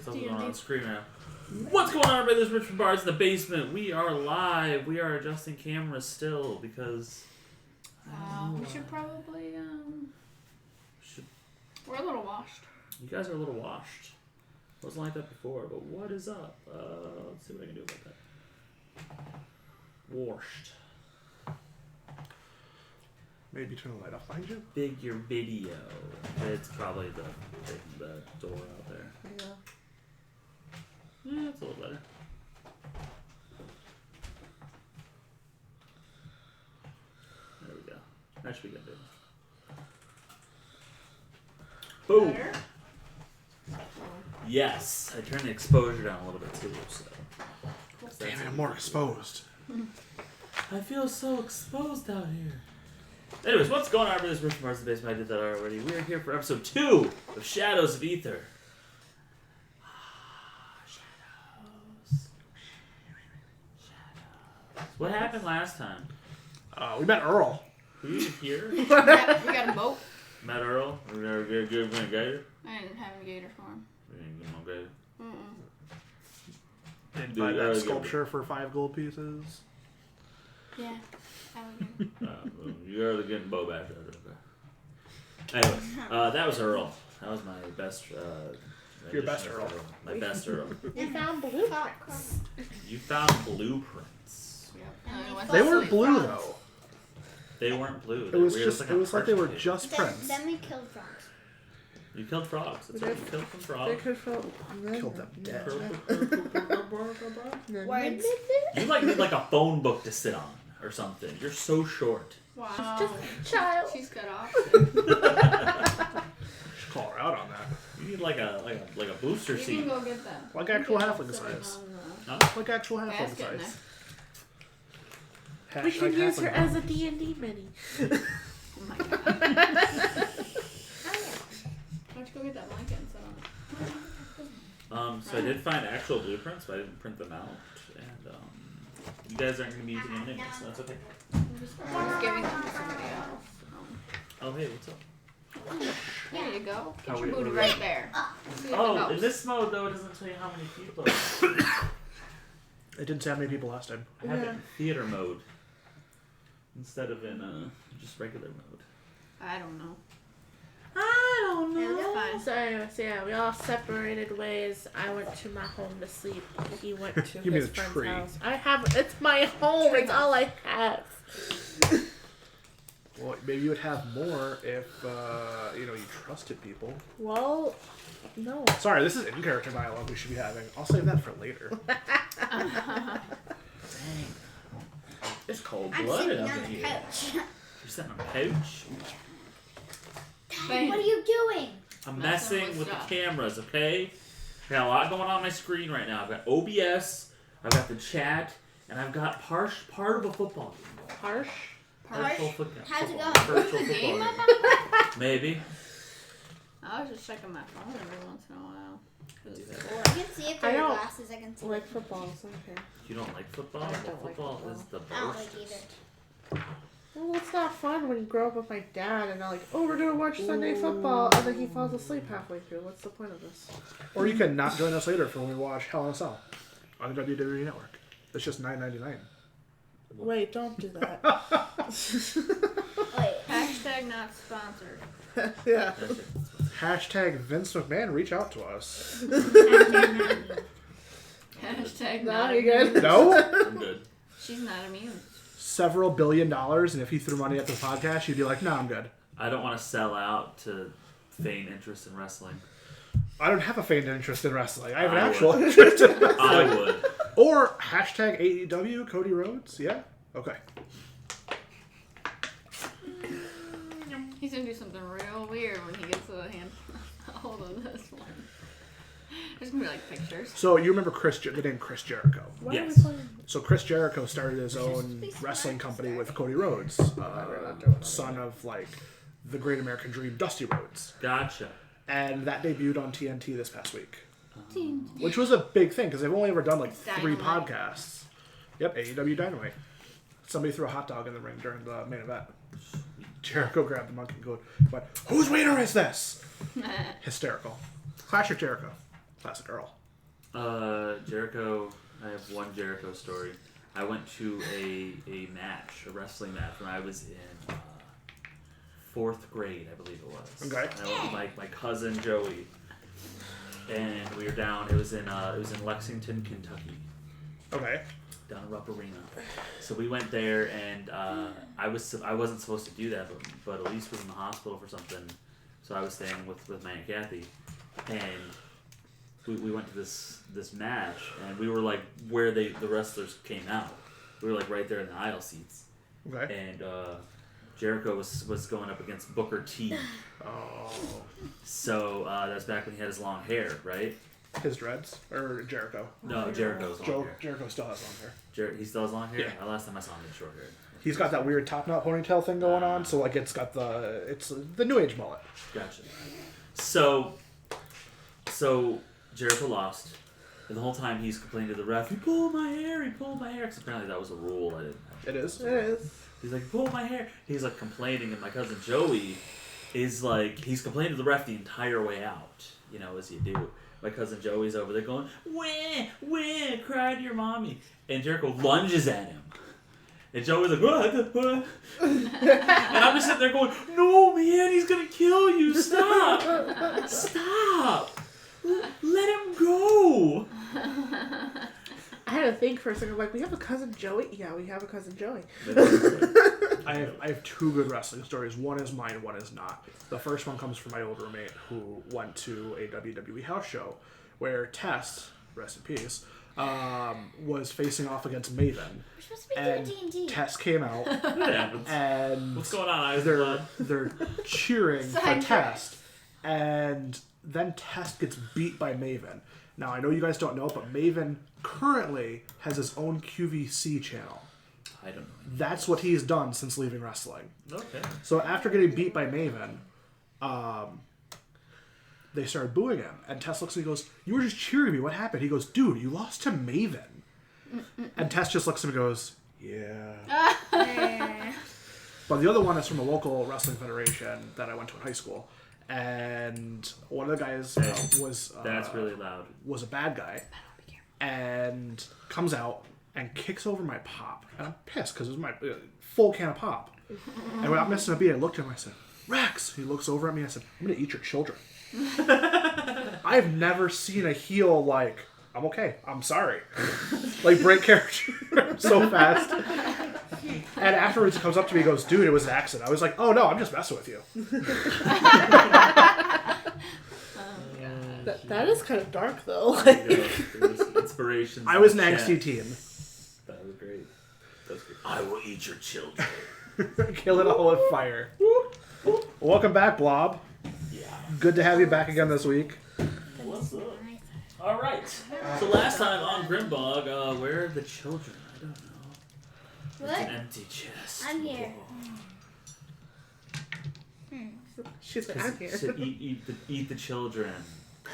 Stuff going on the screen now. What's going on, everybody? This is Rich from Bars in the Basement. We are live. We are adjusting cameras still because... we should probably, We're a little washed. You guys are a little washed. Wasn't like that before, but what is up? Let's see what I can do about that. Washed. Maybe turn the light off behind you? Figure video. It's probably the door out there. Yeah, it's a little better. There we go. That should be good, dude. Boom! Better? Yes! I turned the exposure down a little bit too, so... Damn it, I'm more exposed. I feel so exposed out here. Anyways, what's going on for this Rich from Bars in the Basement? I did that already. We are here for episode 2 of Shadows of Aether. What happened last time? We met Earl. Were you here? We got a boat. Met Earl? We never give him a gator? I didn't have a gator for him. We didn't give him a gator. Did buy that sculpture for 5 gold pieces. Yeah, that was good. You're getting Bo back there. Okay. Anyways, that was Earl. That was my best. Your best Earl. My best Earl. You found blueprints. You found blueprints. Yep. They weren't blue though. They weren't blue. It was just. It was like they were just prints. Then we killed frogs. You killed frogs. That's right. You killed some frogs. Killed them dead. Words. You need like a phone book to sit on or something. You're so short. Wow. Just a child. She's cut off. Should call her out on that. You need like a booster You seat. can go get them. Like actual halfling size. Huh? Like actual halfling Basket size. We can use her as a halfling. D&D mini. Oh my god. Why don't you go get that blanket and sit on it? So I did find actual blueprints, but I didn't print them out. And you guys aren't going to be using them anyway, so that's okay. I'm just giving them to somebody else. Oh, hey, what's up? There you go. Get Oh, your wait, booty wait, right there. See if it Oh, helps. in this mode, though, it doesn't tell you how many people. It didn't say how many people last time. I have it in theater mode instead of in just regular mode. I don't know. I don't know. It's fine. So anyways, yeah, we all separated ways. I went to my home to sleep. He went to You mean his a friend's tree. house. It's my home. It's all I have. Well, maybe you would have more if you trusted people. Well, no. Sorry, this is in-character dialogue we should be having. I'll save that for later. Dang. It's cold I'm blooded sitting up on in the here. couch. You're sitting on a couch? Dad, what are you doing? I'm Messing messing with with the stuff. cameras, okay? I got a lot going on my screen right now. I've got OBS, I've got the chat, and I've got part of a football game. Harsh? Virtual How's it football going? The game. game up on Maybe. I was just checking my phone every once in a while. I can see it through I your don't glasses. I can see like football, so okay. You don't like football? I don't like Football football. is the I don't like worst. either. Well, it's not fun when you grow up with my dad and they're like, oh, we're going to watch Sunday football, and then he falls asleep halfway through. What's the point of this? Or you can not join us later for when we watch Hell in a Cell on the WWE Network. It's just $9.99. Wait, don't do that. Wait. Hashtag not sponsored. Yeah. Hashtag Vince McMahon, reach out to us. Hashtag No, not you good? No? I'm good. She's not immune. Several $1 billion, and if he threw money at the podcast, you'd be like, no, I'm good. I don't want to sell out to feign interest in wrestling. I don't have a feigned interest in wrestling. I have an I actual would. interest in wrestling. I would. Or hashtag AEW Cody Rhodes. Yeah? Okay. He's gonna do something real weird when he gets a hand hold of this one. There's gonna be like pictures. So you remember the name Chris Jericho. Why are we Yes. playing? So Chris Jericho started his own wrestling company with Cody Rhodes, son of like the Great American Dream, Dusty Rhodes. Gotcha. And that debuted on TNT this past week. Which was a big thing because they've only ever done like 3 Dynamite. podcasts. Yep, AEW Dynamite. Somebody threw a hot dog in the ring during the main event. Jericho grabbed the monkey and went, whose wiener is this? Hysterical. Clash of Jericho. Classic Earl. Jericho. I have one Jericho story. I went to a wrestling match, when I was in 4th grade, I believe it was. Okay. I went with my cousin Joey, and we were down. It was in Lexington, Kentucky. Okay. Down in Rupp Arena. So we went there, and I wasn't supposed to do that, but Elise was in the hospital for something, so I was staying with my Aunt Kathy, and we went to this match, and we were like where the wrestlers came out. We were like right there in the aisle seats. Okay. And Jericho was going up against Booker T. Oh. So that was back when he had his long hair, right? His dreads? Or Jericho? No, Jericho's long hair. Jericho still has long hair. He still has long hair? Yeah. Last time I saw him, he had short hair. He's got that weird top knot ponytail thing going on, so like it's the new age mullet. Gotcha. So Jericho lost, and the whole time he's complaining to the ref, he pulled my hair, because apparently that was a rule. It is. He's like, pull my hair. He's like complaining, and my cousin Joey is like, he's complaining to the ref the entire way out, as you do. My cousin Joey's over there going, wah, cry to your mommy. And Jericho lunges at him. And Joey's like, what? And I'm just sitting there going, no, man, he's going to kill you. Stop. Stop. Let him go. I had to think for a second, like, we have a cousin Joey? Yeah, we have a cousin Joey. I have 2 good wrestling stories. One is mine, one is not. The first one comes from my old roommate who went to a WWE house show where Tess, rest in peace, was facing off against Maven. We're supposed to be And doing D&D. Tess came out, and What's going on? they're cheering for Side Test, and then Test gets beat by Maven. Now, I know you guys don't know, but Maven currently has his own QVC channel. I don't know. That's what he's done since leaving wrestling. Okay. So after getting beat by Maven, they started booing him. And Tess looks at me and goes, you were just cheering me. What happened? He goes, dude, you lost to Maven. And Tess just looks at me and goes, yeah. But the other one is from a local wrestling federation that I went to in high school. And one of the guys was... That's really loud. Was a bad guy. And comes out and kicks over my pop. And I'm pissed because it was my full can of pop. And without missing a beat, I looked at him and I said, Rex! He looks over at me and I said, I'm going to eat your children. I've never seen a heel like, I'm okay, I'm sorry. Like break character so fast. And afterwards he comes up to me and goes, dude, it was an accident. I was like, oh no, I'm just messing with you. That is kind of dark though. Inspirations. I was an NXT team. That was great. I will eat your children. Kill it all with fire. Welcome back, Blob. Yeah. Good to have you back again this week. What's up? All right. So last time on Grimbog, where are the children? I don't know. What? It's an empty chest. I'm here. She's like, I'm here. So eat the children.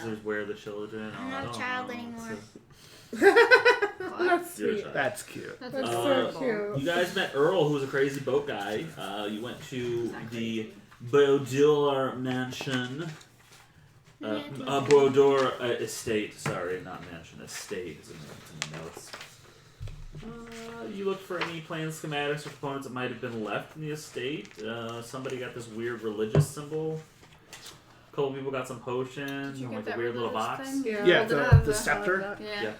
There's where are the children? I'm not a child anymore. That's You're a sweet. child. That's cute. That's That's adorable. so cute. You guys met Earl, who was a crazy boat guy. You went to the Brodeur Mansion. Brodeur Estate. Sorry, not mansion. Estate is in the notes. You looked for any plans, schematics, or components that might have been left in the estate. Somebody got this weird religious symbol. A couple people got some potions Did you and get like a that weird little religious box. thing? Yeah, Hold it up. the scepter. Yeah.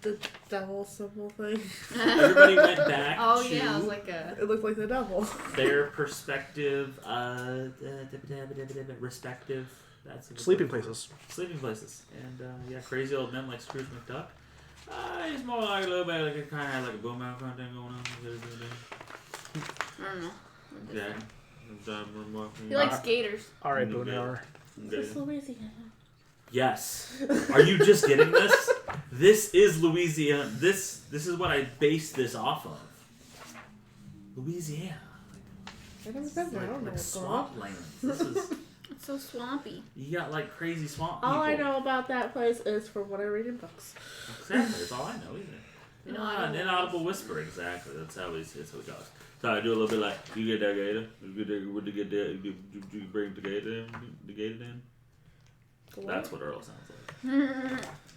The devil symbol thing. Everybody went back Oh to yeah, it was like a. It looked like the devil. their perspective, respective. That's a good Sleeping word for it. places. Sleeping places, and yeah, crazy old men like Scrooge McDuck. He's more like a little bit like kind of had like a boom out kind of thing going on. I don't know. Yeah. He likes skaters. All right, Boonhour. This is Louisiana. Yes. Are you just getting this? This is Louisiana. This is what I based this off of. Louisiana. I've never been there. I don't know Like what's going on. swamplands. This is. It's so swampy. You got like crazy swamp people. All I know about that place is from what I read in books. Exactly. That's all I know. Either. An inaudible whisper. Exactly. That's how it goes. So I do a little bit like you get that gator. You get that. You bring the gator in. That's what Earl sounds like.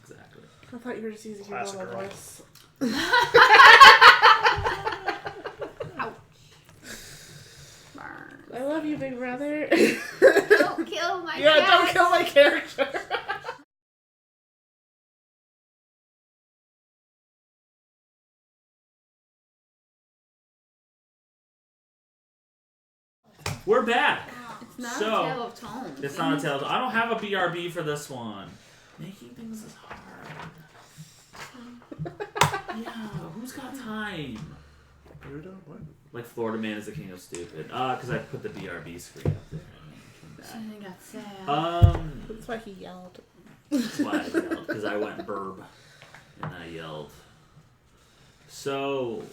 Exactly. I thought you were just using Classic your normal Earl. voice. Ouch. Burn. I love you, big brother. Don't kill my Yeah, cat. don't kill my character. We're back. It's not So, a tale of Tomes. It's not a tale. I don't have a BRB for this one. Making things is hard. Yeah, who's got time? What? Like Florida Man is the king of stupid. Because I put the BRB screen up there. And I got sad. then came back. That's why he yelled. That's why I yelled. Because I went burb. And I yelled. So...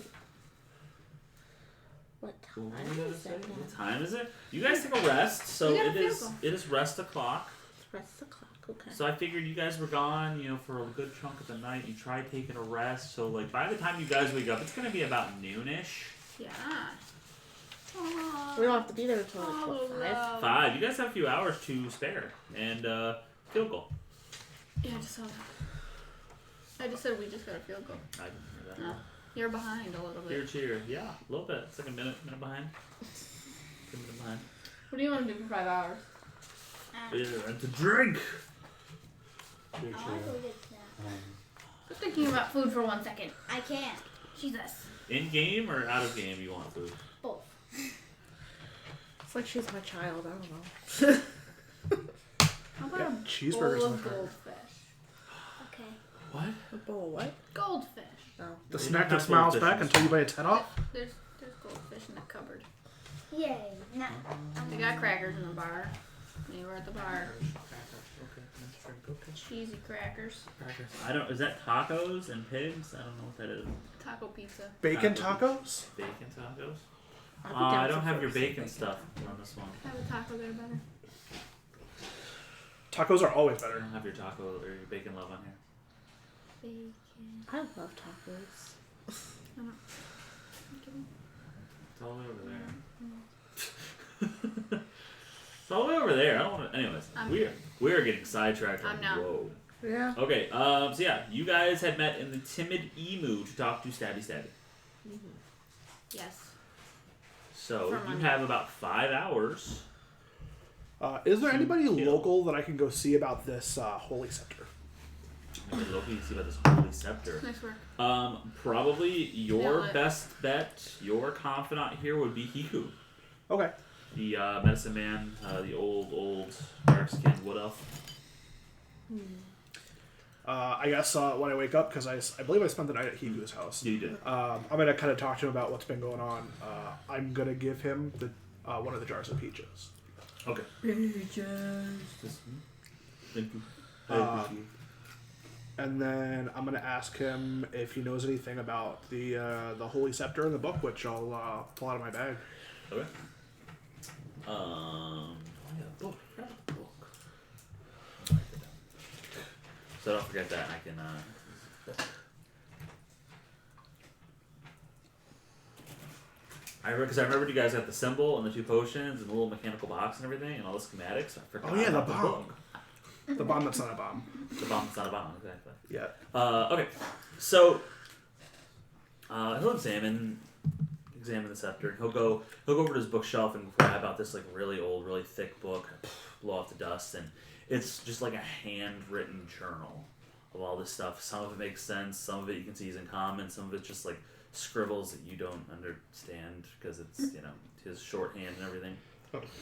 What What time was I gonna is say? it? What time is it? You guys take a rest. So We got a it is. field It is rest o'clock. Rest the clock, okay. So I figured you guys were gone, for a good chunk of the night. You tried taking a rest. So like by the time you guys wake up, it's gonna be about noonish. Yeah. We don't have to be there until like Oh, what, 5? 5. You guys have a few hours to spare and field goal. Yeah, I just saw that. I just said we just got a field goal. I didn't hear that. No. You're behind a little Cheer, bit. cheer. Yeah, a little bit. It's like a minute behind. A minute behind. What do you want to do for 5 hours? Yeah, and to drink. I want to go get that. I'm thinking about food for 1 second. I can't. Jesus. In game or out of game, you want food? Both. It's like she's my child, I don't know. How about Yeah, a cheeseburgers bowl in of the car. goldfish? Okay. What? A bowl of what? Goldfish. Oh. The They snack don't that have smiles goldfish back in until you bite its head off? There's goldfish in the cupboard. Yay. Now, They got crackers in the bar. They were at the bar. Okay, let's drink. Okay. Cheesy crackers. Crackers. I don't. Is that tacos and pigs? I don't know what that is. Taco pizza. Bacon Taco. tacos? Bacon tacos. I'd be down I for don't have your frozen bacon stuff on this one. Have a taco there better. Tacos are always I better. don't have your taco or your bacon love on here. Bacon. I love tacos. It's all the way over there. It's all the way over there. I don't want to. Anyways, we are getting sidetracked. I'm not. Whoa. Yeah. Okay. So yeah, you guys had met in the Timid Emu to talk to Stabby Stabby. Yes. So For you Monday. have about 5 hours. Is there anybody Kill. local that I can go see about this holy scepter? Loki, see about this holy scepter. Nice work. Probably your Nailed it. best bet, your confidant here would be Hiku, Okay. the medicine man, the old dark-skinned wood elf. I guess when I wake up, because I believe I spent the night at Higu's house, You did. I'm going to kind of talk to him about what's been going on. I'm going to give him the one of the jars of peaches. Okay. Thank you. I Uh, appreciate it. And then I'm going to ask him if he knows anything about the holy scepter in the book, which I'll pull out of my bag. Okay. Oh yeah, the book. I forgot about the book. I'll write that down. So don't forget that. I can. Because I remembered you guys got the symbol and the 2 potions and the little mechanical box and everything and all the schematics. I forgot Oh, yeah, the about the bomb. book. The bomb that's not a bomb. The bomb's not a bomb, exactly. Yeah. Okay, so he'll examine the scepter. He'll go over to his bookshelf and grab out this like really old, really thick book, blow off the dust, and it's just like a handwritten journal of all this stuff. Some of it makes sense, some of it you can see is in common, some of it's just like scribbles that you don't understand because it's his shorthand and everything.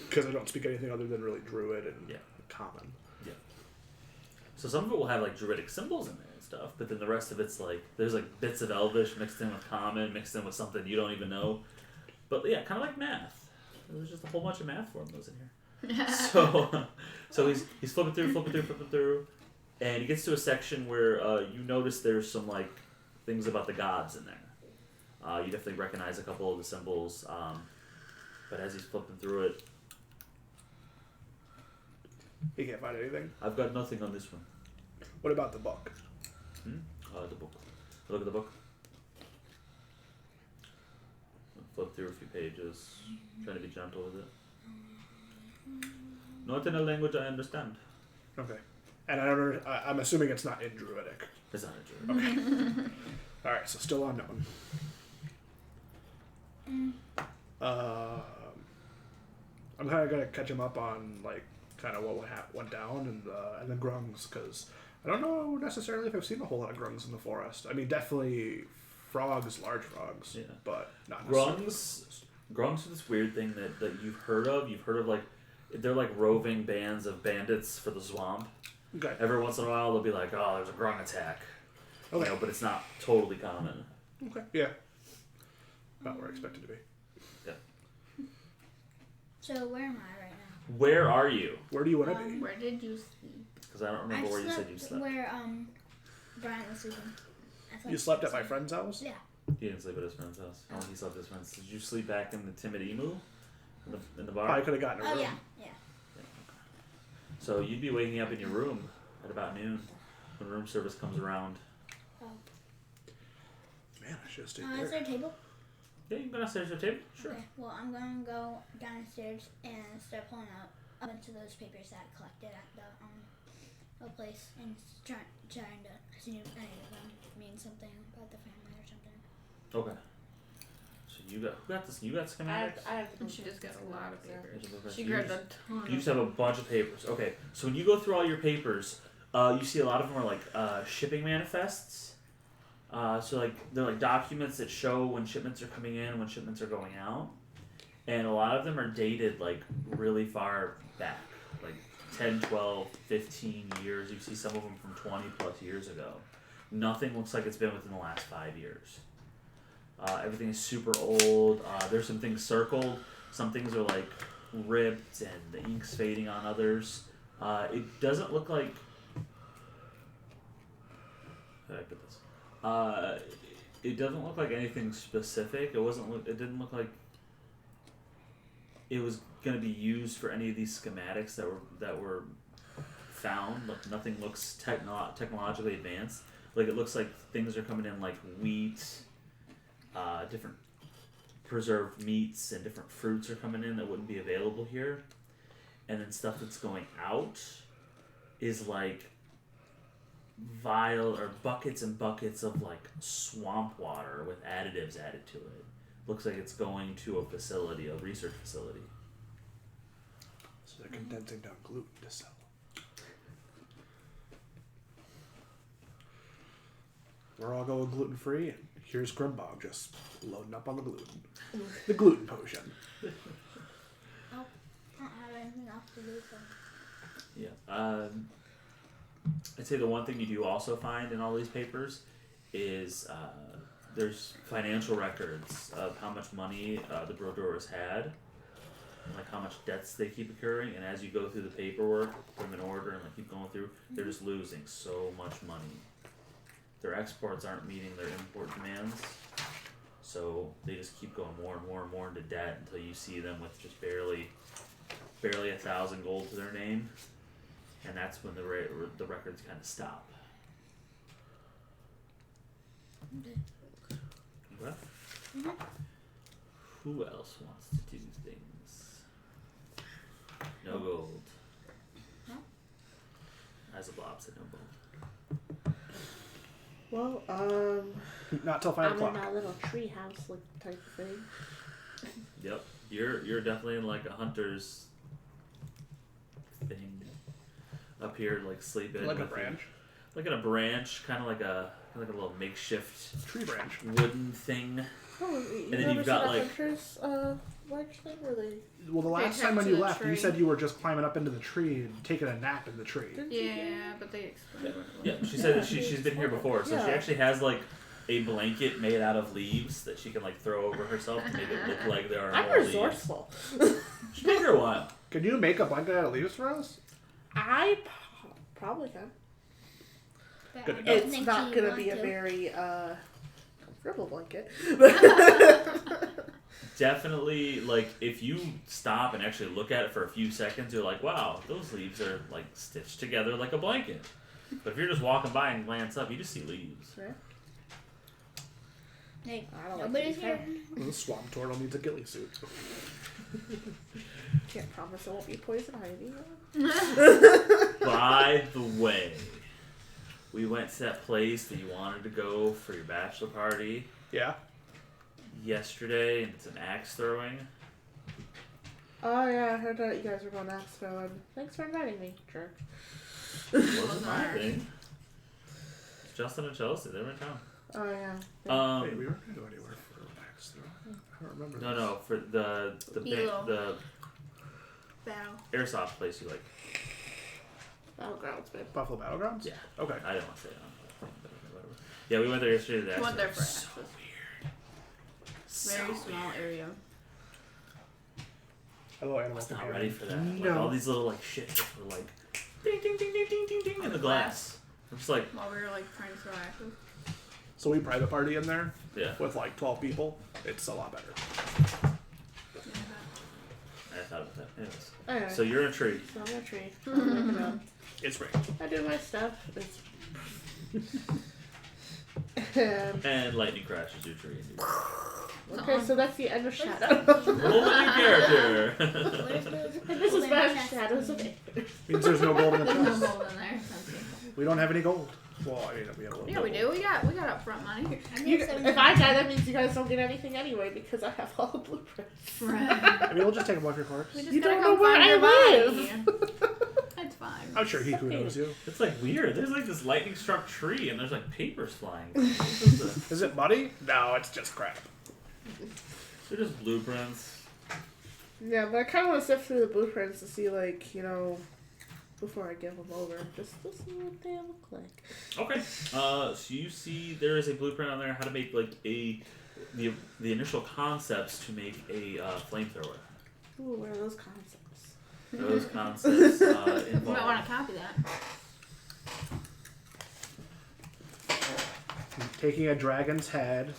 Because I don't speak anything other than really druid and Yeah. common. Yeah. So some of it will have like druidic symbols in there and stuff, but then the rest of it's like there's like bits of Elvish mixed in with common, mixed in with something you don't even know. But yeah, kind of like math. There's just a whole bunch of math formulas in here. So he's flipping through, and he gets to a section where you notice there's some like things about the gods in there. You definitely recognize a couple of the symbols, but as he's flipping through it, He can't find anything. I've got nothing on this one. What about the book? The book. Look at the book. Flip through a few pages, trying to be gentle with it. Not in a language I understand. Okay. And I'm assuming it's not in Druidic. It's not a druid. Okay. All right, so still unknown. I'm kind of gonna catch him up on like kind of what went down and the grungs, because I don't know necessarily if I've seen a whole lot of grungs in the forest. I mean, definitely frogs, large frogs, Yeah. but not necessarily. Grungs are this weird thing that you've heard of. You've heard of like they're like roving bands of bandits for the swamp. Okay. Every once in a while they'll be like, oh, there's a grung attack. Okay. You know, but it's not totally common. Okay. Yeah. About where I expected to be. Yeah. So where am I right now? Where are you? Where do you want to be? Where did you sleep? Because I don't remember where you said you slept. Where Brian was sleeping. You slept at my friend's house? Yeah. He didn't sleep at his friend's house. Oh, he slept at his friend's. Did you sleep back in the Timid Emu? In the bar? Probably could have gotten a room. Oh yeah. So you'd be waking up in your room at about noon when room service comes around. Oh. Man, I should have stayed Is there. there a table? Yeah, you can go downstairs to your table. Sure. Okay. Well, I'm gonna go downstairs and start pulling out a bunch of those papers that I collected at the place and trying to see if any of them mean something about the family or something. Okay. So who got this? You got schematics? I have She just got a lot of papers. You She just- grabbed a ton. You just have a bunch of papers. Okay, so when you go through all your papers, you see a lot of them are like shipping manifests. So like they're like documents that show when shipments are coming in, when shipments are going out, and a lot of them are dated like really far back, like 10, 12, 15 years. You see some of them from 20 plus years ago. Nothing looks like it's been within the last 5 years. Everything is super old. There's some things circled. Some things are like ripped and the ink's fading on others. It doesn't look like... How did I put this? It doesn't look like anything specific. It didn't look like it was going to be used for any of these schematics that were found. Like nothing looks technologically advanced. Like it looks like things are coming in like wheat, different preserved meats and different fruits are coming in that wouldn't be available here. And then stuff that's going out is like vial or buckets and buckets of like swamp water with additives added to it. Looks like it's going to a facility, a research facility. So they're condensing down gluten to sell. We're all going gluten free, and here's Grimbog just loading up on the gluten. The gluten potion. I don't have anything else to do, so. Yeah. I'd say the one thing you do also find in all these papers is there's financial records of how much money the Brodorers had, and like how much debts they keep occurring, and as you go through the paperwork, put them in order and like keep going through, they're just losing so much money. Their exports aren't meeting their import demands, so they just keep going more and more and more into debt until you see them with just barely 1,000 gold to their name, and that's when the records kind of stop. Okay. Who else wants to do things? No gold. No? As a blob said no gold. Well, Not till 5 I'm o'clock. in that little tree house like type of thing. Yep, you're definitely in like a hunter's thing up here, like sleeping. Like a with your- branch? Like in a branch, kind of like a little makeshift Tree branch. wooden thing. Oh, you then never you've seen got, a like- hunter's large thing where they Well, the last They time when tied you to the left, you tree. said you were just climbing up into the tree and taking a nap in the tree. didn't you get- Yeah, but they explained what it Yeah, was. she said that she's been here before, so she Yeah. actually has like a blanket made out of leaves that she can like throw over herself to make it look like there are I'm more leaves. resourceful. She's been here a while. Could you make a blanket out of leaves for us? I probably can. But Good I enough. don't It's think not you gonna want be a to. very comfortable blanket. Definitely, like if you stop and actually look at it for a few seconds, you're like, wow, those leaves are like stitched together like a blanket. But if you're just walking by and glance up, you just see leaves. Right? Hey, I don't like nobody's to be here. The swamp turtle needs a ghillie suit. Can't promise it won't be poison ivy. By the way, we went to that place that you wanted to go for your bachelor party Yeah. yesterday, and it's an axe throwing. Oh yeah, I heard that you guys were going axe throwing. Thanks for inviting me, jerk. It wasn't my thing. It's Justin and Chelsea, they were in town. Oh yeah. Wait, we weren't going to go anywhere for axe throw. I don't remember. No, for the Battle. airsoft place you like. Battlegrounds, babe. Buffalo Battlegrounds? Yeah. Okay. I didn't want to say it on the thing, but whatever. Yeah, we went there yesterday to the We went there axe for throwing. access. Very small area. Hello, Animal I was not Companion. ready for that. Like, No. all these little like shit hits were like ding ding ding ding ding ding ding in the glass. I'm just like, While we were like trying to throw axes. So we private party in there yeah. with like 12 people. It's a lot better. I thought about that. Anyways. Anyway, So you're in a tree. so I'm a tree. I'm looking up. It's great. I do my stuff. It's And lightning crashes your tree. okay, so that's the end of Shadow. Roll with your character. What if those And this is golden bad chests Shadows of mean? Aether. Means there's no gold in the There's no chest. gold in there. It's empty. We don't have any gold. Well, I mean, we have a little Yeah, we gold. do. We got upfront money. I'm You, gonna send if I die, that means you guys don't get anything anyway because I have all the blueprints. Right. I mean, we'll just take them off your corpse. We just You gotta don't come know where find I your live. body. That's fine. I'm sure he who knows you. It's like weird. There's like this lightning struck tree and there's like papers flying. This is the- Is it muddy? No, it's just crap. They're just blueprints. Yeah, but I kind of want to sift through the blueprints to see, like, you know, before I give them over, just to see what they look like. Okay. So you see there is a blueprint on there how to make like the initial concepts to make a flamethrower. Ooh, what are those concepts? Those concepts You might want involve. to copy that. Taking a dragon's head,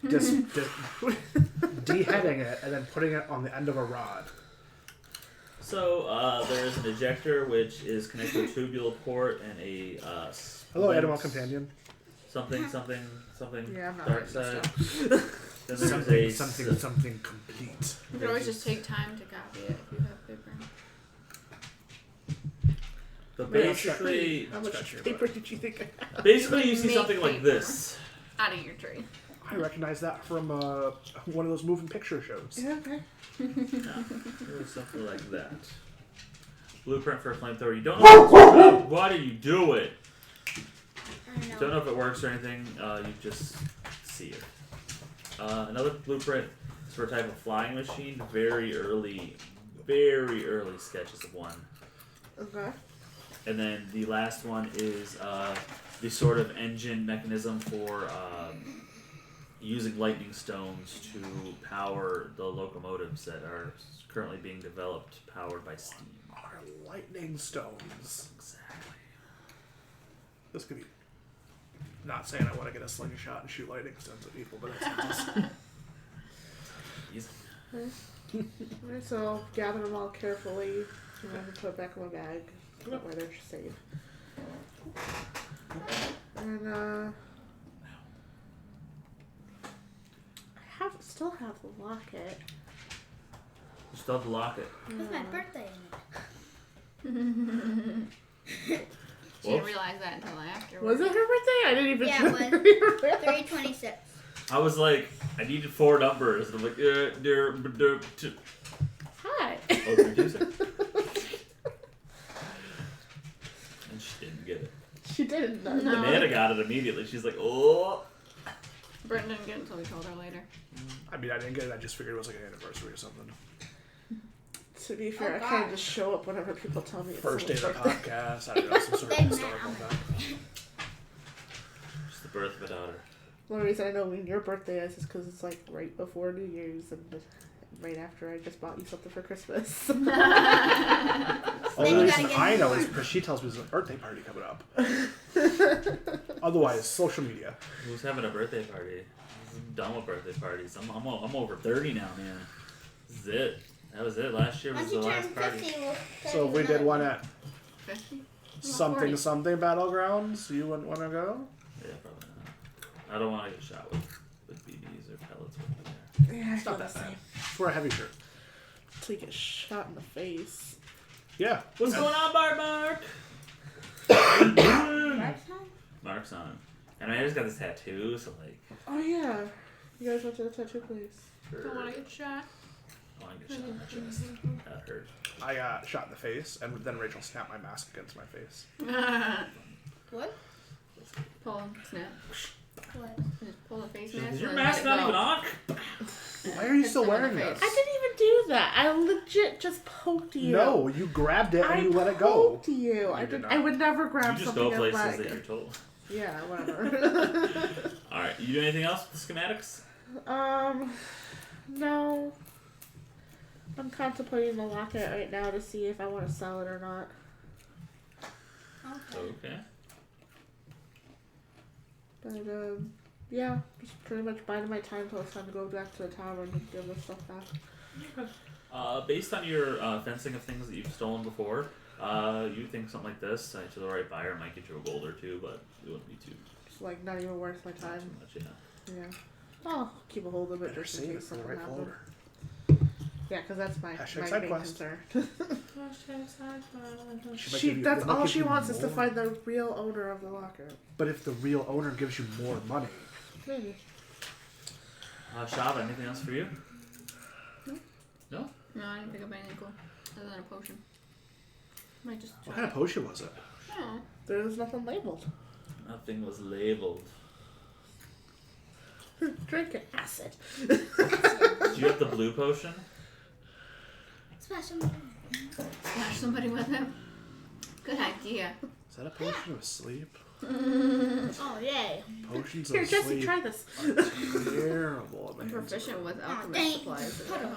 just deheading it, and then putting it on the end of a rod. So there is an ejector which is connected to a tubular port and a Hello, splint- Animal Companion. Something Yeah, I'm not dark writing side. this Then there's Something complete. You can always just take time to copy it if you have paper. But Man, basically, How much Scratch your paper did you think I had? basically you see Make something like paper. this. Out of your tree. I recognize that from one of those moving picture shows. Yeah, okay. Or something like that. Blueprint for a flamethrower. You don't know if it's what are you doing? I don't know. Don't know if it works or anything. You just see it. Another blueprint is for a type of flying machine. Very early sketches of one. Okay. And then the last one is the sort of engine mechanism for using lightning stones to power the locomotives that are currently being developed, powered by steam. Are lightning stones. Exactly. This could be. Not saying I want to get a slingshot and shoot lightning stones at people, but that's Easy. Alright, so I'll gather them all carefully and put it back in my bag. Where they're safe. And I still have the locket. You still have to lock it. It was my birthday in it. She didn't realize that until after. Was it her birthday? I didn't even Yeah, know. it was. 326. I was like, I needed 4 numbers, and I'm like, Hi. oh, reduce it. And she didn't get it. She didn't know. No. Amanda got it immediately. She's like, oh. Britton didn't get it until we told her later. I mean, I didn't get it. I just figured it was like an anniversary or something. To be fair, Oh, I kind of God. just show up whenever people tell me it's First day of the someone's birthday. podcast. I don't know, some sort of They historical met. event. It's the birth of a daughter. The only reason I know when your birthday is because it's like right before New Year's and right after I just bought you something for Christmas. Only Then you reason gotta get I know more. is because she tells me there's a birthday party coming up. Otherwise, social media. Who's having a birthday party? I'm done with birthday parties. I'm over 30 now, man. This is it. That was it. Last year was Once the you turn last party. 50, we'll So if we did one at 50? something battlegrounds, you wouldn't want to go? Yeah, probably not. I don't want to get shot with BBs or pellets with there. Yeah, I It's feel not the that bad. same. Just wear a heavy shirt. Until you get shot in the face. Yeah. What's going on, Mark? Mark's home? Mark's on. And I just got this tattoo, so like. Oh yeah. You guys went to the tattoo place. Don't want to get shot. Oh, I get shot in the chest. That hurt. I got shot in the face, and then Rachel snapped my mask against my face. What? Pull, snap. What? Just pull the face Is mask. your and mask let not it even go. on? Why are you Hit still them in wearing the this? face. I didn't even do that. I legit just poked you. No, you grabbed it and I you let it go. poked you. I did did. not. I would never You grab just something go places that athletic. you're told. Yeah, whatever. Alright, you do anything else with the schematics? No. I'm contemplating the locket right now to see if I want to sell it or not. Okay. Okay. But yeah, just pretty much biding my time till it's time to go back to the tavern and give this stuff back. Based on your fencing of things that you've stolen before, you think something like this to the right buyer might get you a gold or two, but it wouldn't be too It's like not even worth my time. much, yeah. Yeah. I'll keep a hold of it Better just in save it case for the something right happens. folder. Yeah, because that's my Hashtag main side quest. concern. She might give you- That's they might all give she you wants is to more. find the real owner of the locker. But if the real owner gives you more money, Maybe. Shava, anything else for you? No? No, I didn't pick up anything cool. Other than a potion. Might just what try. kind of potion was it? Oh. There's nothing labeled. Nothing was labeled. Drink it. Acid. Do you have the blue potion? Smash him. Smash somebody with him. Good idea. Is that a potion of sleep? Oh, yay. Potions Here, of Jesse, sleep try this. are terrible. I'm man. proficient with Oh, alchemist dang. supplies. Put him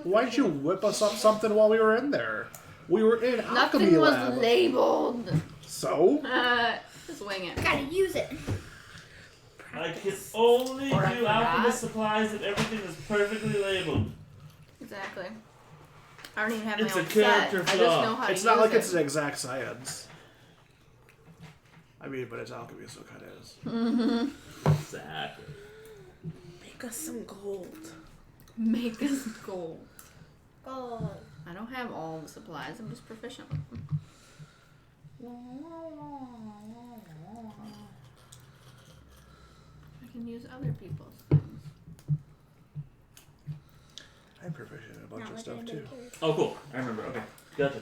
Why didn't you whip us up something while we were in there? We were in alchemy Nothing was lab. labeled. So? Just wing it. Gotta use it. I can only Or I do forgot. alchemist supplies if everything is perfectly labeled. Exactly. I don't even have It's my a own character set. I flaw. just know how It's to not use like it. it's an exact science. I mean, but it's alchemy, so it kind of is. Exactly. Make us some gold. Make us gold. Gold. I don't have all the supplies. I'm just proficient with them. I can use other people's things. I'm proficient in a bunch Not of like stuff anybody too. cares. Oh, cool. I remember. Okay. Gotcha.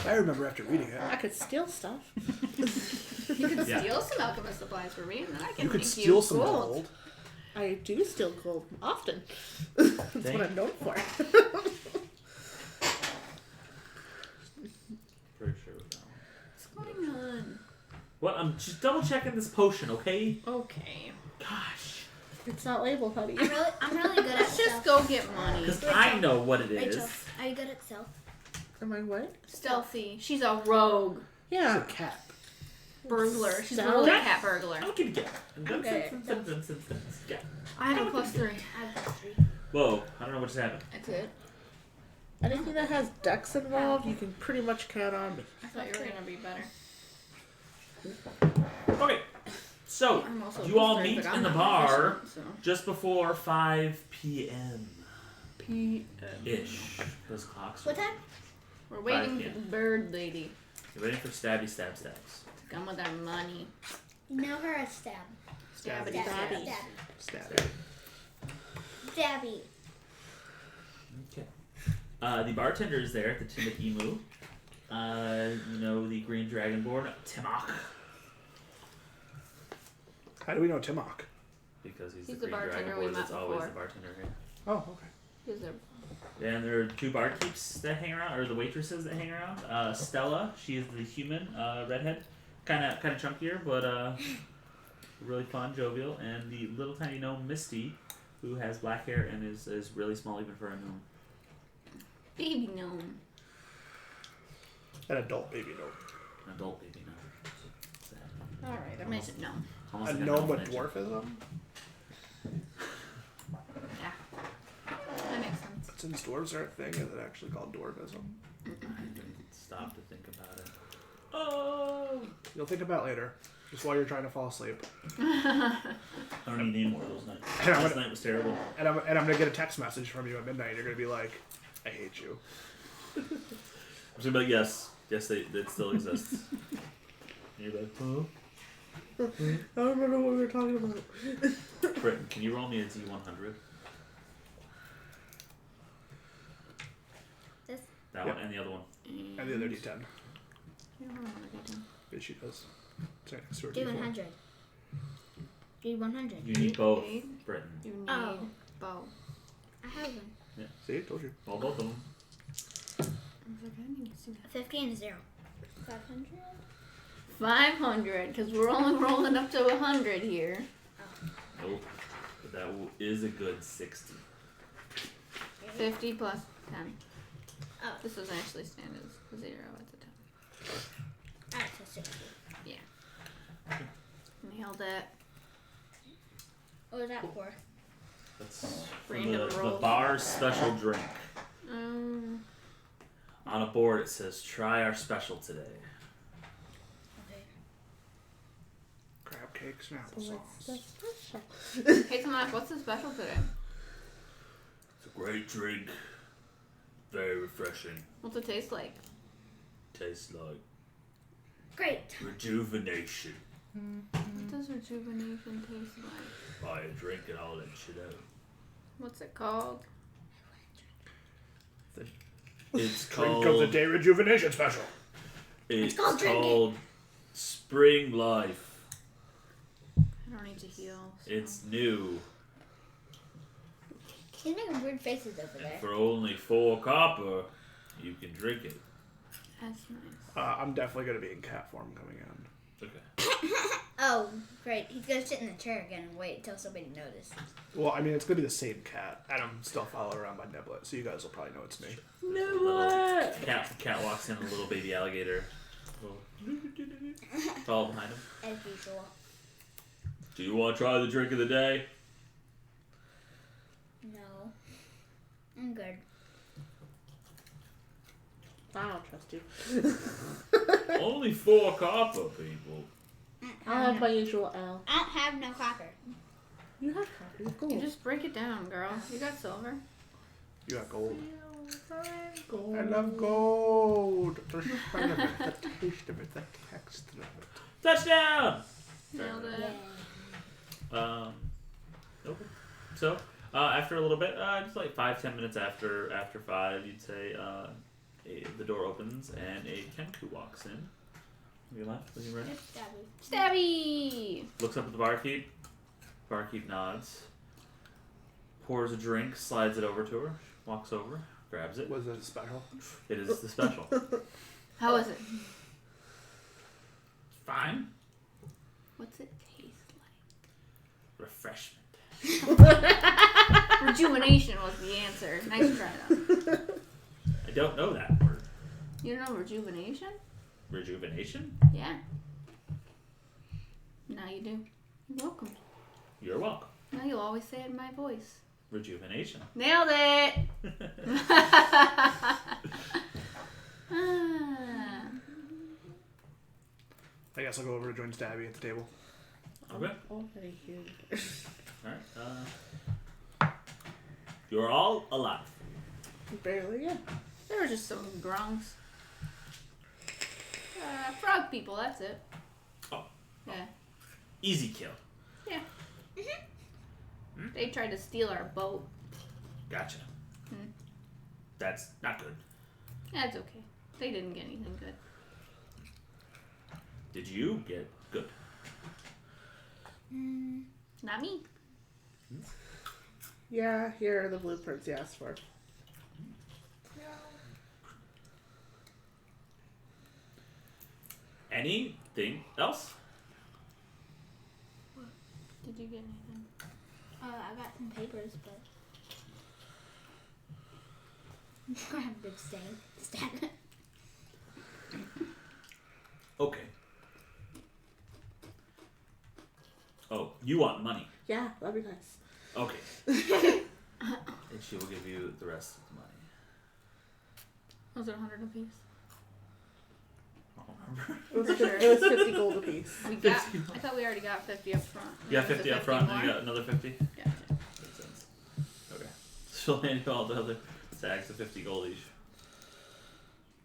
I remember after reading it. I could steal stuff. You can Yeah. steal some alchemist supplies for me, and then I can You could make steal you some gold. gold. I do steal gold often. That's Thank- what I'm known for. Pretty sure with that one. What's going on? What? I'm just double checking this potion, okay? Okay. Gosh. It's not labeled, honey. I'm really good at Let's just stealth. go get money. Because I know what it is. Rachel, are you good at stealth? Am I what? Stealthy. She's a rogue. Yeah. It's a cat. Burglar. She's Stealth? really a cat burglar. I'll give you Okay. Yeah. I have a +3. I have 3. Whoa. I don't know what just happened. That's it. Anything that has dex involved, you can pretty much count on me. I thought you were gonna be better. Okay. So, I'm also you all +3, meet but I'm in the not bar proficient, so. just before 5 p.m. P. ish. Those clocks. What time? We're waiting 5 for p.m. the bird lady You're waiting for stabby stab stabs. to come with our money. You know her as Stab. Stabby Stabby. stab. Stabby. Stab. Stabby. Okay. The bartender is there at the Timid Emu. You know the Green Dragonborn, Timok. How do we know Timok? Because he's He's the the Green bartender we Dragonborn that's met always before. the bartender here. Oh, okay. He's a And there are 2 barkeeps that hang around, or the waitresses that hang around. Stella, she is the human, redhead, kind of chunkier, but really fun, jovial. And the little tiny gnome Misty, who has black hair and is really small even for a gnome. baby gnome. An adult baby gnome. An adult baby gnome. Alright, I mentioned gnome. Almost A like gnome with elf dwarfism? Yeah. That makes sense. Since dwarves are a thing, is it actually called dwarfism? I didn't stop to think about it. Oh! You'll think about it later. Just while you're trying to fall asleep. I don't even need more of those nights. And I'm Last gonna- night was terrible. And I'm gonna get a text message from you at midnight. You're gonna be like, I hate you. just gonna be like, yes, it still exists. And you're like, huh? I don't remember what we were talking about. Britton, can you roll me a D100? This? That one and the other one. And the other D10. You don't have another D10. Yeah, she does. Sorry, next to her Do D4. 100. Do 100. You need both, Eight. Britton. You need Oh. both. I have one. See, told you. Well, both of them. I was like, I didn't even see that. 50 and 0. 500? 500, because we're only rolling up to 100 here. Nope. But that is a good 60. 50 plus 10. Oh, This was actually stand as 0 at the time. alright, so 60. Nailed it. What was that for? That's for Random the rolls. bar's special drink. Um, On a board it says, try our special today. Okay. Crab cakes and What's applesauce. the special? hey, Tomas, what's the special today? It's a great drink. Very refreshing. What's it taste like? Tastes like Great. rejuvenation. What does rejuvenation taste like? Buy a drink and I'll let you know. What's it called? It's Drink called... of the day rejuvenation special. It's called drinking. called Spring Life. I don't need to heal. So. It's new. He's making weird faces over And there. for only 4 copper, you can drink it. That's nice. I'm definitely going to be in cat form coming in. Okay. Oh, great. He's gonna sit in the chair again and wait until somebody notices. Well, I mean, it's going to be the same cat. And I'm still following around by Niblet, so you guys will probably know it's me. There's a little cat walks in, a little baby alligator. Follow behind him. As usual. Do you want to try the drink of the day? No. I'm good. I don't trust you. Only 4 copper, people. I'll have my usual L. I don't have no copper. You have copy. You have gold. You just break it down, girl. You got silver. You got gold. gold. I love gold. The smell of it, the taste of it, the texture of it. Touchdown! Nailed it. Yay. Okay. So, after a little bit, just like 5-10 minutes after 5, you'd say the door opens and a Kenku walks in. To your left, looking right. Stabby! Looks up at the barkeep. Barkeep nods. Pours a drink, slides it over to her. Walks over, grabs it. Was it special? It is the special. How is it? Fine. What's it taste Refreshment. like? Rejuvenation was the answer. Nice try, though. I don't know that word. You don't know rejuvenation? Rejuvenation? Yeah. Now you do. You're welcome. You're welcome. Now you'll always say it in my voice. Rejuvenation. Nailed it! Ah. I guess I'll go over to join Stabby at the table. Okay. Already here. Alright. You're all alive. Barely, yeah. There were just some grunts. Frog people, that's it. Oh. Yeah. Easy kill. Yeah. They tried to steal our boat. Gotcha. Hmm. That's not good. That's okay. They didn't get anything good. Did you get good? Not me. Yeah, here are the blueprints you asked for. Anything else? Did you get anything? I got some papers, but I have a big stack. Okay. Oh, you want money. Yeah, that'd be nice. Okay. And she will give you the rest of the money. Was it 100 apiece? I don't remember. It was 50 gold apiece. We got. I thought we already got 50 up front. You got Was it 50 up front, and you more? got another 50? Gotcha. Makes sense. Okay. She'll hand you all the other tags of 50 gold each.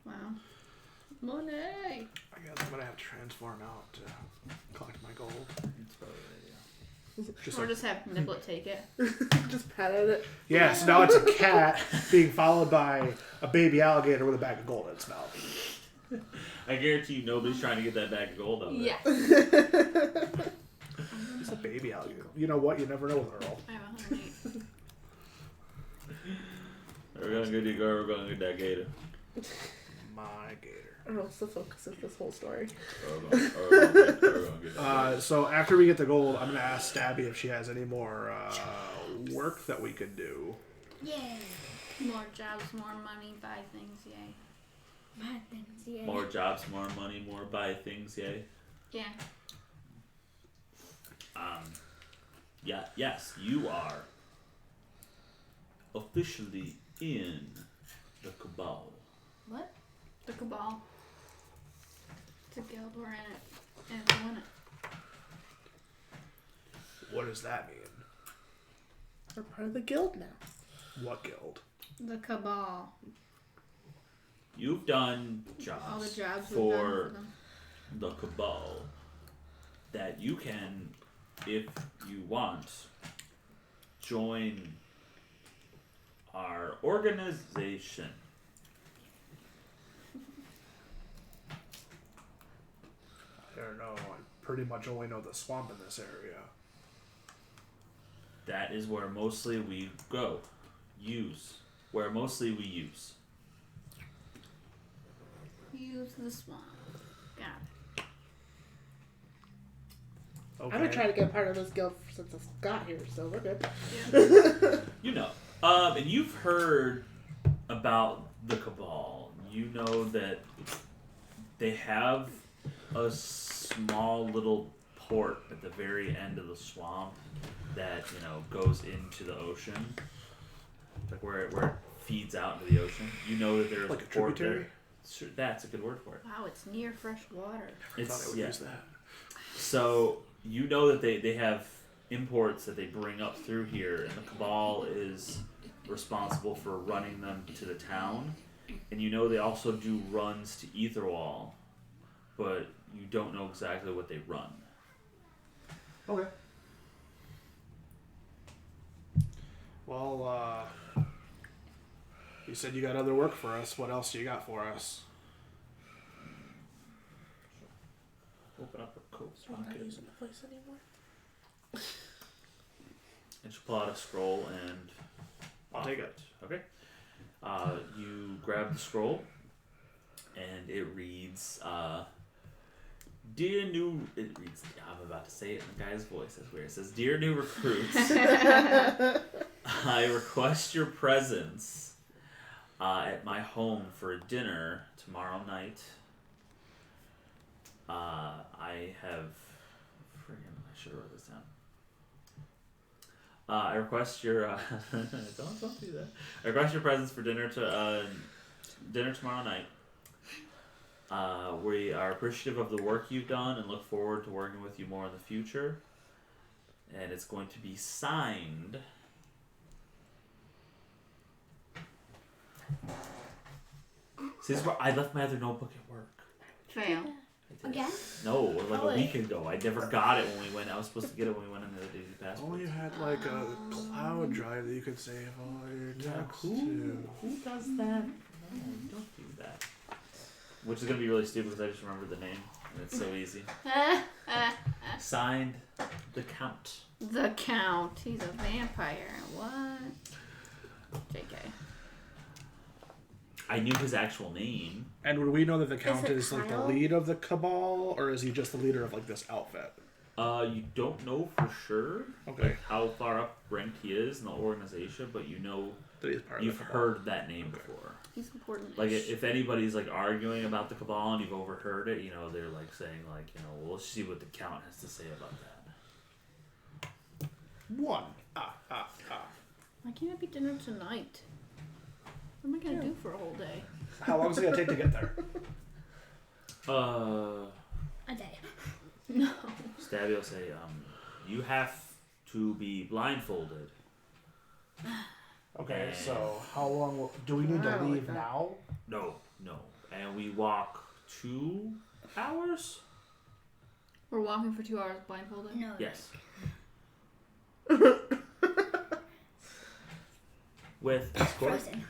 Wow. Money. I guess I'm gonna have to transform out to collect my gold. It's probably Just Or like, just have Niblet take it. Just pat at it. yeah, so now it's a cat being followed by a baby alligator with a bag of gold in its mouth. I guarantee you nobody's trying to get that bag of gold out of it. Yeah. It's a baby alligator. You know what? You never know with Earl. I have 108. We're gonna get girl, we're gonna get that gator. My gator. Earl's the focus of this whole story. We're gonna get that gator. So after we get the gold, I'm gonna ask Stabby if she has any more work that we could do. Yay. More jobs, more money, buy things, yay. Bad things, yay. More jobs, more money, more buy things, yay. Yeah. Yeah, yes, you are officially in the Cabal. What? The Cabal. It's a guild, we're in it. And we won it. What does that mean? We're part of the guild now. What guild? The Cabal. You've done All the jobs jobs we've done for for them. the Cabal that you can, if you want, join our organization. I don't know. I pretty much only know the swamp in this area. That is where mostly we go. Where mostly we use. Use the swamp. Got it. Okay. I've been trying to get part of this guild since I got here, so we're good. Yeah. You know. And you've heard about the Cabal. You know that they have a small little port at the very end of the swamp that, you know, goes into the ocean. Like where it feeds out into the ocean. You know that there's Like a a port tributary? there. Sure, that's a good word for it. Wow, it's near fresh water. I thought I would use that. So you know that they have imports that they bring up through here, and the Cabal is responsible for running them to the town. And you know they also do runs to Aetherwall, but you don't know exactly what they run. Okay. Well, you said you got other work for us. What else do you got for us? Open up her coat I'm not pocket, using the voice anymore. and she'll pull out a scroll and I'll take it. Okay. You grab the scroll, and it reads, Dear new... It reads... I'm about to say it in the guy's voice. That's weird. It says, Dear new recruits, I request your presence at my home for dinner tomorrow night. I have... I should have wrote this down. I request your don't do that. I request your presence for dinner tomorrow night. We are appreciative of the work you've done and look forward to working with you more in the future. And it's going to be signed. See, this is where I left my other notebook at work. Fail. I did. Again? No, like Oh, a week ago. I never got it when we went. I was supposed to get it when we went on the other Daisy Passport. Oh, you had like a cloud drive that you could save all your texts to. Who does that? No, don't do that. Which is gonna be really stupid because I just remembered the name and it's so easy. Signed, the Count. The Count. He's a vampire. What? JK. I knew his actual name. And would we know that the Count it is like the Kyle? lead of the Cabal, or is he just the leader of like this outfit? You don't know for sure Okay. like how far up ranked he is in the organization, but you know That he's part you've of the Cabal. heard that name Okay. before. He's important. Like if anybody's like arguing about the Cabal and you've overheard it, you know they're like saying like well, let's see what the Count has to say about that. One. Why can't it be dinner tonight? What am I gonna do for a whole day? How long is it gonna take to get there? A day. No. Stabby will say, you have to be blindfolded. Okay, so how long do we need to I don't leave like that. now? No. And we walk 2 hours? We're walking for 2 hours blindfolded? No. Yes. With escort. Frozen.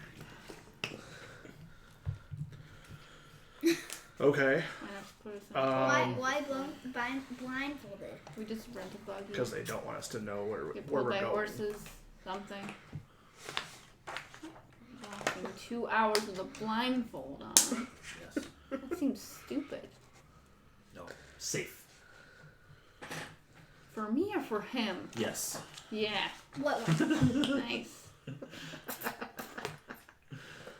Okay. Why not put us in a Why blindfolded? We just rent a buggy. Because they don't want us to know where Get we're pulled by going. horses, something. Walking 2 hours with a blindfold on. Yes. That seems stupid. No. Safe. For me or for him? Yes. Yeah. What? Nice.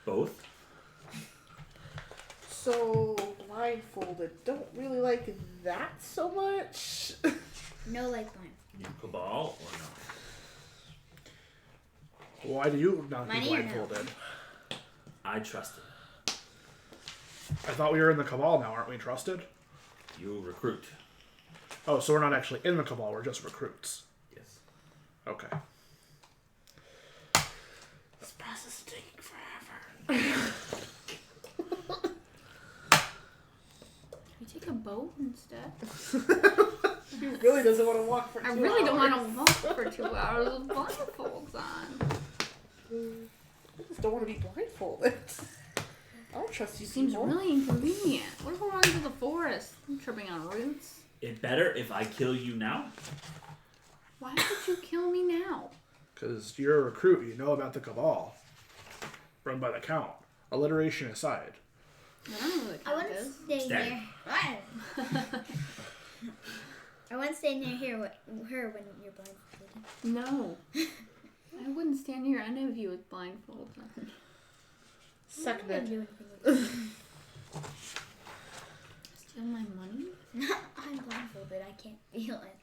Both? So blindfolded. Don't really like that so much. No like blind. You Cabal or no? Why do you not be Money or no? blindfolded? I trust it. I thought we were in the Cabal now, aren't we trusted? You recruit. Oh, so we're not actually in the Cabal, we're just recruits. Yes. Okay. This process is taking forever. We take a boat instead. He really doesn't want to walk for 2 I hours. really don't want to walk for 2 hours with blindfolds on. I just don't want to be blindfolded. I don't trust you Seems people. really inconvenient. What if we're running through the forest? I'm tripping on roots. It better if I kill you now? Why would you kill me now? Because you're a recruit, you know about the Cabal. Run by the Count. Alliteration aside. I don't know who the I count wouldn't is. stay Stab. near. I wouldn't stay near her when you're blindfolded. No. I wouldn't stand near any of you with blindfolds on. Second. Seconded. Do anything with Steal my money? I'm blindfolded. I can't feel it.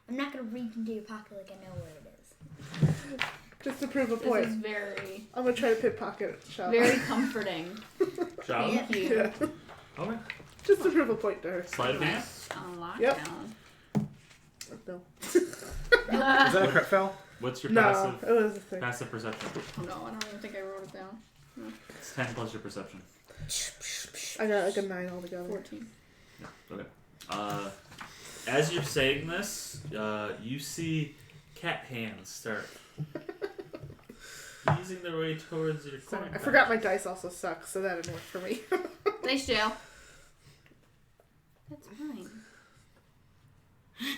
I'm not gonna reach into your pocket like I know where it is. Just to prove a This point. is very, I'm gonna try to pickpocket Shell. very comforting. Shall Yeah. Thank you. Yeah. Okay. Just to prove a point to her. Sleight of hand? Nice on lockdown. Yep. No. Is that a crit fail? What's your No, passive it was a thing. passive perception? Oh no, I don't even think I wrote it down. It's 10 plus your perception. I got like a 9 altogether. 14. Okay. As you're saying this, you see cat hands start easing their way towards your Sorry, coin. I forgot my dice also suck, so that didn't work for me. Thanks, jail. That's fine.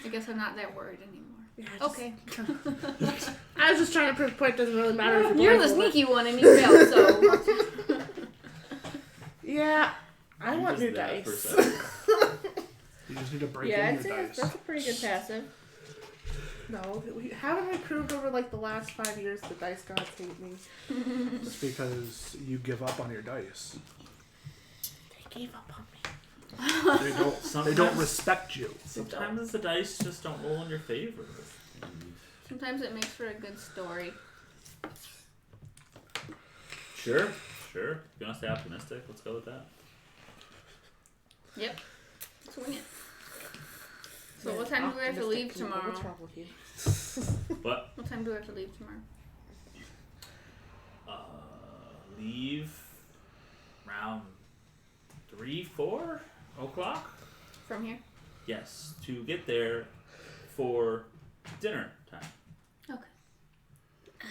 I guess I'm not that worried anymore. Yeah, just- Okay. I was just trying to prove a point. Doesn't really matter if You're the blindfolded. sneaky one and you failed, so. Yeah, I You want just new that for a dice. second. You just need to break Yeah, in I'd your say dice. that's a pretty good passive. No, haven't we proved over like the last 5 years the dice gods hate me? Just because you give up on your dice. They gave up on me. They don't respect you. Sometimes the dice just don't roll in your favor. Sometimes it makes for a good story. Sure. If you want to stay optimistic, let's go with that. Yep. Swing it. So what time do we have to leave Optimistic people, tomorrow? What's wrong with you? What? What time do we have to leave tomorrow? Leave around 3-4 o'clock? From here? Yes, to get there for dinner time. Okay.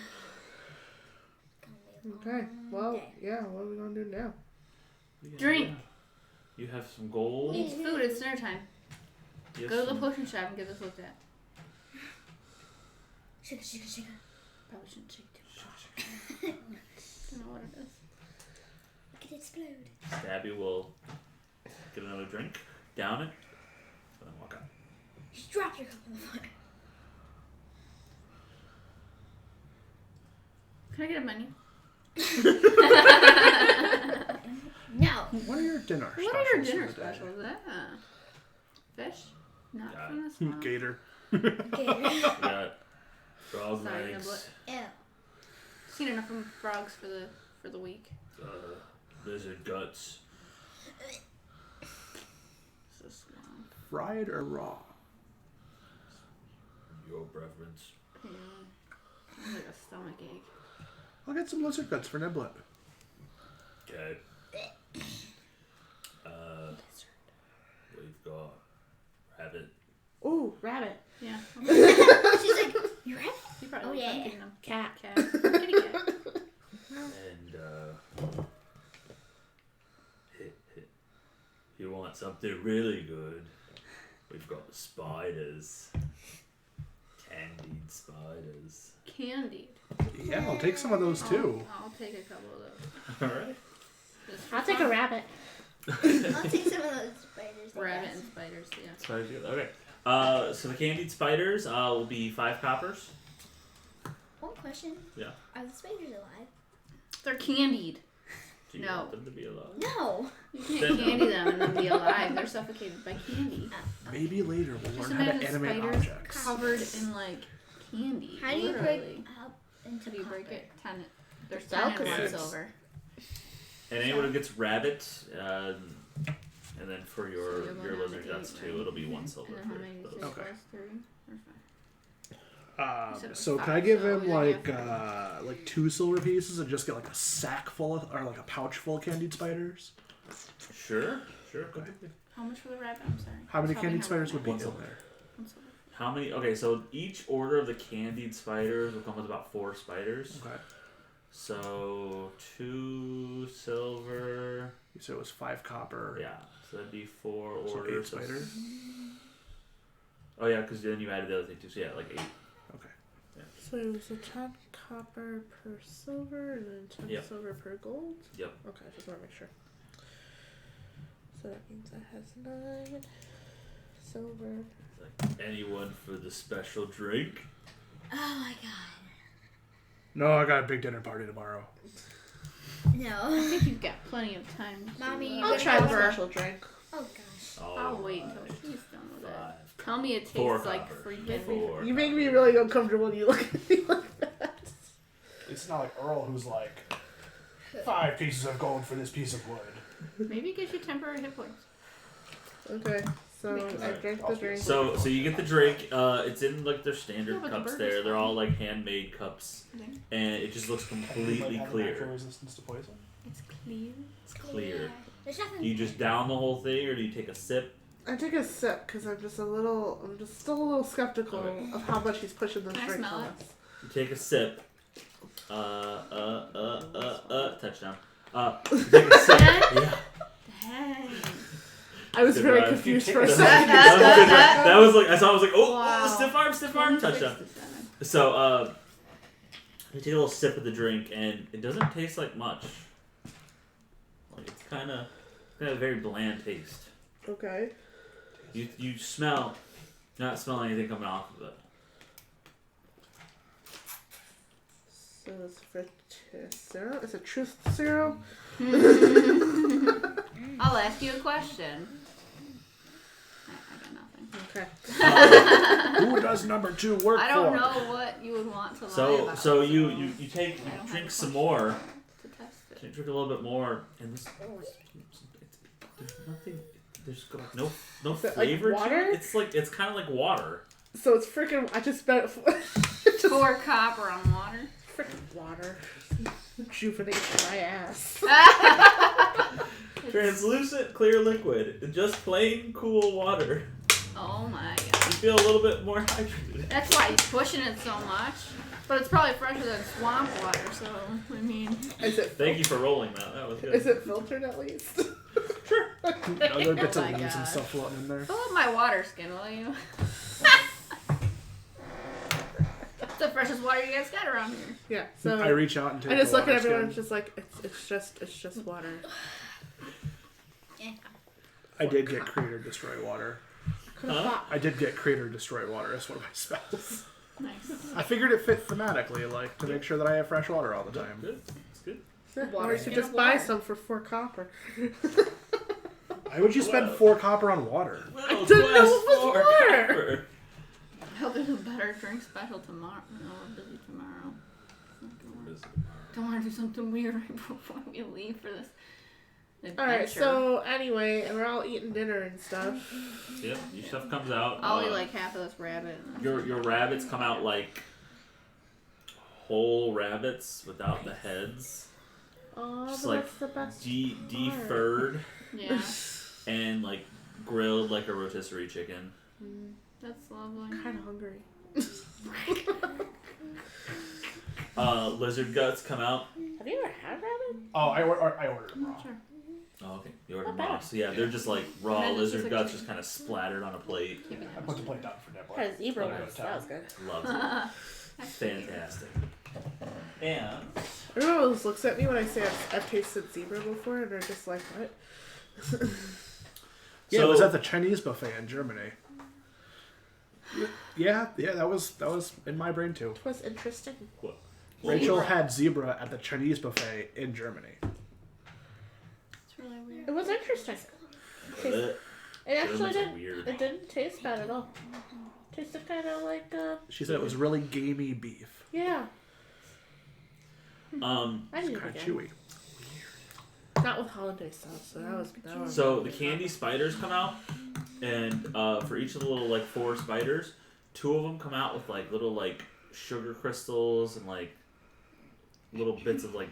Okay, well, yeah, what are we gonna do now? Drink. You have some gold. Eat food. It's dinner time. You have Go to the some- potion shop and get this looked at. Shika, shika, shika. Probably shouldn't shake too much. Don't know what it is. It could explode. Stabby will get another drink, down it, and then walk out. Just drop your cup on the floor. Can I get a menu? No. What are your dinner What are your specials dinner for the day? specials? Fish? Not Got from the swamp. Gator. Okay. We got frog Sorry, legs, Niblet. Ew. Seen enough of frogs for the week. lizard guts. It's a swamp. Fried or raw? Your preference. Yeah. It's like a stomach ache. I'll get some lizard guts for Niblet. Okay. you want something really good, we've got spiders. Candied spiders. Candied. Yeah, I'll take some of those too. I'll take a couple of those. Alright. I'll take a rabbit. I'll take some of those spiders. I Rabbit guess. and spiders, yeah. Spiders, okay. So the candied spiders will be 5 coppers. One question. Yeah. Are the spiders alive? They're candied. Do you No. want them to be alive? No. You can't Then no. candy them and then be alive. They're suffocated by candy. Maybe later we'll Just learn how to imagine animate spiders objects. covered in like candy. How do you literally. break up into How do you break copper? it? 10. There's It's 10 and 1 alchemist. silver. And anyone who gets rabbit, and then for So your you're going your on lizard the guts eight, too, right? it'll be 1 silver And then how for many those. did you say Okay. plus 3 or 5? said So five, can I give so him we only have like 2 silver pieces and just get like a sack full of, or like a pouch full of candied spiders? Sure. How much for the rabbit? I'm sorry. How many Tell me candied how spiders much. would be in 1 silver. there? 1 silver. How many? Okay, so each order of the candied spiders will come with about 4 spiders. Okay. So 2 silver. You said it was 5 copper. Yeah, so that'd be 4 So 8 orders. spiders. Oh yeah, because then you added the other thing too. So yeah, like 8. Okay. So it was a 10 copper per silver and then 10 Yep. silver per gold? Yep. Okay, just want to make sure. So that means that has 9 silver. Like anyone for the special drink? Oh my god. No, I got a big dinner party tomorrow. I No. think you've got plenty of time. To, Mommy, I'll What try the color? special drink. Oh gosh. I'll wait until Alright. she's done with it. 5. Tell me it tastes 4 like copper. freaking. 4 You make me really uncomfortable when you look at me like that. It's not like Earl who's like 5 pieces of gold for this piece of wood. Maybe it gives you temporary hit points. Okay, so I drank the drink. So you get the drink. It's in like their standard Yeah, but the cups. bird There, is they're fine. all like handmade cups, I think and it just looks completely clear. resistance to poison. it's clear. It's clear. There's nothing. Do you just down the whole thing, or do you take a sip? I take a sip because I'm just still a little skeptical Okay. of how much he's pushing this Can I drink smell on it? us. You take a sip. Touchdown. You take a sip. Yeah. Dang. I was Good very ride. confused You for a take second. That was like I saw. I was like, oh, Wow. stiff arm, touchdown. 67. So you take a little sip of the drink, and it doesn't taste like much. Like it's kind of a very bland taste. Okay. You smell, not smelling anything coming off of it. So it's for syrup. It's a truth serum. I'll ask you a question. I got nothing. Okay. Who does number 2 work I don't for? know what you would want to lie So about. so you I don't drink have some a more. to test it. You drink a little bit more, and this there's nothing. There's no Is it like flavor water? to it. It's kind of like water. So it's freaking. I just spent just 4 copper on water. freaking water. Rejuvenation my ass. Translucent, clear liquid, just plain cool water. Oh my You god. feel a little bit more hydrated. That's why he's pushing it so much. But it's probably fresher than swamp water, so I mean. Is it? Thank you for rolling that. That was good. Is it filtered at least? Other bits Oh of my leaves and gosh. stuff floating in there. Fill up my water skin, will you? It's the freshest water you guys got around here. Yeah. So I reach out and take I just the look at water everyone. skin. It's just like it's just water. Yeah. I did get create or destroy water. Huh? I did get create or destroy water as one of my spells. Nice. I figured it fit thematically, like to make sure that I have fresh water all the time. Good. It's good. Water Or you skin could just of buy water. some for 4 copper. Why would you spend Whoa. 4 copper on water? Well, didn't know class it was 4 water. copper. I'll do a better drink special tomorrow. No, we're busy tomorrow. Don't want to do something weird right before we leave for this adventure. Alright, so anyway, and we're all eating dinner and stuff. Yep, your stuff comes out. I'll eat like half of this rabbit. And Your rabbits come out like whole rabbits without the heads, Oh, Just but like that's the best. deferred yeah, and like grilled like a rotisserie chicken. that's lovely. I'm kind of hungry. Lizard guts come out. Have you ever had rabbit? Oh, I ordered them wrong. Sure. Oh, okay. You ordered Oh, moss. Yeah, they're just like raw And then it's just lizard like guts, just kind of splattered on a plate. I put the plate down for Deborah. Had zebra Let her go ones. to That town. was good. Loves it. Fantastic. And Everyone always looks at me when I say I've tasted zebra before, and they're just like, what? Yeah, So- it was at the Chinese buffet in Germany. Yeah, that was in my brain too. It was interesting. what? Rachel Zebra. had zebra at the Chinese buffet in Germany. It's really weird. It was interesting. It actually Germans are didn't. weird. It didn't taste bad at all. Tasted kind of like She said it was really gamey beef. yeah. I It's need it kind of again. chewy. Not with hollandaise sauce. So that was. So the candy spiders come out, and for each of the little like 4 spiders, 2 of them come out with like little like sugar crystals and like little bits of like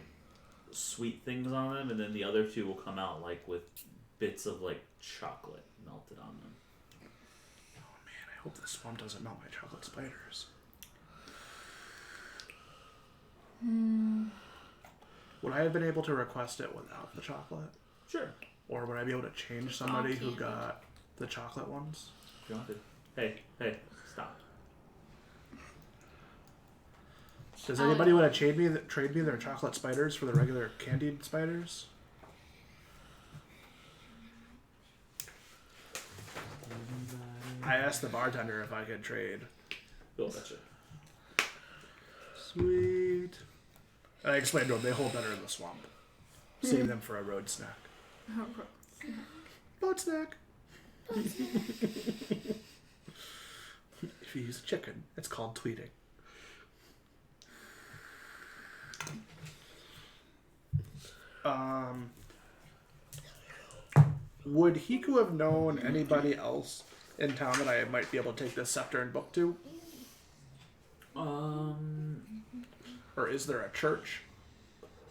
sweet things on them, and then the other 2 will come out like with bits of like chocolate melted on them. Oh man, I hope the swamp doesn't melt my chocolate spiders. Would I have been able to request it without the chocolate? Sure. Or would I be able to change somebody who candy. got the chocolate ones? If you want to. Hey, stop. Does anybody want to trade me their chocolate spiders for the regular candied spiders? I asked the bartender if I could trade. Bill, that's it. Sweet. And I explained to him they hold better in the swamp. Save them for a road snack. Boat snack. If you use a chicken, it's called tweeting. Would Hiku have known anybody else in town that I might be able to take this scepter and book to? Or is there a church?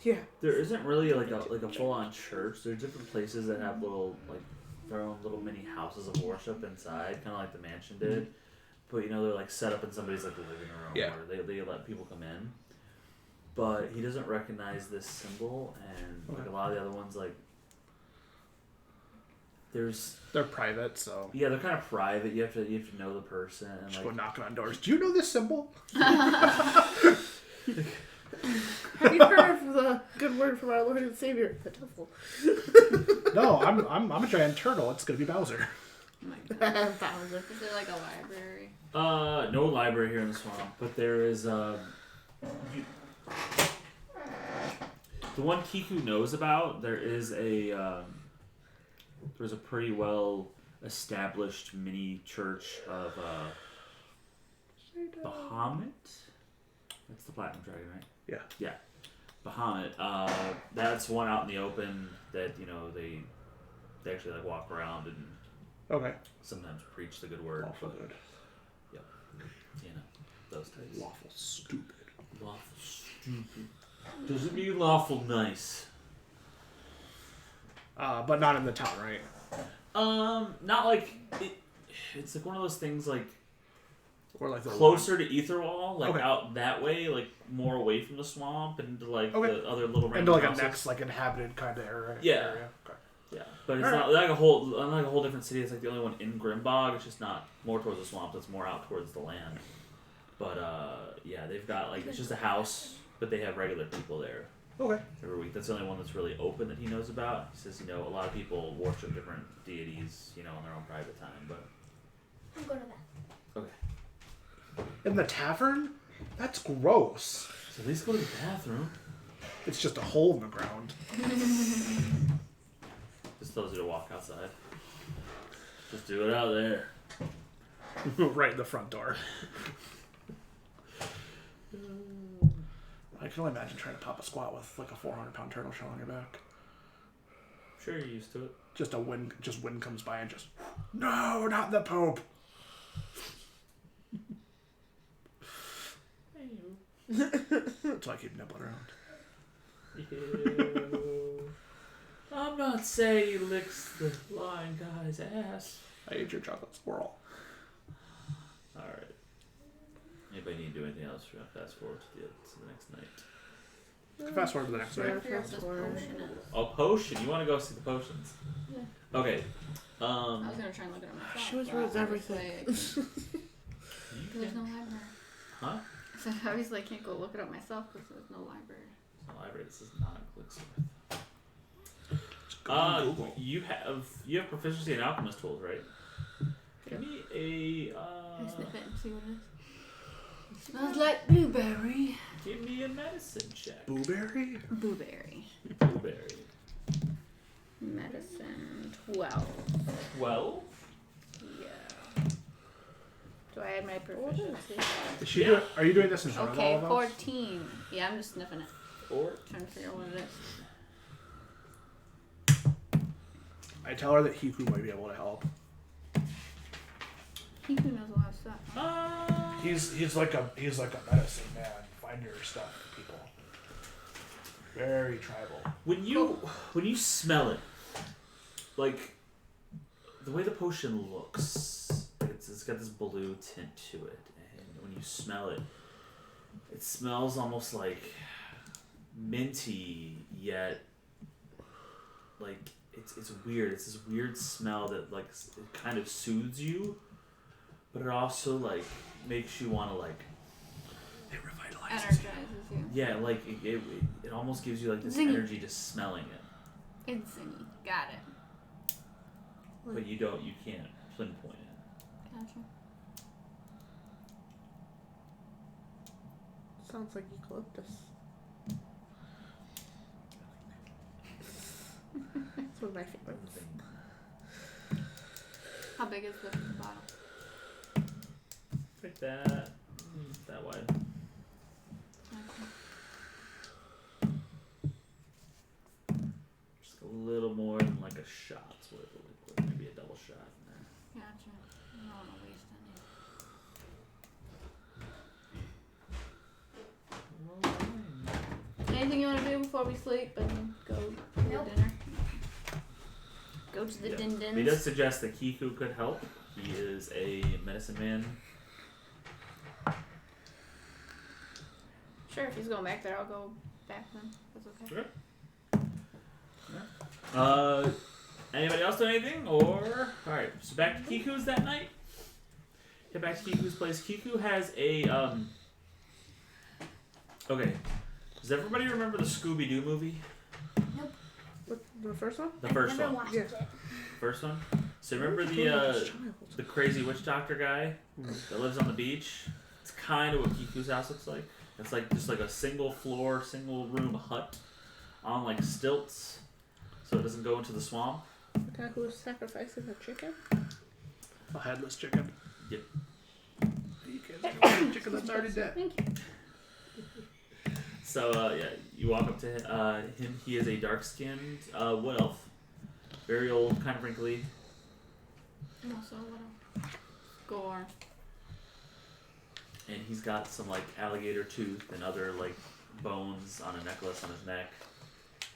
Yeah. There isn't really like a full on church. There's different places that have little like their own little mini houses of worship inside, kind of like the mansion did. But you know they're like set up in somebody's like living room, Yeah. or they let people come in. But he doesn't recognize this symbol, and like a lot of the other ones, like They're private, so they're kind of private. You have to know the person. And just like, go knocking on doors. Do you know this symbol? Have you heard of the good word from our Lord and Savior, the devil? No, I'm a giant turtle. It's gonna be Bowser. Oh my god. Bowser. Is there like a library? no library here in the swamp, but there is the one Kiku knows about. There is there's a pretty well established mini church of Bahamut. That's the platinum dragon, right? Yeah. Yeah, Bahamut. That's one out in the open that they actually like walk around and Okay. sometimes preach the good word. Lawful but, good. Yep. Those types. Lawful stupid. Lawful stupid. Doesn't mean lawful nice. But not in the town, right? Not like it's like one of those things like Or like the closer to Aetherwall, like Okay. out that way, like more away from the swamp and like Okay. the other little into random like a houses. next like inhabited kind of area. Yeah. Area. Okay. Yeah, but it's Alright. not like a whole different city. It's like the only one in Grimbog. It's just not more towards the swamp. It's more out towards the land. But they've got like it's just a house, but they have regular people there Okay. every week. That's the only one that's really open that he knows about. He says, a lot of people worship different deities, in their own private time. But I'm going to that. okay, In the tavern? That's gross. so at least go to the bathroom. It's just a hole in the ground. Just tells you to walk outside. Just do it out there. Right in the front door. I can only imagine trying to pop a squat with like a 400-pound turtle shell on your back. Sure, you're used to it. Just wind comes by and just, no, not the Pope. So I keep nibbling around. Ew. I'm not saying he licks the blind guy's ass. I ate your chocolate squirrel. Alright. Anybody need to do anything else? We're gonna fast forward to the next night. Fast forward to the next Yeah. night. Here's this potion is. Oh, potion. You want to go see the potions? Yeah. Okay. I was gonna try and look it up myself. She was but reads obviously everything. There's no library. Huh? I said obviously I can't go look it up myself because there's no library. It's not library. This is not Clicksmith. Just go on Google. You have proficiency in alchemist tools, right? Give me a. Can I sniff it and see what it is? It smells like blueberry. Give me a medicine check. Blueberry? Blueberry. Blueberry. Medicine 12. 12. Yeah. Do I add my proficiency? Is she doing, are you doing this in front Okay, of all of us? 14. Yeah, I'm just sniffing it. Trying to figure out what it is. I tell her that Hiku might be able to help. Hiku knows a lot of stuff. Huh? He's like a medicine man, finder stuff for people. Very tribal. When you smell it, like the way the potion looks, it's got this blue tint to it, and when you smell it, it smells almost like minty, yet like it's weird. It's this weird smell that like it kind of soothes you, but it also like makes you want to like. It revitalizes Energizes you. you. Yeah, like it almost gives you like this Zingy. energy just smelling it, It's zingy. Got it. but you can't pinpoint it. Gotcha. Sounds like eucalyptus. It's one of my favorites. How big is the bottle? Like that wide. Okay. Just a little more than like a shot's worth of liquid, maybe a double shot in there. Gotcha. I don't want to waste any. Anything you want to do before we sleep and go to Nope. dinner? Go to the Yeah. din-dins. He does suggest that Kiku could help. He is a medicine man. Sure, if he's going back there, I'll go back then. That's okay. Sure. Anybody else do anything? Or alright, so back to Kiku's that night. Get back to Kiku's place. Kiku has a okay. Does everybody remember the Scooby-Doo movie? What, the first one? The first Never one. watched Yeah. it. First one? So remember Child. the crazy witch doctor guy that lives on the beach? It's kind of what Kiku's house looks like. It's like just like a single floor, single room hut on like stilts, so it doesn't go into the swamp. The guy who was sacrificing the chicken? A headless chicken. Yep. You can't do a chicken that's already dead. Thank you. So yeah, you walk up to him. He is a dark-skinned wood elf, very old, kind of wrinkly. And also, what else? Gore. And he's got some like alligator tooth and other like bones on a necklace on his neck.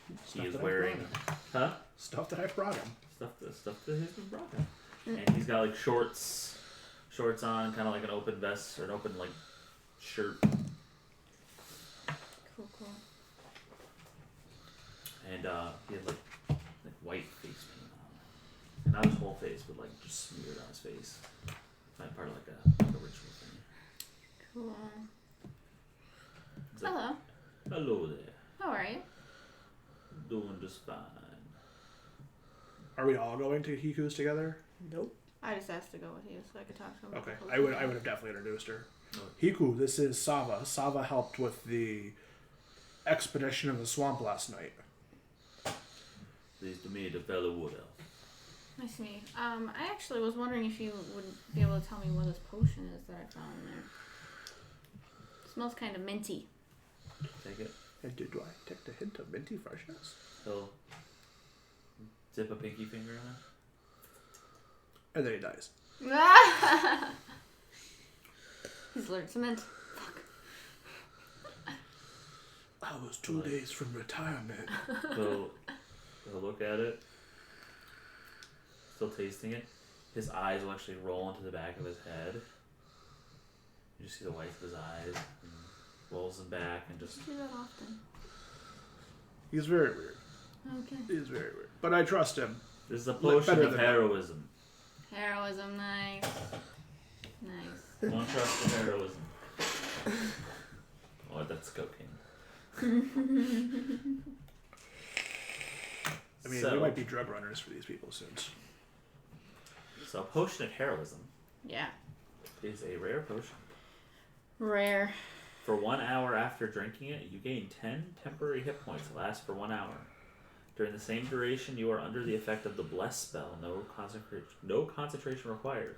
He Stuff is that I wearing, brought him. Stuff that I brought him. stuff that has been brought him. And he's got like shorts on, kind of like an open vest or an open like shirt. Cool. And he had like white face paint on, and not his whole face, but like just smeared on his face. Like part of like a ritual thing. Cool. He's like, Hello. hello there. How are you? Doing just fine. Are we all going to Hiku's together? Nope. I just asked to go with you so I could talk to him. Okay. I would have definitely introduced her. Hiku, this is Sava. Sava helped with the expedition in the swamp last night. Pleased to meet a fellow wood elf. Nice to meet you. I actually was wondering if you would be able to tell me what this potion is that I found in there. It smells kind of minty. Take it. And do I detect a hint of minty freshness? He'll dip a pinky finger in it. And then he dies. He's learned some mint. Fuck. I was 2 days from retirement. He'll look at it, still tasting it. His eyes will actually roll into the back of his head. You just see the whites of his eyes, and rolls them back, and just. Do that often. He's very weird. Okay. He's very weird. But I trust him. This is a potion better of than heroism. Heroism, nice. Nice. Don't trust the heroism. Oh, that's cocaine. I mean, So- we might be drug runners for these people soon. So, a potion of heroism Yeah. is a rare potion. Rare. For 1 hour after drinking it, you gain 10 temporary hit points that last for 1 hour. During the same duration, you are under the effect of the Bless spell. No concentration required.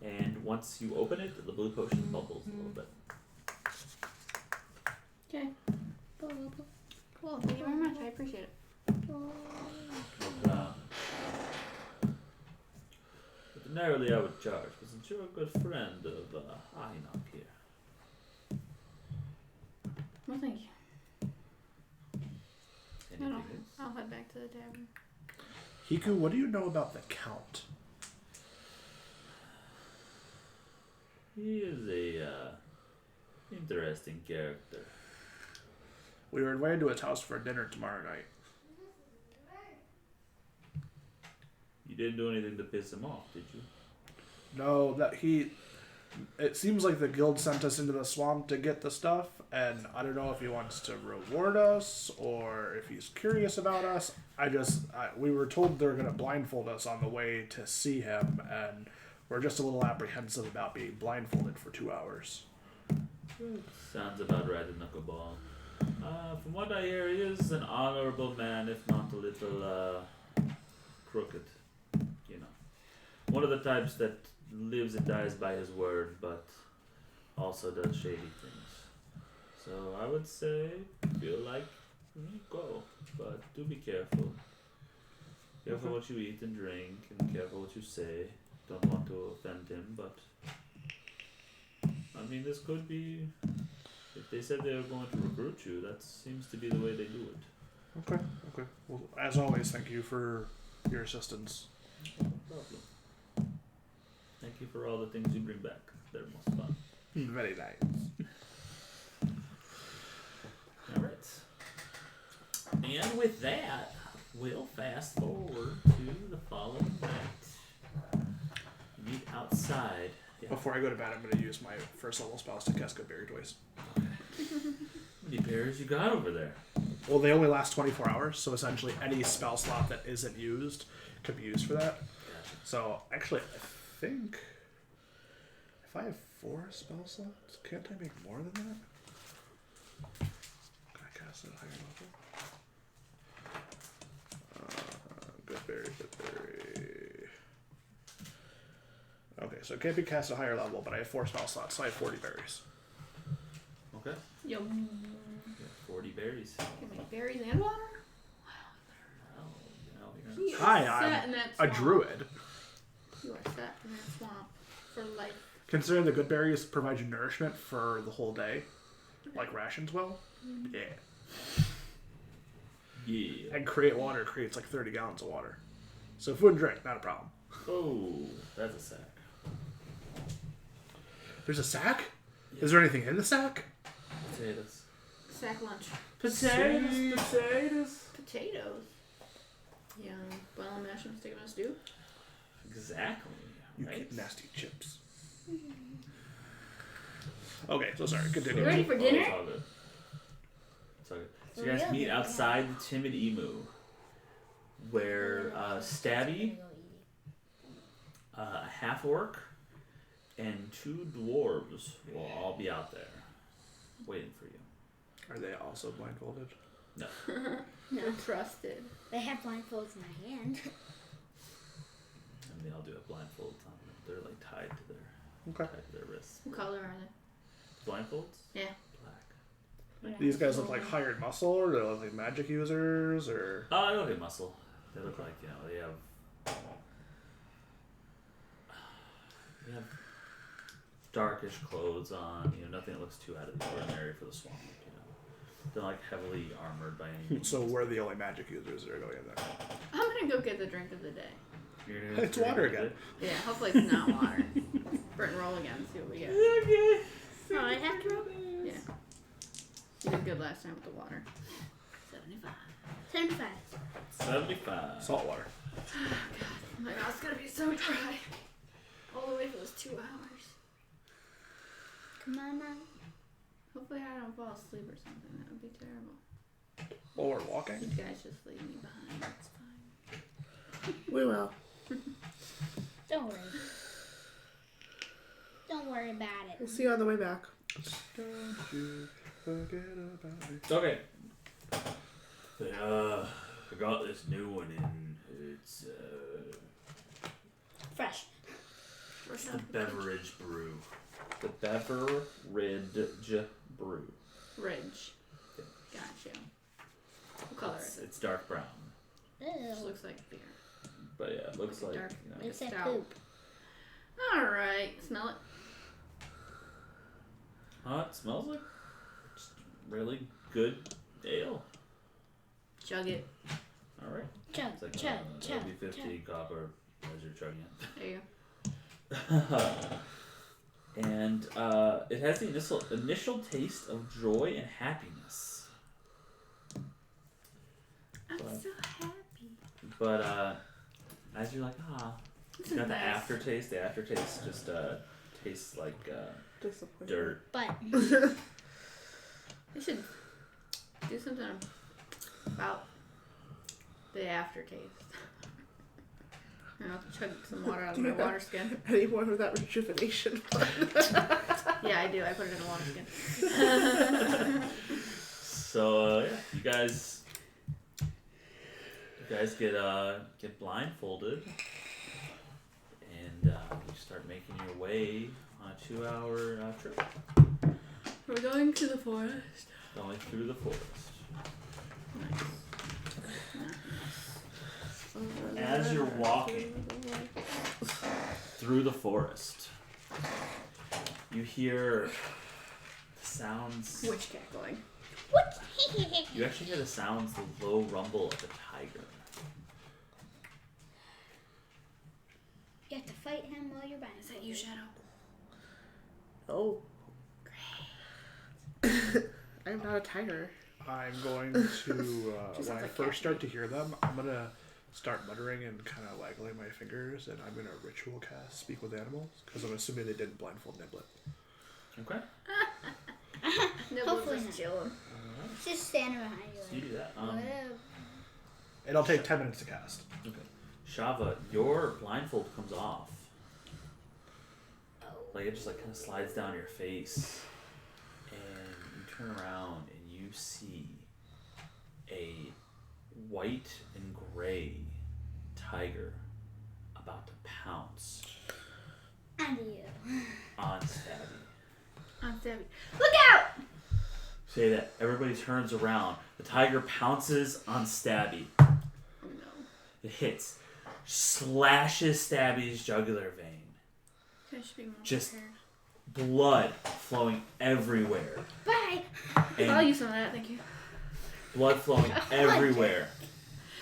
And once you open it, the blue potion bubbles a little bit. Okay. Cool. Thank you very much. I appreciate it. Ordinarily, I would charge, but since you're a good friend of Ahinak here. Well, thank you. Anything else? I'll head back to the tavern. Hiku, what do you know about the Count? He is a interesting character. We were invited to his house for dinner tomorrow night. You didn't do anything to piss him off, did you? No, it seems like the guild sent us into the swamp to get the stuff, and I don't know if he wants to reward us or if he's curious about us. We were told they're going to blindfold us on the way to see him, and we're just a little apprehensive about being blindfolded for 2 hours. Sounds about right, Knuckleball. From what I hear, he is an honorable man, if not a little crooked. You know, one of the types that lives and dies by his word, but also does shady things. So I would say, feel like go, but do be careful. Careful what you eat and drink, and careful what you say. Don't want to offend him, but I mean, this could be. If they said they were going to recruit you, that seems to be the way they do it. Okay. Well, as always, thank you for your assistance. No problem. Thank you for all the things you bring back. They're most fun. Very nice. Alright. And with that, we'll fast forward to the following night. Meet outside. Yeah. Before I go to bed, I'm going to use my first level spells to cast Good Berry twice. How many berries you got over there? Well, they only last 24 hours, so essentially any spell slot that isn't used could be used for that. Gotcha. So, actually, I think if I have 4 spell slots, can't I make more than that? Can I cast it at higher level? Good berry. Okay, so it can't be cast at a higher level, but I have 4 spell slots, so I have 40 berries. Okay. Yum. You got 40 berries. Can make berries and water? Oh, He is Hi, set I'm in that a swamp. druid. You are set in that swamp for life. Considering the good berries provide you nourishment for the whole day, like rations will. Yeah. Yeah. And create water creates like 30 gallons of water. So food and drink, not a problem. Oh, that's a sack. There's a sack? Is there anything in the sack? Potatoes. Sack lunch. Potatoes. Potatoes. Yeah. Boil them, mash them, stick them in a stew. Exactly. You Right? get nasty chips. Okay, so sorry, You continue. ready for Oh, dinner? it's all good. It's all good. So you guys meet outside the Timid Emu, where Stabby, a half orc, and 2 dwarves will all be out there waiting for you. Are they also blindfolded? No. Not trusted. They have blindfolds in their hand. And they all do have blindfolds on them. They're like tied to their wrists. What color are they? Blindfolds? Yeah. Black. These guys look like hired muscle, or they look like magic users, or... Oh, they look like muscle. They look like, they have darkish clothes on, nothing that looks too out of the ordinary for the swamp, They're like heavily armored by any means. So we're the only magic users that are going in there. I'm gonna go get the drink of the day. It's water again. Yeah, hopefully it's not water. Burn and roll again, see what we get. Okay. Oh, I have to roll? Yeah. You did good last time with the water. 75. 75. 75. Salt water. cry. All the way for those 2 hours. Come on now. Hopefully I don't fall asleep or something. That would be terrible. While we're walking. You guys just leave me behind. It's fine. We will. Don't worry. Don't worry about it. We'll see you on the way back. Don't you forget about me. Okay. I got this new one in. It's Fresh. the beverage brew. The beverage brew. Ridge. Gotcha. What color is it? It's dark brown. Just Ew. looks like beer. But yeah, it looks like, Dark. you know. Looks like stout. poop. Alright. Smell it. It smells like just really good ale. Chug it. Alright. Chug, It's like chug, chug, LB50 chug. copper as you're chugging There you it. And it has the initial taste of joy and happiness. go. I'm But- so happy. But as you're like, This you got is the nice. aftertaste. The aftertaste just tastes like Disappointed. dirt. But They should do something about the aftertaste. I'll chug some water out of my water skin. Any more of that rejuvenation? Yeah, I do. I put it in a water skin. So yeah, you guys get blindfolded, and you start making your way on a 2-hour trip, We're going to the forest. going through the forest. Nice. As you're walking through the forest, you hear the sounds. Witch cackling. what? You actually hear the sounds, the low rumble of a tiger. You have to fight him while you're Is that you, Shadow? Oh. I'm not a tiger. I'm going to, Just when sounds I like first cat. start to hear them, I'm going to start muttering and kind of waggling my fingers, and I'm going to ritual cast Speak with Animals, because I'm assuming they didn't blindfold Niblet. Okay. Hopefully just not. chilling. Just standing behind you. So you do that. What up? It'll take 10 minutes to cast. Okay. Shava, your blindfold comes off. Like it just like kind of slides down your face, and you turn around and you see a white and gray tiger about to pounce And you. on Stabby. I'm Stabby. Look out! Say that. Everybody turns around. The tiger pounces on Stabby. Oh no. It hits, slashes Stabby's jugular vein. I should be more Just- prepared. Blood flowing everywhere. Bye. I'll And use some of that, thank you. blood flowing everywhere.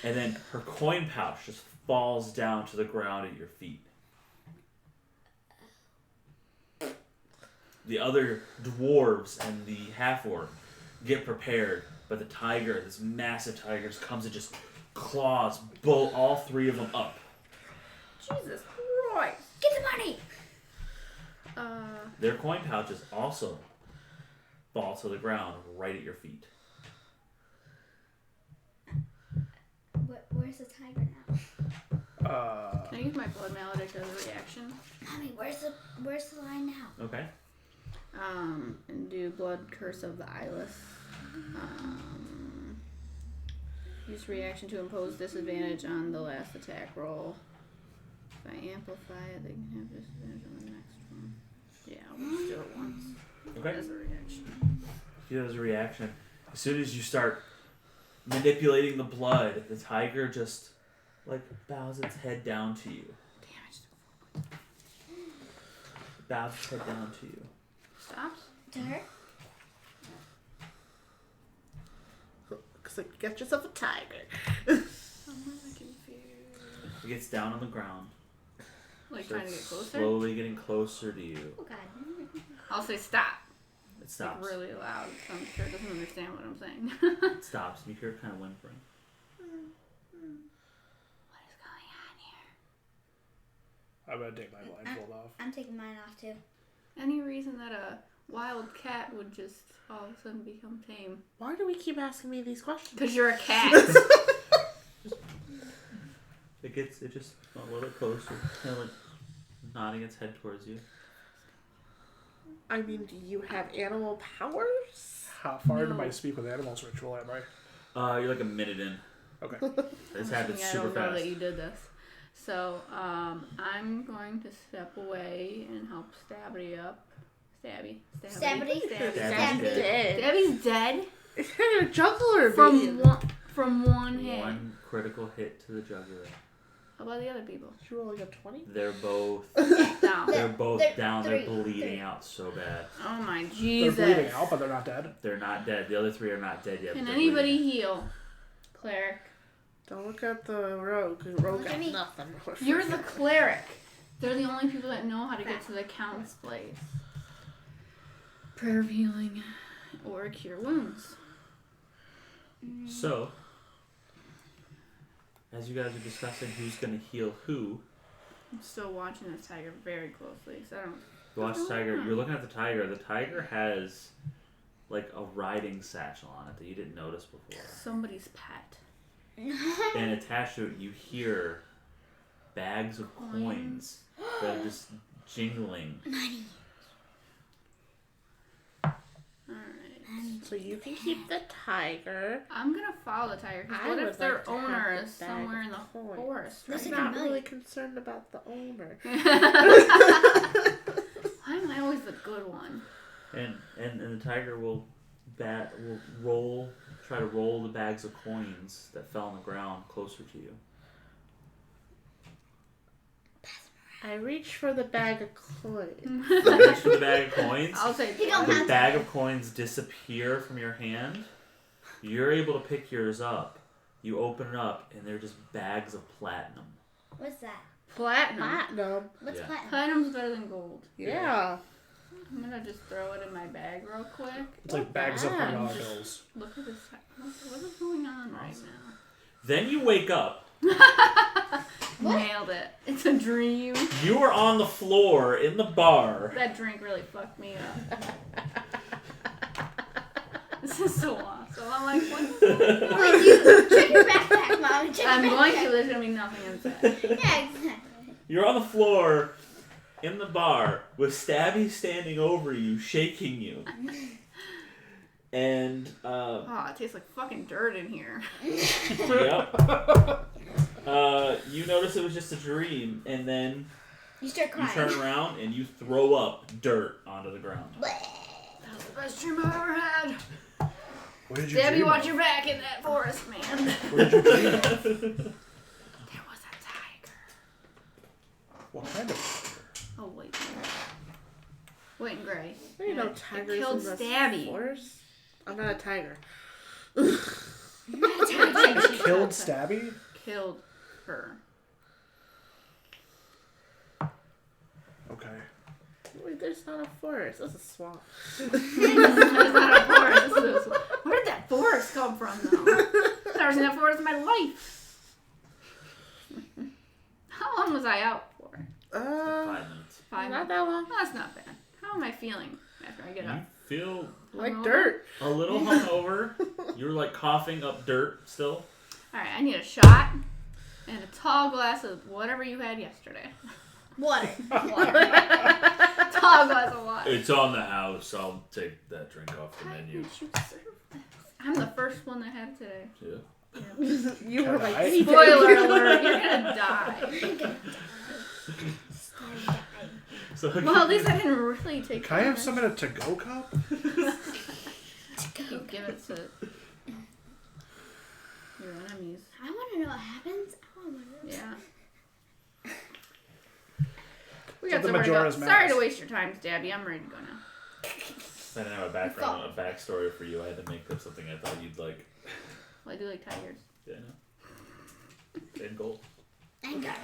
And then her coin pouch just falls down to the ground at your feet. The other dwarves and the half-orc get prepared, but the tiger, this massive tiger, just comes and just claws all 3 of them up. Jesus Christ. Get the money. Their coin pouches also fall to the ground right at your feet. Where's the tiger now? Can I use my blood maledict as a reaction? Mommy, where's the line now? Okay. And do blood curse of the eyeless. Use reaction to impose disadvantage on the last attack roll. If I amplify it, they can have disadvantage on the next one. Yeah, we'll just do it once. Okay. As a reaction. You know, as a reaction, as soon as you start manipulating the blood, the tiger just like bows its head down to you. Damn, Bows its head down to you. stops? To her? Looks like you got yourself a tiger. I'm really confused. It gets down on the ground. Like trying to get starts closer? slowly getting closer to you. Oh God. I'll say stop. It stops. Like really loud. So I'm sure it doesn't understand what I'm saying. It stops. You hear it kind of whimpering. What is going on here? I'm gonna take my blindfold off. I'm taking mine off too. Any reason that a wild cat would just all of a sudden become tame? Why do we keep asking me these questions? Because you're a cat. It just a little closer, kind of like nodding its head towards you. I mean, do you have animal powers? How far into No. my speak with animals ritual am I? You're like a minute in. Okay. This happens I super don't know fast. that you did this. So, I'm going to step away and help Stabby up. Stabby. Stabby. Stabby's dead. Stabby's dead It's kind of a juggler from one hit. One critical hit to the jugular. How about the other people? Did you roll like a 20? They're both Down. they're both They're down. three. They're bleeding out so bad. Oh my They're Jesus. bleeding out, but they're not dead. They're not dead. The other three are not dead yet. Can but they're anybody bleeding. heal? Cleric. Don't look at the rogue, because rogue Look at got me. nothing. You're the cleric. They're the only people that know how to get to the count's place. Prayer of healing or cure wounds. So, as you guys are discussing who's going to heal who, I'm still watching this tiger very closely because I don't. you watch the tiger. You're looking at the tiger. The tiger has like a riding satchel on it that you didn't notice before. Somebody's pet. And attached to it, you hear bags of coins that are just jingling. Alright. So you can keep the tiger. I'm gonna follow the tiger because I what would if their like to have owner the is bag somewhere of in the coins. forest? I'm Listen, not I'm really really- concerned about the owner. Why am I always the good one? And the tiger will try to roll the bags of coins that fell on the ground closer to you. I reach for the bag of coins. You reach for the bag of coins. I'll take You don't one. The have bag of coins disappear from your hand. You're able to pick yours up. You open it up, and they're just bags of platinum. What's that? Platinum. Platinum. What's Yeah. platinum? Platinum's better than gold. Yeah. I'm gonna just throw it in my bag real quick. It's like bags of bad. $100 bills. Look at this. What is going on right now? Then you wake up. Nailed it. It's a dream. You are on the floor in the bar. That drink really fucked me up. This is so awesome. I'm like, what? Check your backpack, Mom. Check I'm your going to. backpack. There's gonna be nothing inside. Yeah, exactly. You're on the floor in the bar with Stabby standing over you, shaking you. And, Oh, it tastes like fucking dirt in here. yep. You notice it was just a dream, and then You start you crying. turn around and you throw up dirt onto the ground. That was the best dream I've ever had. What did you Debbie, dream watch of? your back in that forest, man. What did you dream of? There was a tiger. What kind of Oh, wait. White and gray. There ain't no It tigers killed in the Stabby. forest. I'm not a tiger. Killed Stabby? Killed her. Okay. Wait, there's not a forest. This is a swamp. There's not a forest. This is- Where did that forest come from, though? I've never seen that forest in my life. How long was I out for? 5 minutes. 5 Not minutes. that long. That's not bad. How am I feeling after I get up? You feel Like Hungover? dirt. a little hungover. You were like coughing up dirt still. Alright, I need a shot and a tall glass of whatever you had yesterday. Water. Tall glass of water. It's on the house. I'll take that drink off the Why menu. did you serve this? I'm the first one that had it today. Yeah. You were Can like, I? "Hey, Spoiler baby." alert, you're gonna die. So Well, at least I didn't really take Can I have damage. some in a to-go cup? You give it to your enemies. I want to know what happens. I want to know. Yeah. We So got the somewhere to go. Majora's Sorry Mask. to waste your time, Stabby. I'm ready to go now. I didn't have a backstory for you. I had to make up something I thought you'd like. Well, I do like tigers. Yeah, no. And gold. Thank God.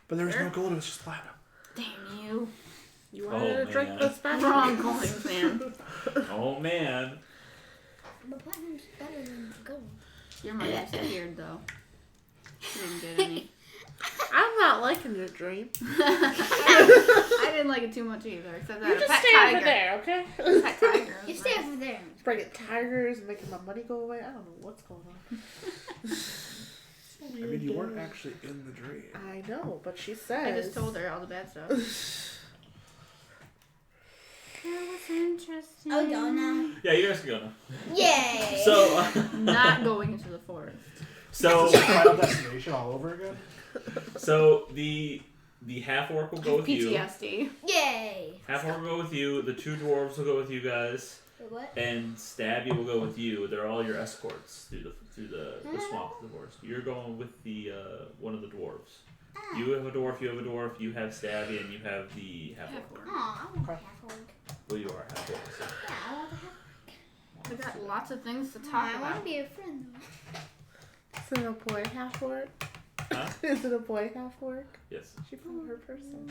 But there was Sure. no gold, it was just platinum. Damn you. You wanted to drink man. this back? Wrong coins, man. Oh man. But platinum's better than gold. Your money disappeared, though. You didn't get any. I'm not liking your dream. I didn't like it too much either. Except that You a just pet stay tiger. over there, okay? Pet tiger. You was stay nice. over there. Bringing tigers and making my money go away. I don't know what's going on. I mean, you weren't actually in the dream. I know, but she says. I just told her all the bad stuff. That was interesting. Oh, go now. Yeah, you guys can go now. Yay! So, Not going into the forest. so, Final destination all over again. so the half orc will go with you. PTSD. Yay! Half orc will go with you. The 2 dwarves will go with you guys, Wait, what? and Stabby will go with you. They're all your escorts through the swamp of the forest. You're going with the one of the dwarves. Ah. You have a dwarf. You have a dwarf. You have Stabby, and you have the half orc. Aw, I want the half orc. Well, you are half orc. So. Yeah, I want the half We got lots of things to talk I want to about. be a friend though. Is it a boy half orc? Huh? Is it a boy half orc? Yes. She found her person.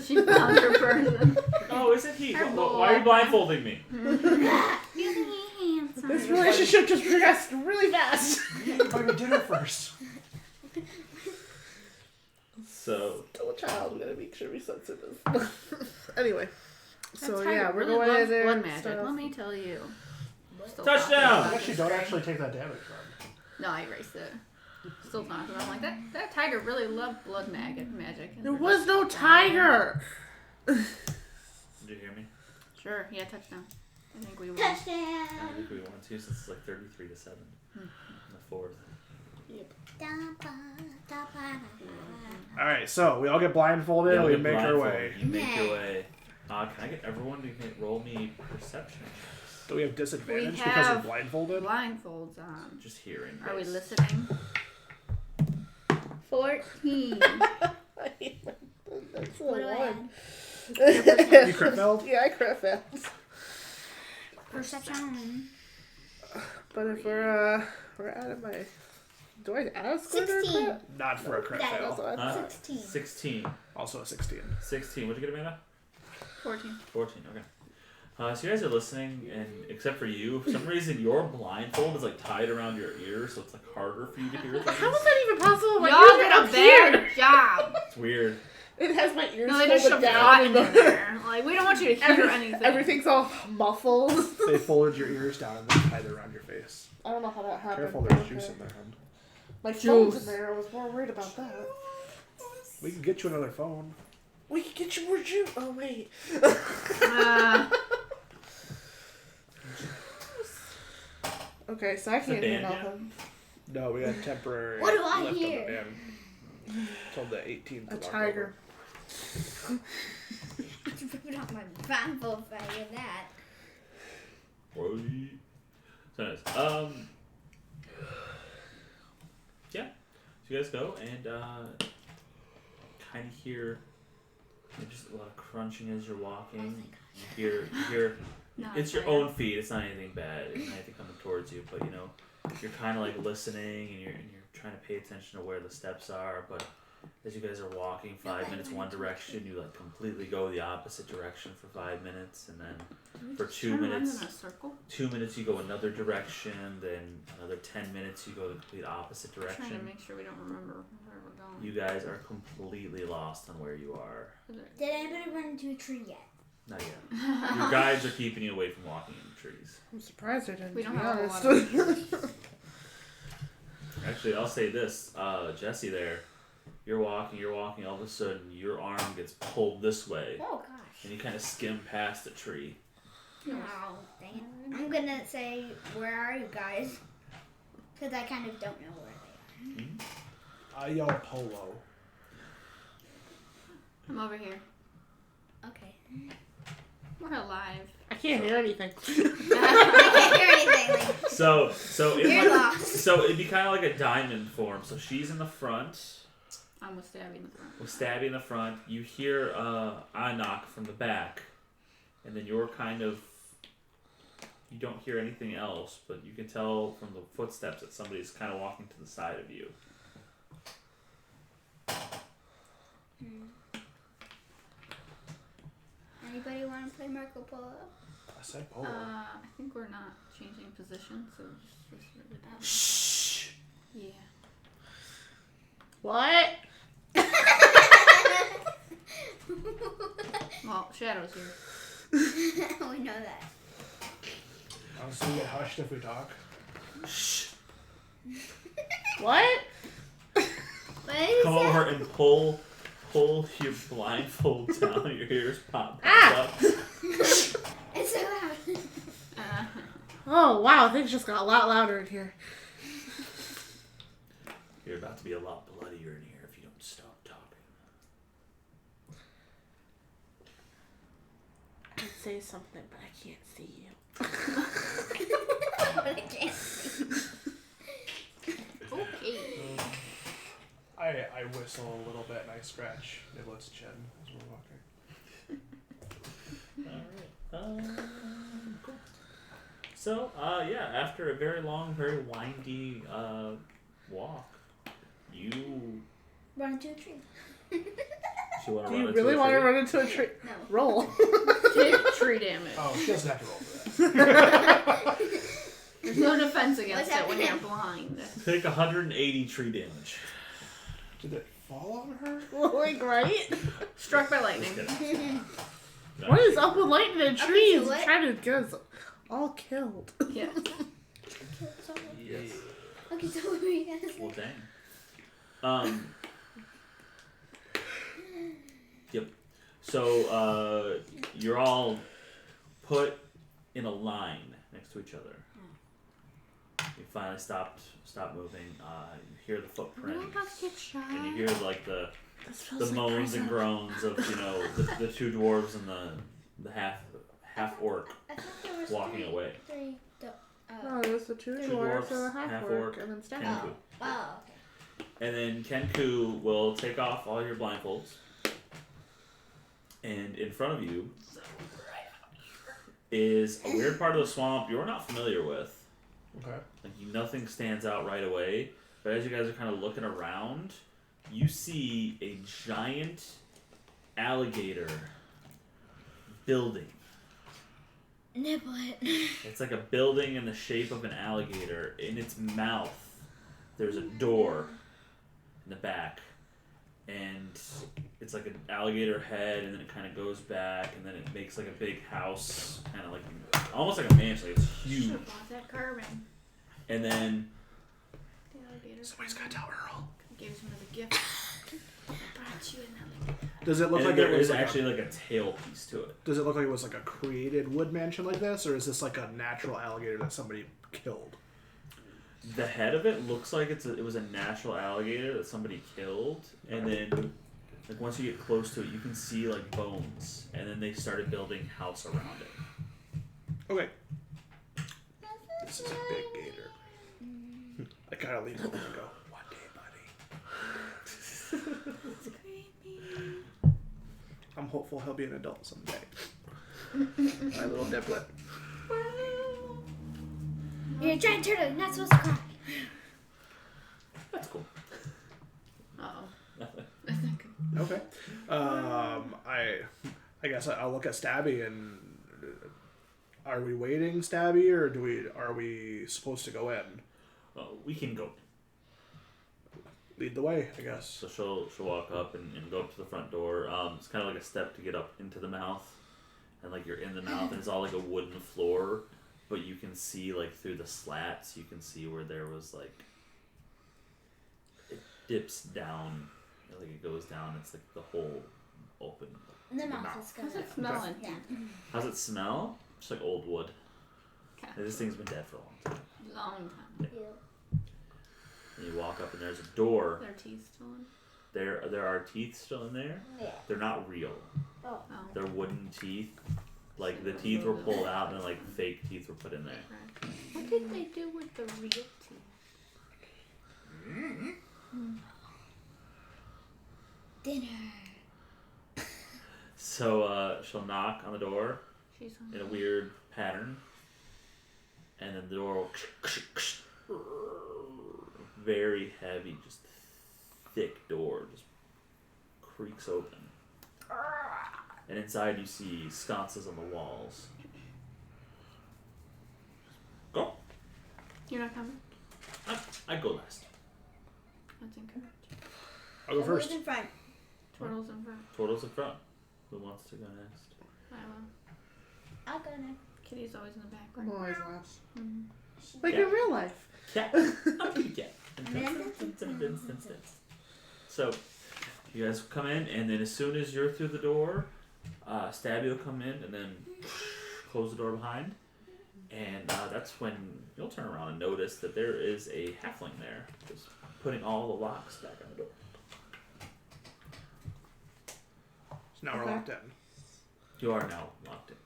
She found her person. Oh, isn't he? Her Why are you blindfolding me? Isn't he handsome? This relationship just progressed really fast. Buy me dinner first. So, Still a child. We gotta make sure we censor this. Anyway. So That tiger yeah, we're really going loves in there. blood and magic. stuff. Let me tell you. Still Touchdown! talking about I actually this don't thing. actually take that damage from. No, I erased it. Still talking about. I'm like that tiger really loved blood magic. And There we're was just no dying. tiger. did you hear me? Sure. Yeah. Touchdown. I think we won. I Touchdown! think we won too, since it's like 33-7 in the fourth. Yep. All right, so we all get blindfolded. Yeah, we get make our blindfolded. way. You make your Yeah. way. Can I get everyone to roll me perception? Do we have disadvantage We because have we're blindfolded? Blindfolds on. Just hearing. Are we based. listening? 14. That's a What do I one. add? You crit failed? Yeah, I crit failed. Perception. But if we're out of my. Do I add a score to a 16. crit? Not for a crit That fail. Also, Huh? 16. 16. Also a 16. 16. What'd you get, Amanda? 14. 14. Okay. So you guys are listening, and except for you, for some reason your blindfold is like tied around your ears, so it's like harder for you to hear things. How is that even possible? My Y'all ears did are a up here. bad job. It's weird. It has my ears No, they just folded shoved down. cotton in there. Like, we don't want you to hear anything. Everything's all muffled. They folded your ears down and then tied it around your face. I don't know how that happened. Careful, but there's okay. juice in there, hun. My phone's Juice. in there. I was more worried about that. We can get you another phone. We can get you more juice. Oh wait. Okay, so I Is the can't hear band yet? nothing. No, we got temporary. What do I left hear? On the band. Till the 18th. A of tiger. Put on my blindfold if I hear that. Right. So nice. Yeah. So you guys go and kind of hear just a lot of crunching as you're walking. You hear No, it's your tiger. own feet. It's not anything bad. It's not anything coming towards you, but you know, you're kind of like listening and you're trying to pay attention to where the steps are, but as you guys are walking 5 minutes one direction, you like completely go the opposite direction for 5 minutes, and then Can we for just 2 turn around minutes. in a circle? 2 minutes you go another direction, then another 10 minutes you go the complete opposite Trying to direction. make sure we don't remember where we're going. You guys are completely lost on where you are. Did anybody run into a tree yet? Not yet. Your guides are keeping you away from walking in the trees. I'm surprised I didn't. We don't to be have a honest. lot of Actually, I'll say this, Jesse there, you're walking, all of a sudden your arm gets pulled this way, Oh gosh. and you kind of skim past the tree. Oh, dang it. I'm gonna say, where are you guys? Because I kind of don't know where they I yell polo. I'm over here. are. Okay. We're alive. I can't hear anything. I can't hear anything. Like, So You're lost. So it'd be kind of like a diamond form. So she's in the front, I'm with Stabby in the front. with Stabby in the front. You hear a knock from the back, and then you're kind of. You don't hear anything else, but you can tell from the footsteps that somebody's kind of walking to the side of you. anybody want to play Marco Polo? I said polo. I think we're not changing position, so just really down. Shh. Yeah. What? Oh, Shadow's here. We know that. So we get hushed if we talk. Shh. What? What did he Come say? over and pull your blindfold down. Your ears pop back Ah! up. It's so loud. Oh, wow. Things just got a lot louder in here. You're about to be a lot bloodier in here if you don't stop talking. I can say something, but I can't see you. But I can't see. Okay. I whistle a little bit and I scratch Niblet's chin as we're walking. Alright. Cool. So, yeah, after a very long, very windy walk, you Run into a tree. want to Do run you into really a want to tree? run into a tree? No. Roll. Take tree damage. Oh, she doesn't have to roll for that. There's no defense against What's it when you're happening? blind. Take 180 tree damage. Did it fall on her? Like, right? Struck by lightning. Just kidding. No. What is up with lightning and Okay, trees? so what? Trying to get us all killed. Yeah. Yes. Okay, so what were you gonna say? Well, dang. Yep. So, you're all put in a line next to each other. You finally stop moving. You hear the We're footprints, about to get shot. and you hear like the This feels like moans and prison. groans of the two dwarves and the half orc I thought there was walking away. three. No, there's the two Two dwarves dwarfs, and a half half orc, orc, and then Stab. Kenku. Oh, okay. And then Kenku will take off all your blindfolds, and in front of you is a weird part of the swamp you're not familiar with. Okay. Like nothing stands out right away, but as you guys are kind of looking around, you see a giant alligator building. Niblet. It's like a building in the shape of an alligator. In its mouth, there's a door in the back, and it's like an alligator head, and then it kind of goes back, and then it makes like a big house, kind of like almost like a mansion. Like it's huge, Should've bought that carbon. and then The alligator. Somebody's got to tell Earl. Gave him as a gift. I brought you an alligator. Does it look and like there it was is like actually like a tail piece to it. Does it look like it was like a created wood mansion like this, or is this like a natural alligator that somebody killed? The head of it looks like it was a natural alligator that somebody killed, and then like once you get close to it, you can see like bones, and then they started building house around it. Okay. This is a big gator. I kind of lean over and go, "One day, buddy." I'm hopeful he'll be an adult someday. My little niblet. You're a giant turtle. You're not supposed to cry. That's cool. Uh-oh. Okay. I guess I'll look at Stabby and are we waiting, Stabby, or are we supposed to go in? We can go. Lead the way, I guess. So she'll walk up and go up to the front door. It's kind of like a step to get up into the mouth, and like you're in the mouth, and it's all like a wooden floor, but you can see like through the slats, you can see where there was like it dips down, like it goes down. It's like the whole open. The mouth mouth. is good. How's it smelling? Yeah. How's it smell? Just like old wood. Okay. This thing's been dead for a long time. Long time. And you walk up, and there's a door. Their teeth still in? There are teeth still in there. Yeah. They're not real. Oh. They're wooden teeth. Like the teeth were pulled out, and then like fake teeth were put in there. Right. What did they do with the real teeth? Dinner. So she'll knock on the door She's on. in a weird pattern, and then the door will very heavy, just thick door just creaks open, and inside you see sconces on the walls. Go. You're not coming? I go last. That's encouraging. I'll go Who's first. in front? Turtles in front. Turtles in front. Who wants to go next? I will. I'll go next. Kitty's always in the I'm background. always last. Mm-hmm. Like Yeah. in real life. Cat. Cat. So, you guys come in, and then as soon as you're through the door, Stabby will come in and then close the door behind. And that's when you'll turn around and notice that there is a halfling there, just putting all the locks back on the door. So now we're locked in. You are now locked in.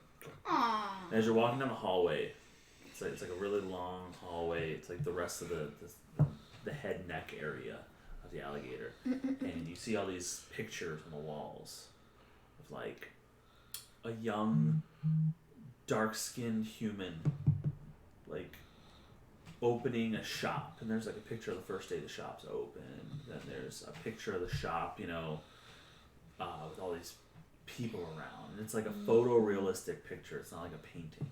Aww. As you're walking down the hallway, it's like a really long hallway. It's like the rest of the head neck area of the alligator, and you see all these pictures on the walls of like a young, dark-skinned human, like opening a shop, and there's like a picture of the first day the shop's open. Then there's a picture of the shop, with all these people around. And it's like a photorealistic picture. It's not like a painting.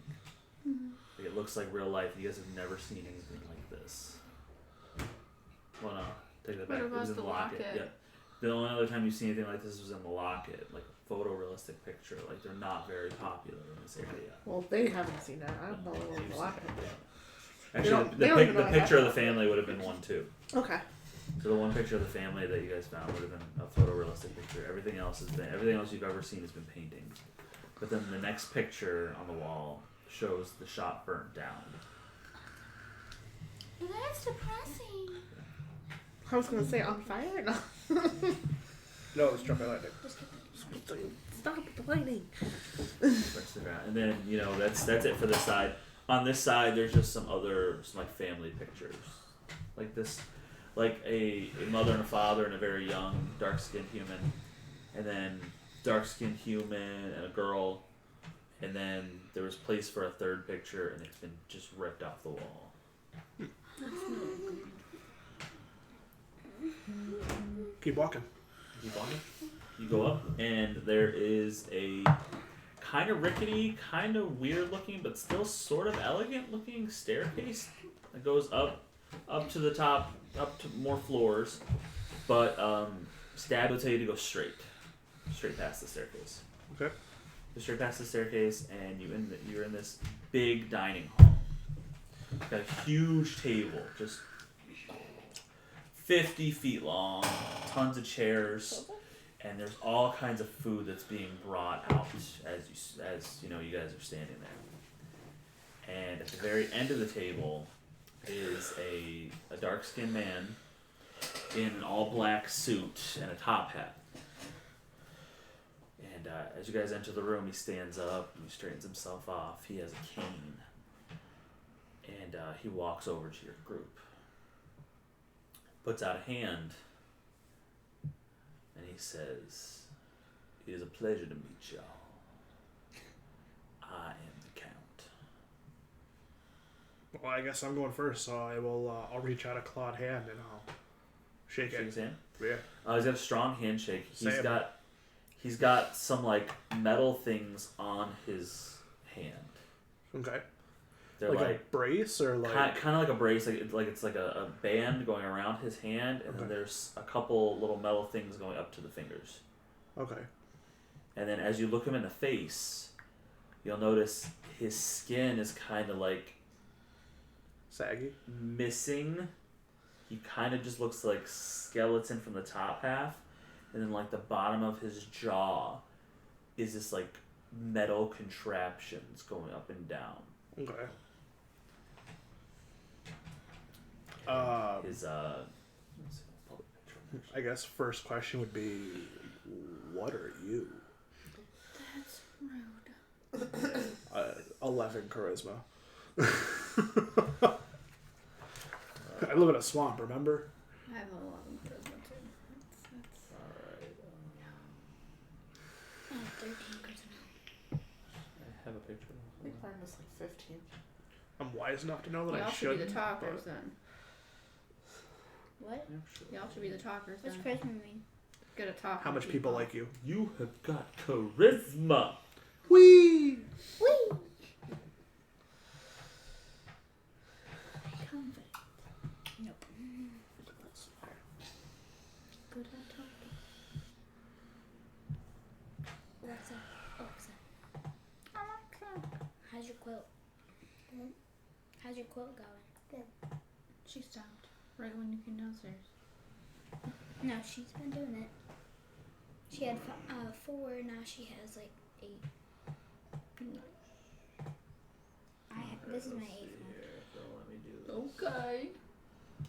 Like it looks like real life. You guys have never seen anything like this. Well, no, take that back. What It was about in the Locket. Locket? Yeah. The only other time you've seen anything like this was in the Locket, like a photorealistic picture. Like they're not very popular in this area. Well, they haven't seen that. I don't know what You've the seen lock it, is. yeah. They Actually, don't even know the I picture of have the family would have been one too. Okay. So the one picture of the family that you guys found would have been a photorealistic picture. Everything else you've ever seen has been paintings. But then the next picture on the wall shows the shop burnt down. That's depressing. I was gonna say on fire. No. No, it's struck by lightning. Stop the lightning. Burns to the ground. And then that's it for this side. On this side, there's just some like family pictures, like this, like a mother and a father and a very young dark-skinned human, and then dark-skinned human and a girl, and then there was place for a third picture, and it's been just ripped off the wall. Keep walking. Keep walking. You go up, and there is a kind of rickety, kind of weird looking, but still sort of elegant looking staircase that goes up to the top, up to more floors. But Stab will tell you to go straight past the staircase. Okay. Go straight past the staircase, and you're in this big dining hall. Got a huge table, just 50 feet long, tons of chairs. And there's all kinds of food that's being brought out as you guys are standing there. And at the very end of the table is a dark-skinned man in an all-black suit and a top hat. And as you guys enter the room, he stands up and he straightens himself off. He has a cane, and he walks over to your group, puts out a hand. And he says, "It is a pleasure to meet y'all. I am the Count." Well, I guess I'm going first, so I will. I'll reach out a clawed hand and I'll shake Shake it. his hand. Yeah. He's got a strong handshake. Same. He's got some like metal things on his hand. Okay. They're Like a like brace or like. kind of like a brace, like it's like a band going around his hand, and then Okay. there's a couple little metal things going up to the fingers. Okay. And then as you look him in the face, you'll notice his skin is kind of like Saggy. missing. He kind of just looks like skeleton from the top half, and then like the bottom of his jaw is this like metal contraptions going up and down. Okay. His let's see, public picture. I guess first question would be, what are you? That's rude. 11 charisma. I live in a swamp, remember? I have a lot of charisma too. That's Alright. I have 13 charisma. I have a picture. I think mine was like 15. I'm wise enough to know that y'all I should be should. the talkers then. What? Yeah, sure. Y'all should be the talkers What's then. charisma mean? Good at talking. How much people like you? You have got charisma. Whee! Whee! Confident. Nope. Good at talking. What's quilt? Hmm? How's your quilt going? She stopped right when you came downstairs. No, she's been doing it. She had 4, now she has like 8. This is my 8th one. So let me do this. Okay.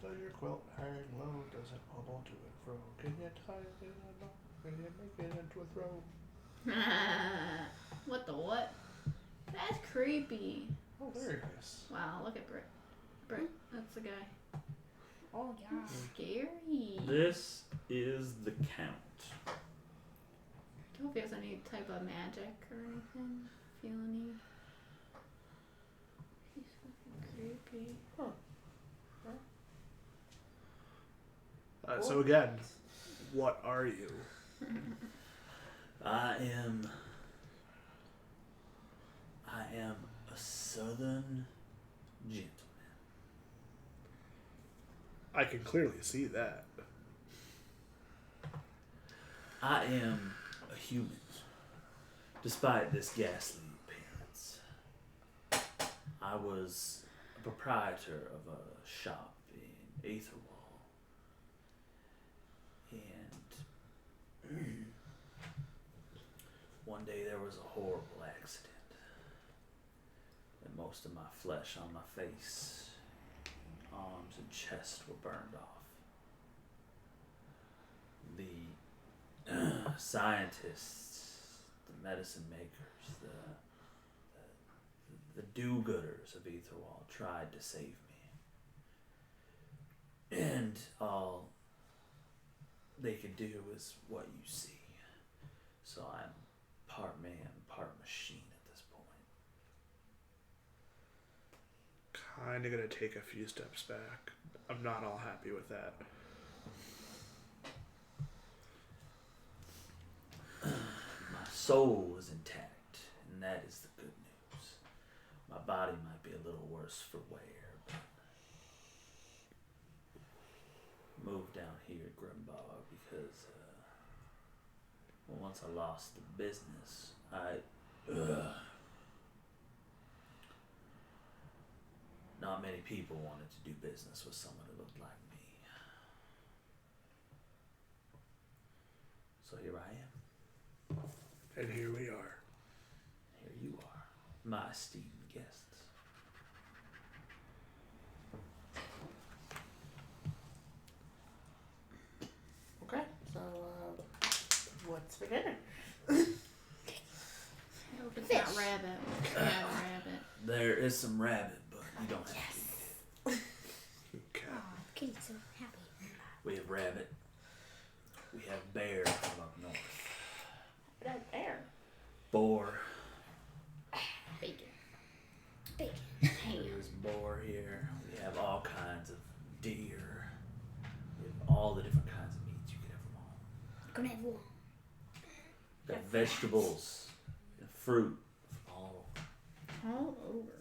So your quilt hang low, doesn't wobble to and fro. Can you tie it in a knot? Can you make it into a throw? What the what? That's creepy. Oh, very nice. Wow, look at Britt. Britt, that's the guy. Oh, yeah. Scary. This is the count. I don't know if he has any type of magic or anything. Feeling you. He's fucking creepy. So again, what are you? I am a southern gentleman. I can clearly see that. I am a human, despite this ghastly appearance. I was a proprietor of a shop in Aether, and one day there was a horrible accident, and most of my flesh on my face, arms, and chest were burned off. The scientists, the medicine makers, the do-gooders of Aetherwall tried to save me, and all they could do is what you see. So I'm part man, part machine at this point. Kinda gonna take a few steps back. I'm not all happy with that. My soul is intact, and that is the good news. My body might be a little worse for wear, but moved down here at Grimbog because well, once I lost the business, not many people wanted to do business with someone who looked like me. So here I am. And here we are. Here you are, my esteemed guests. Okay, so what's for dinner? I hope it's not rabbit. Yeah, rabbit. There is some rabbit, but you don't have to eat it. Okay. Oh, Kitty's so happy. We have rabbit. We have bear from up north. That bear. Boar. Bacon. Bacon. There's boar here. We have all kinds of deer. We have all the different kinds of meats you could ever want. Gonna have one. Got vegetables and fruit from all over. All over.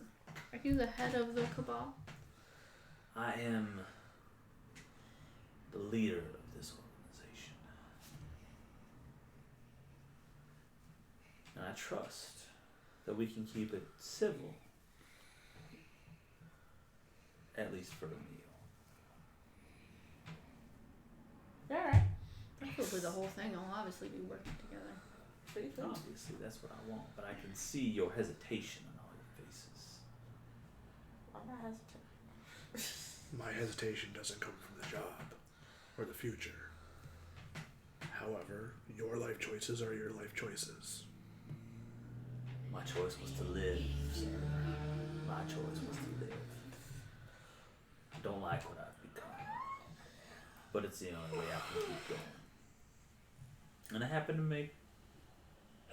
Are you the head of the cabal? I am the leader of this organization. And I trust that we can keep it civil, at least for a meal. Alright. Probably the whole thing will obviously be working together. Obviously, that's what I want, but I can see your hesitation on all your faces. I'm not hesitant. My hesitation doesn't come from the job or the future. However, your life choices are your life choices. My choice was to live, sir. My choice was to live. I don't like what I've become, but it's the only way I can keep going. And I happen to make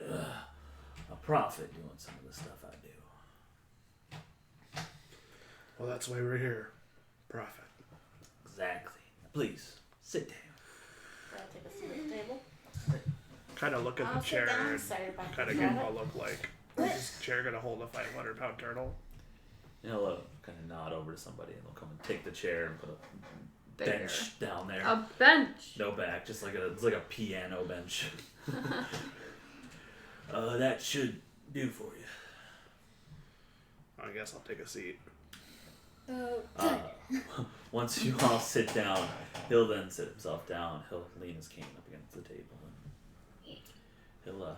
a profit doing some of the stuff I do. Well, that's why we're here. Profit. Exactly. Please, sit down. I'll take a seat at the table. Kind of look at I'll the sit chair down, and side back kind of to give him the a look like, is this chair going to hold a 500-pound turtle? And I'll kind of nod over to somebody, and they'll come and take the chair and put a There. bench down there. A bench. No back, just like it's like a piano bench. That should do for you. I guess I'll take a seat. Once you all sit down, he'll then sit himself down. He'll lean his cane up against the table and he'll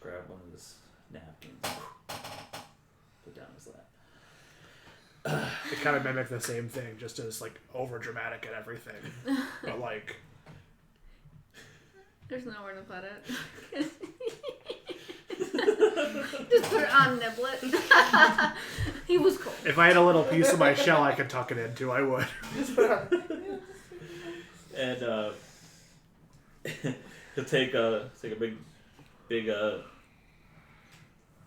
grab one of his napkins, put down his lap. It kind of mimicked the same thing, just as like over dramatic and everything, but like. There's nowhere to put it. Just put it on Niblet. He was cool. If I had a little piece of my shell I could tuck it into, I would. And he'll take a big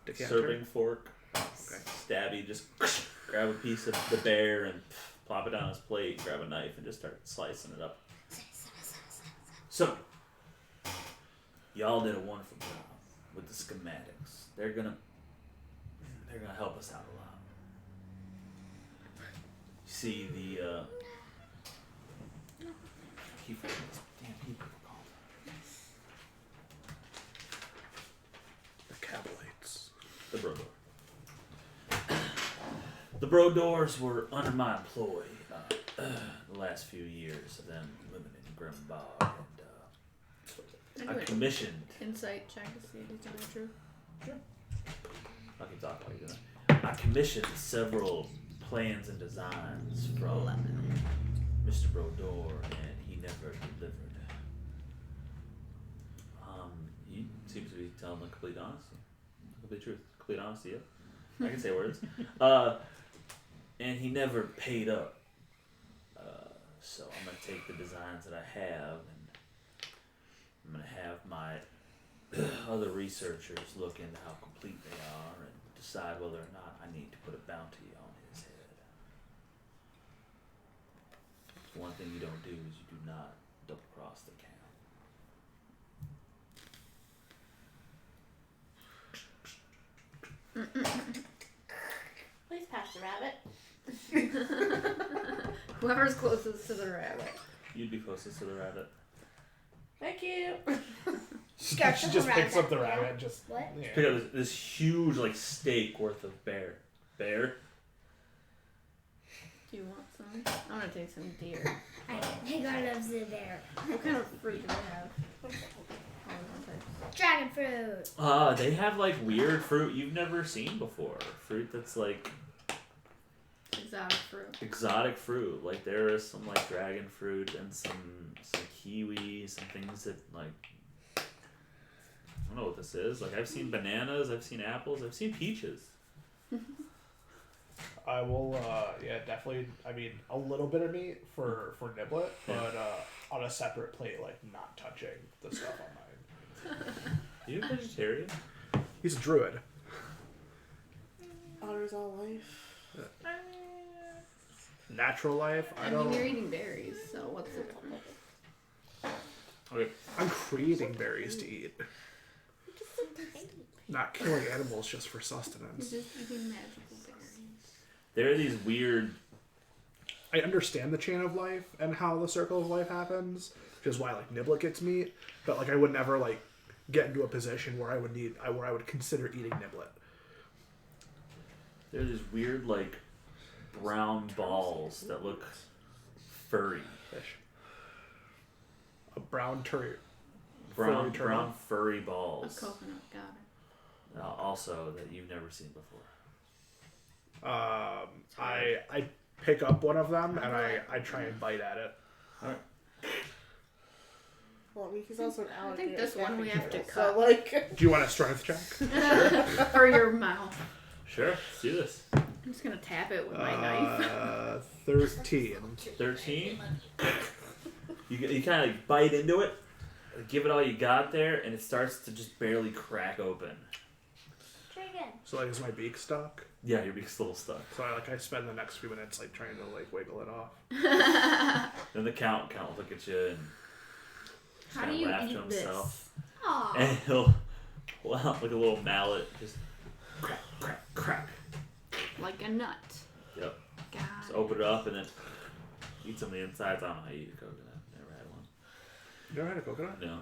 Decanter? serving fork, stabby, just grab a piece of the bear and plop it down his plate, grab a knife and just start slicing it up. So, y'all did a wonderful job with the schematics. They're gonna help us out a lot. You see the keep forgetting these damn people were called. The Cabalites. The Brodor. The Brodors were under my employ the last few years of them living in Grimbog, and I commissioned. Insight check to see if it's really true. I can talk while you're doing it. I commissioned several plans and designs from Mr. Brodor, and he never delivered. He seems to be telling the complete honesty. The complete truth. Complete honesty, yeah. I can say words. And he never paid up. So I'm going to take the designs that I have, and I'm going to have my other researchers look into how complete they are and decide whether or not I need to put a bounty on his head. One thing you don't do is you do not double cross the count. Please pass the rabbit. Whoever's closest to the rabbit. You'd be closest to the rabbit. Thank you. She Scratch just the picks rabbit. up the rabbit and just. What? Yeah. Pick up this huge like steak worth of bear. Bear? Do you want some? I'm gonna take some deer. I got loves the bear. What kind of fruit do they have? All different types. Dragon fruit. They have like weird fruit you've never seen before. Fruit that's like Exotic fruit. exotic fruit. Like there is some like dragon fruit and some kiwi, some things that like I don't know what this is. Like I've seen bananas, I've seen apples, I've seen peaches. I will, definitely. I mean, a little bit of meat for Niblet, but on a separate plate, like not touching the stuff on mine. Are you a vegetarian? He's a druid. Honors all life. Natural life. I mean, you're eating berries, so what's the point? Okay. I'm creating berries to eat, not killing animals just for sustenance. You're just eating magical berries. There are these weird I understand the chain of life and how the circle of life happens, which is why like Niblet gets meat, but like I would never like get into a position where I would consider eating Niblet. there are these weird like brown balls that look furry. Fish. A brown turtle. Brown furry A balls. coconut, got it. Also that you've never seen before. I pick up one of them and I try and bite at it. Alright. Well, I mean, he's also an I alligator. think this one we have to So, cut like, Do you want a strength check? for your mouth. Sure, let's do this. I'm just gonna tap it with my knife. 13. 13. You kind of bite into it, give it all you got there, and it starts to just barely crack open. Try again. So like, is my beak stuck? Yeah, your beak's a little stuck. So I spend the next few minutes like trying to like wiggle it off. Then the count will look at you and How kinda do you laugh to eat himself. Aw. And he'll, well, like a little mallet, just crack, crack, crack. Like a nut. Yep. Got Just it. open it up and then eat some of the insides. I don't know how you eat a coconut. Never had one. You ever had a coconut? No.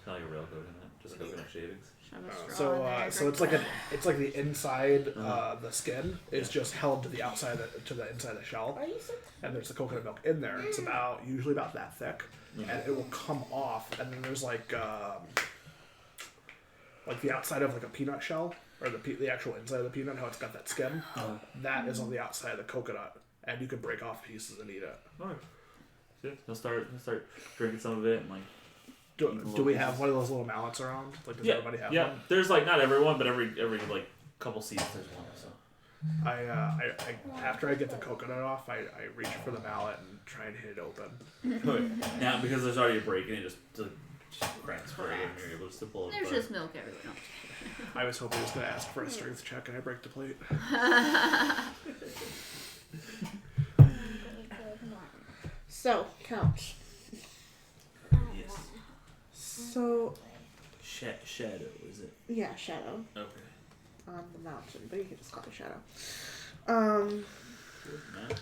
Kind of like a real coconut, just coconut shavings. Shove a straw in there, So drink it's like the inside, Uh-huh. the skin is just held to the outside, to the inside of the shell, Are you sick? and there's the coconut milk in there. It's usually about that thick, Mhm. and it will come off, and then there's like the outside of like a peanut shell, or the actual inside of the peanut, how it's got that skin. That is on the outside of the coconut, and you can break off pieces and eat it. Alright. See, he'll start drinking some of it and like. Do we have one of those little mallets around? Like, does everybody have yeah. one? There's like not everyone, but every like couple seats there's one. So. I after I get the coconut off, I reach for the mallet and try and hit it open. Now because there's already a break and it just cracks free and you're able to pull it. There's apart. just milk everywhere. I was hoping he was going to ask for a strength check and I break the plate. So, count. Yes. So, Shadow, is it? yeah, Shadow Okay. on the mountain, but you can just call me Shadow. Matt?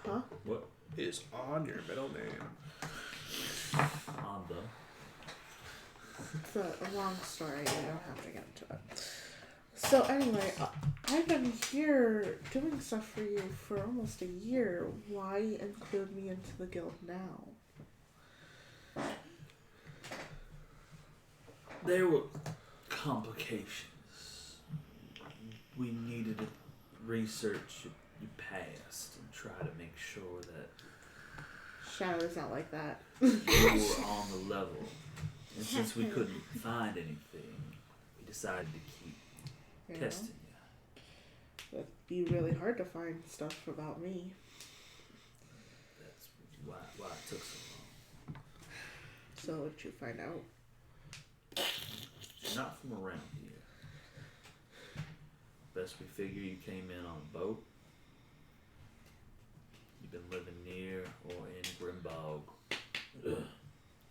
Huh? What? Is on your middle name. On the. It's a long story. You don't have to get into it. So anyway, I've been here doing stuff for you for almost a year. Why include me into the guild now? There were complications. We needed to research your past and try to make sure that Shadow is not like that. you were on the level. And since we couldn't find anything, we decided to keep You know? testing you. It'd be really hard to find stuff about me. That's why it took so long. So what'd you find out? You're not from around here. Best we figure you came in on a boat. You've been living near or in Grimbog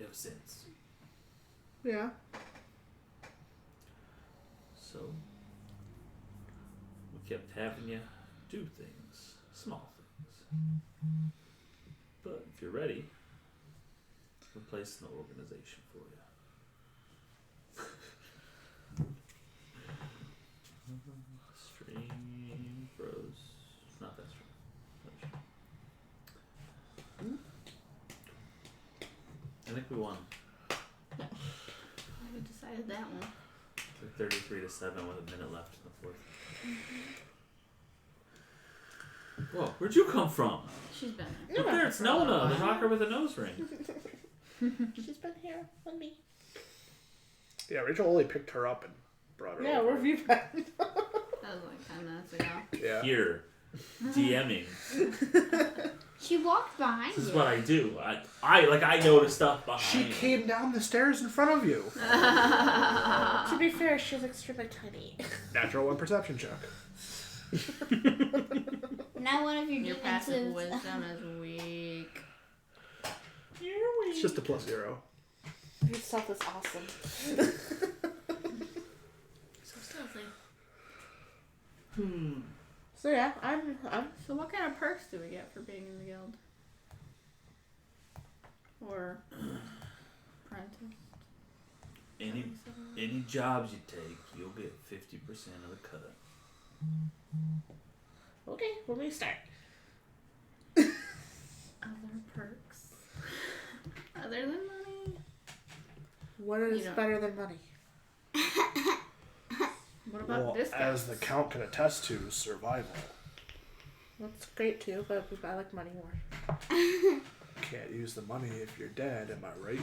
ever since. Yeah. So we kept having you do things, small things. But if you're ready, we're placing an organization for you. Stream froze. Not that strong. I think we won. We decided that one. Like 33-7 with a minute left in the fourth. Whoa, where'd you come from? She's been there. Look there, it's Nona, the rocker with a nose ring. She's been here with me. Yeah, Rachel only picked her up and brought her Yeah, over. where have you been? That was like 10 minutes ago. Yeah. Here, DMing. She walked behind This is you. what I do. I notice stuff behind She me. came down the stairs in front of you. To be fair, she's extremely tiny. Natural one perception check. Now one of your Your demons passive is wisdom is weak. It's just a +0. Your stuff is awesome. So stealthy. So yeah, I'm So what kind of perks do we get for being in the guild? Or apprentice? Any jobs you take, you'll get 50% of the cut. okay. When we start. Other perks. Other than money? What is You don't- better than money? What about Well, discounts? as the count can attest to, survival. That's great too, but I like money more. Can't use the money if you're dead, am I right?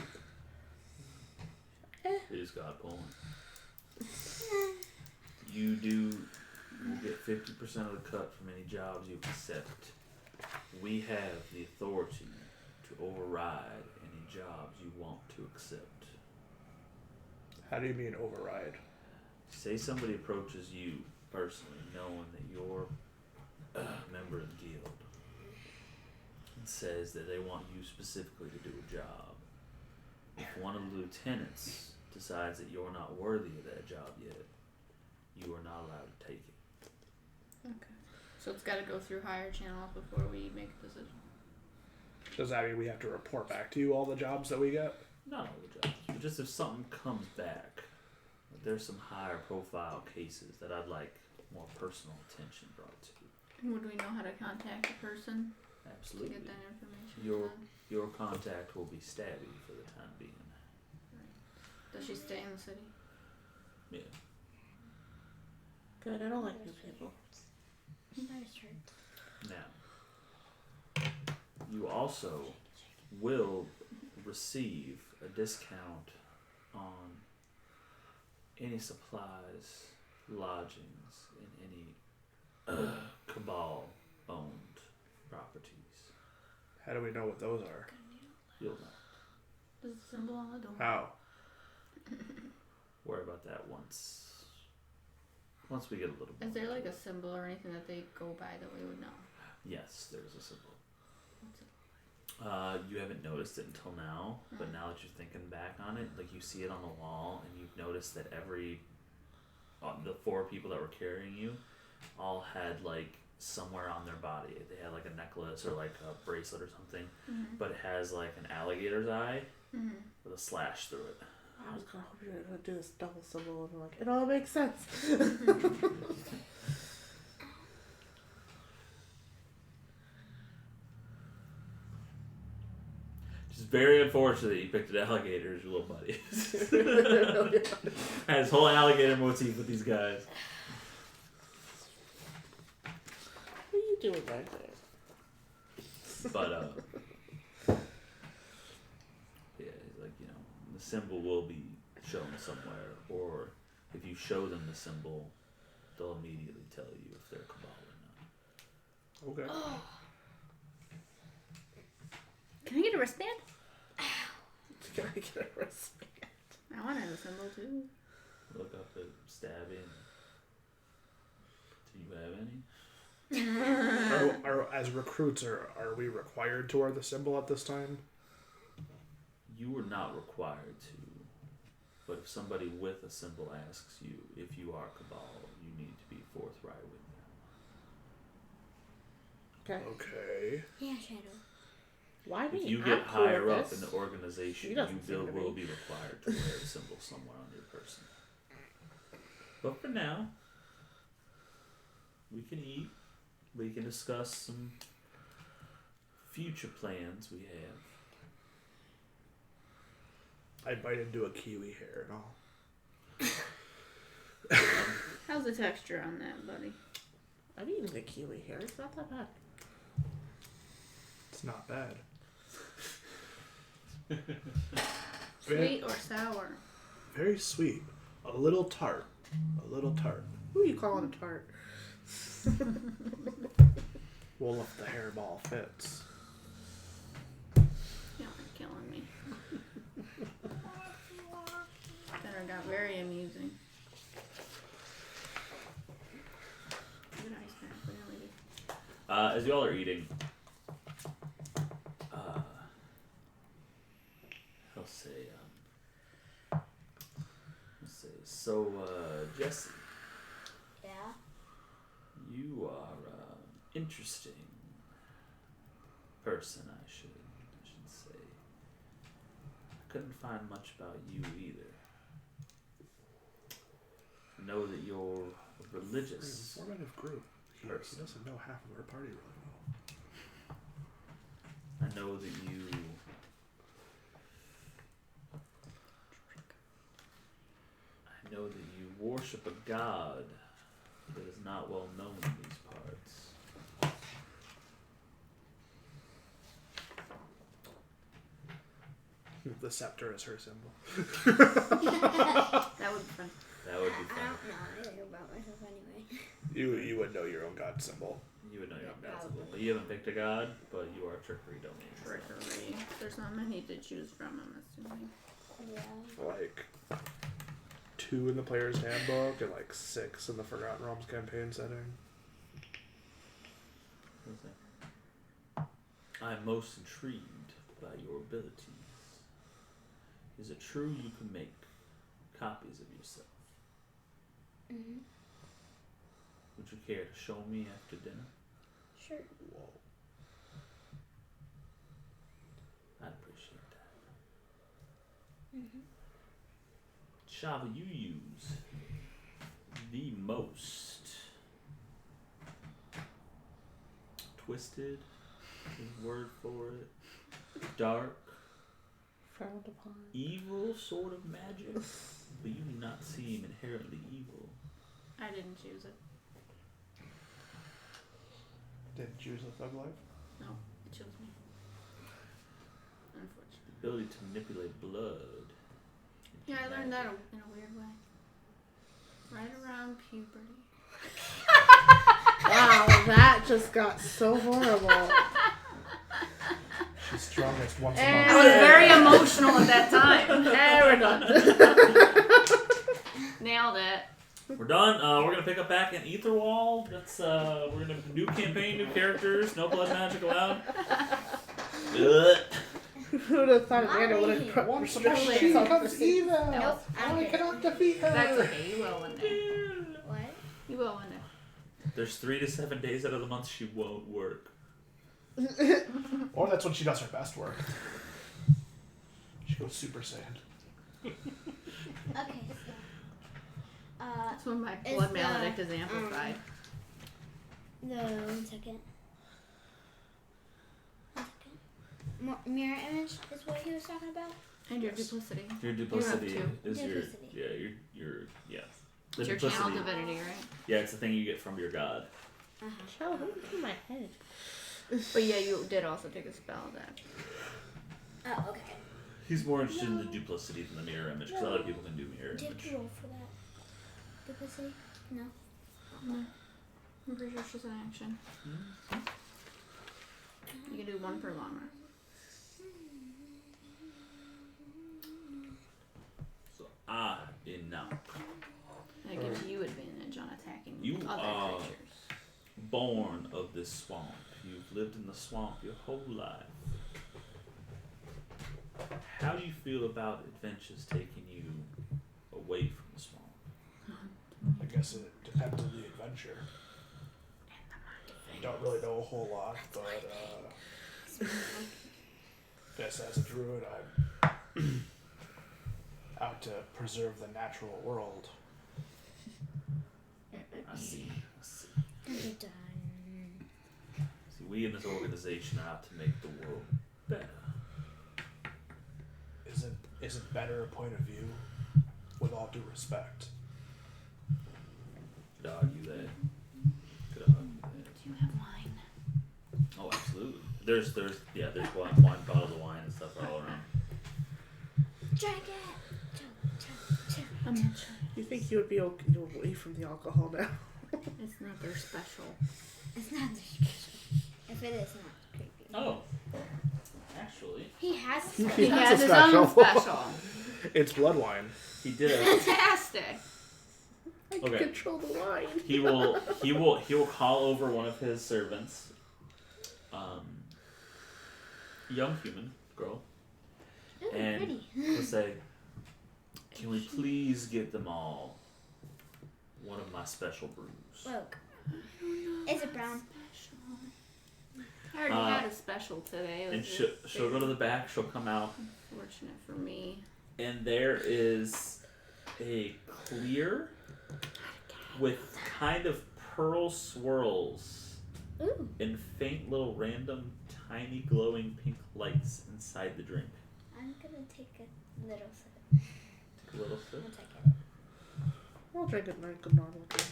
You just got a point. You get 50% of the cut from any jobs you accept. We have the authority to override any jobs you want to accept. How do you mean override? Say somebody approaches you personally, knowing that you're a member of the guild, and says that they want you specifically to do a job. If one of the lieutenants decides that you're not worthy of that job yet, you are not allowed to take it. Okay. So it's got to go through higher channels before we make a decision. Does that mean we have to report back to you all the jobs that we get? Not all the jobs, but just if something comes back, there's some higher profile cases that I'd like more personal attention brought to. Would we know how to contact the person Absolutely. to get that information? Your contact will be Stabby for the time being. Does she stay in the city? Yeah. Good, I don't like new people. That is true. Now, you also will receive a discount on any supplies, lodgings, and any Cabal-owned properties. How do we know what those are? You'll know. There's a symbol on the door. How? Worry about that once we get a little bit. Is there like a symbol or anything that they go by that we would know? Yes, there's a symbol. What's it? You haven't noticed it until now, but now that you're thinking back on it, like you see it on the wall, and you've noticed that the 4 people that were carrying you all had like somewhere on their body. They had like a necklace or like a bracelet or something, but it has like an alligator's eye with a slash through it. I was gonna hope you were gonna do this double symbol and I'm like, it all makes sense. Just very unfortunate that you picked an alligator as your little buddy. I had this whole alligator motif with these guys. What are you doing right there? But yeah, he's like, the symbol will be shown somewhere, or if you show them the symbol, they'll immediately tell you if they're Cabal or not. Okay. Can I get a wristband? Can I get a wristband? I want to have a symbol too. Look up at Stabbing. Do you have any? Are as recruits, are we required to wear the symbol at this time? You were not required to, but if somebody with a symbol asks you if you are Cabal, you need to be forthright with them. Okay. Okay. Yeah, Shadow. Why me? If you I'm get cool higher with up this. in the organization, He you doesn't seem to will be. be required to wear a symbol somewhere on your person. But for now, we can eat. We can discuss some future plans we have. I bite into a kiwi hair and all. How's the texture on that, buddy? I've eaten the kiwi here. It's not that bad. It's not bad. Sweet or sour? Very sweet. A little tart. A little tart. Who are you calling a tart? Well, if the hairball fits. You're killing me. That got very amusing. Good ice pack, what do we do? As you all are eating, I'll say, so, Jesse, Yeah? you are interesting person, I should say. I couldn't find much about you either. I know that you're a religious. Very informative group. He doesn't know half of our party really well. I know that you worship a god that is not well known in these parts. The scepter is her symbol. That would be fun. That would be I fun. don't know anything about myself anyway. You would know your own god symbol. You would know your own Yeah, god probably. symbol. You haven't picked a god, but you are trickery domain. Trickery. There's not many to choose from, I'm assuming. Yeah. Like 2 in the player's handbook and like 6 in the Forgotten Realms campaign setting. I'm most intrigued by your abilities. Is it true you can make copies of yourself? Mm-hmm. Would you care to show me after dinner? Sure. Whoa. I'd appreciate that. Mm-hmm. Shava, you use the most. Twisted is word for it. Dark, Frowned upon. evil sort of magic, but you do not seem inherently evil. I didn't choose it. Didn't choose a thug life. No, it chose me. Unfortunately. The ability to manipulate blood. Yeah, I learned that in a weird way. Right around puberty. Wow, that just got so horrible. She's strongest once a I month. was very emotional at that time. There we're done. Nailed it. We're done. We're gonna pick up back in Aetherwall. That's we're gonna new campaign, new characters, no blood magic allowed. Ugh. Who would have thought Amanda would have put Once a month Restrictions she on becomes evil. Nope, I don't I get it. cannot defeat her. That's okay. You will one day. What? You will one day. There's 3 to 7 days out of the month she won't work. Or that's when she does her best work. She goes Super Saiyan. Okay, so. That's when my Is blood the, maledict is amplified. The 1 second. 1 second. Mirror image is what he was talking about? And your duplicity. Your duplicity two. is Duplicity. your yeah. The It's your duplicity. channel divinity, right? Yeah, it's the thing you get from your god. Shall who through my head? But yeah, you did also take a spell that. Oh, okay. He's more interested in the duplicity than the mirror image because a lot of people can do mirror Do you have image. to roll for that? Duplicity? No. No. I'm pretty sure it's just an action. You can do one per long rest. So enough. And it gives you advantage on attacking You other are- creatures. Born of this swamp. You've lived in the swamp your whole life. How do you feel about adventures taking you away from the swamp? I guess it depends on the adventure. Don't really know a whole lot, but guess as a druid, I'm out to preserve the natural world. I see. Dun, dun, dun. See, we in this organization are out to make the world better. Isn't better a point of view? With all due respect. Could argue that. Could argue that. Do you have wine? Oh, absolutely. There's wine bottles of wine and stuff all around. Drink it! Chug, chug, chug. I'm not sure. You think you would be okay away from the alcohol now? It's not their special. It's not description. If it is not creepy. Oh, actually, He has He That's has a his own special. special. It's blood wine. he did it. Fantastic. I can Okay. control the wine. He will call over one of his servants, young human girl, Ooh, and pretty. he'll say, "Can we please get them all one of my special brews?" Look. Is it brown? I already had a special today. It And was she'll go to the back. She'll come out, fortunate for me. and there is a clear with kind of pearl swirls Ooh. and faint little random tiny glowing pink lights inside the drink. I'm gonna take a little sip. Take a little sip. I'll take it. I'll drink it like a normal drink.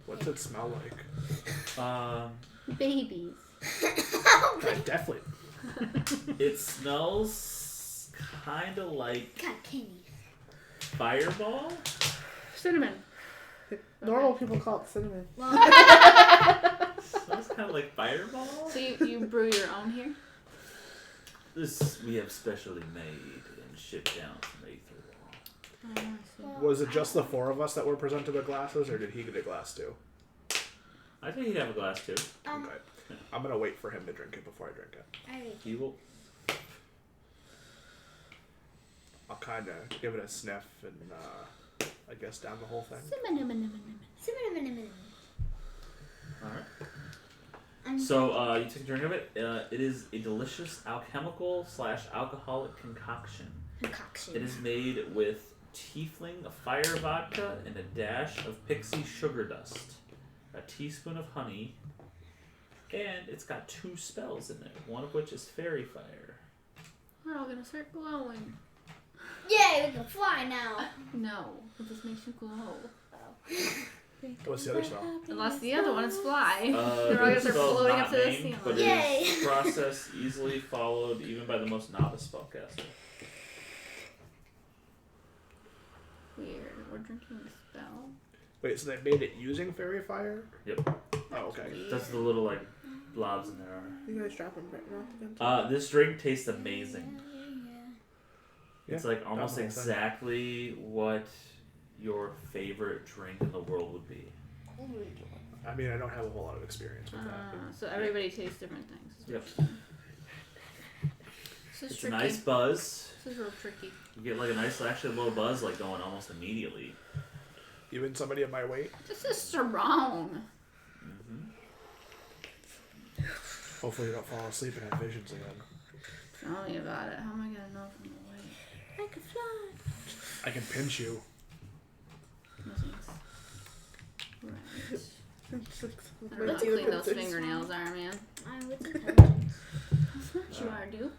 What's it smell like? Babies. Definitely. It smells kind of like Got candy. Fireball. Cinnamon. Normal people call it cinnamon. Well, Smells kind of like Fireball. So you brew your own here? This we have specially made and shipped down from Aether. Was it just the four of us that were presented with glasses, or did he get a glass too? I think he'd have a glass too. Okay. I'm gonna wait for him to drink it before I drink it. alright. He will. I'll kind of give it a sniff and I guess down the whole thing. Cinnamon. All right. So you take a drink of it. It is a delicious alchemical / alcoholic concoction. Concoction. It is made with tiefling, a fire vodka, and a dash of pixie sugar dust. A teaspoon of honey. And it's got 2 spells in it, one of which is fairy fire. We're all gonna start glowing. Yay, we can fly now. No, it just makes you glow. What's the other spell? Unless the other one is fly. They're all The gonna start spell's floating not up to the named, ceiling. but Yay. it is process easily followed even by the most novice spellcaster. Weird. We're drinking a spell. Wait, so they made it using fairy fire? Yep. Oh, okay. That's the little like blobs in there. You guys dropping Britton off again? This drink tastes amazing. Yeah, It's like almost that whole thing. exactly what your favorite drink in the world would be. I mean, I don't have a whole lot of experience with that. So everybody tastes different things. Yep. This is It's tricky. a nice buzz. This is real tricky. You get like a nice, actually low buzz, like going almost immediately. Even somebody of my weight. This is strong. Hopefully you don't fall asleep and have visions again. Tell me about it. How am I gonna know from the weight? I can fly. I can pinch you. Right. I Let's don't know how see the clean those pictures. fingernails are, man. I'm with intelligence. You are, dupe.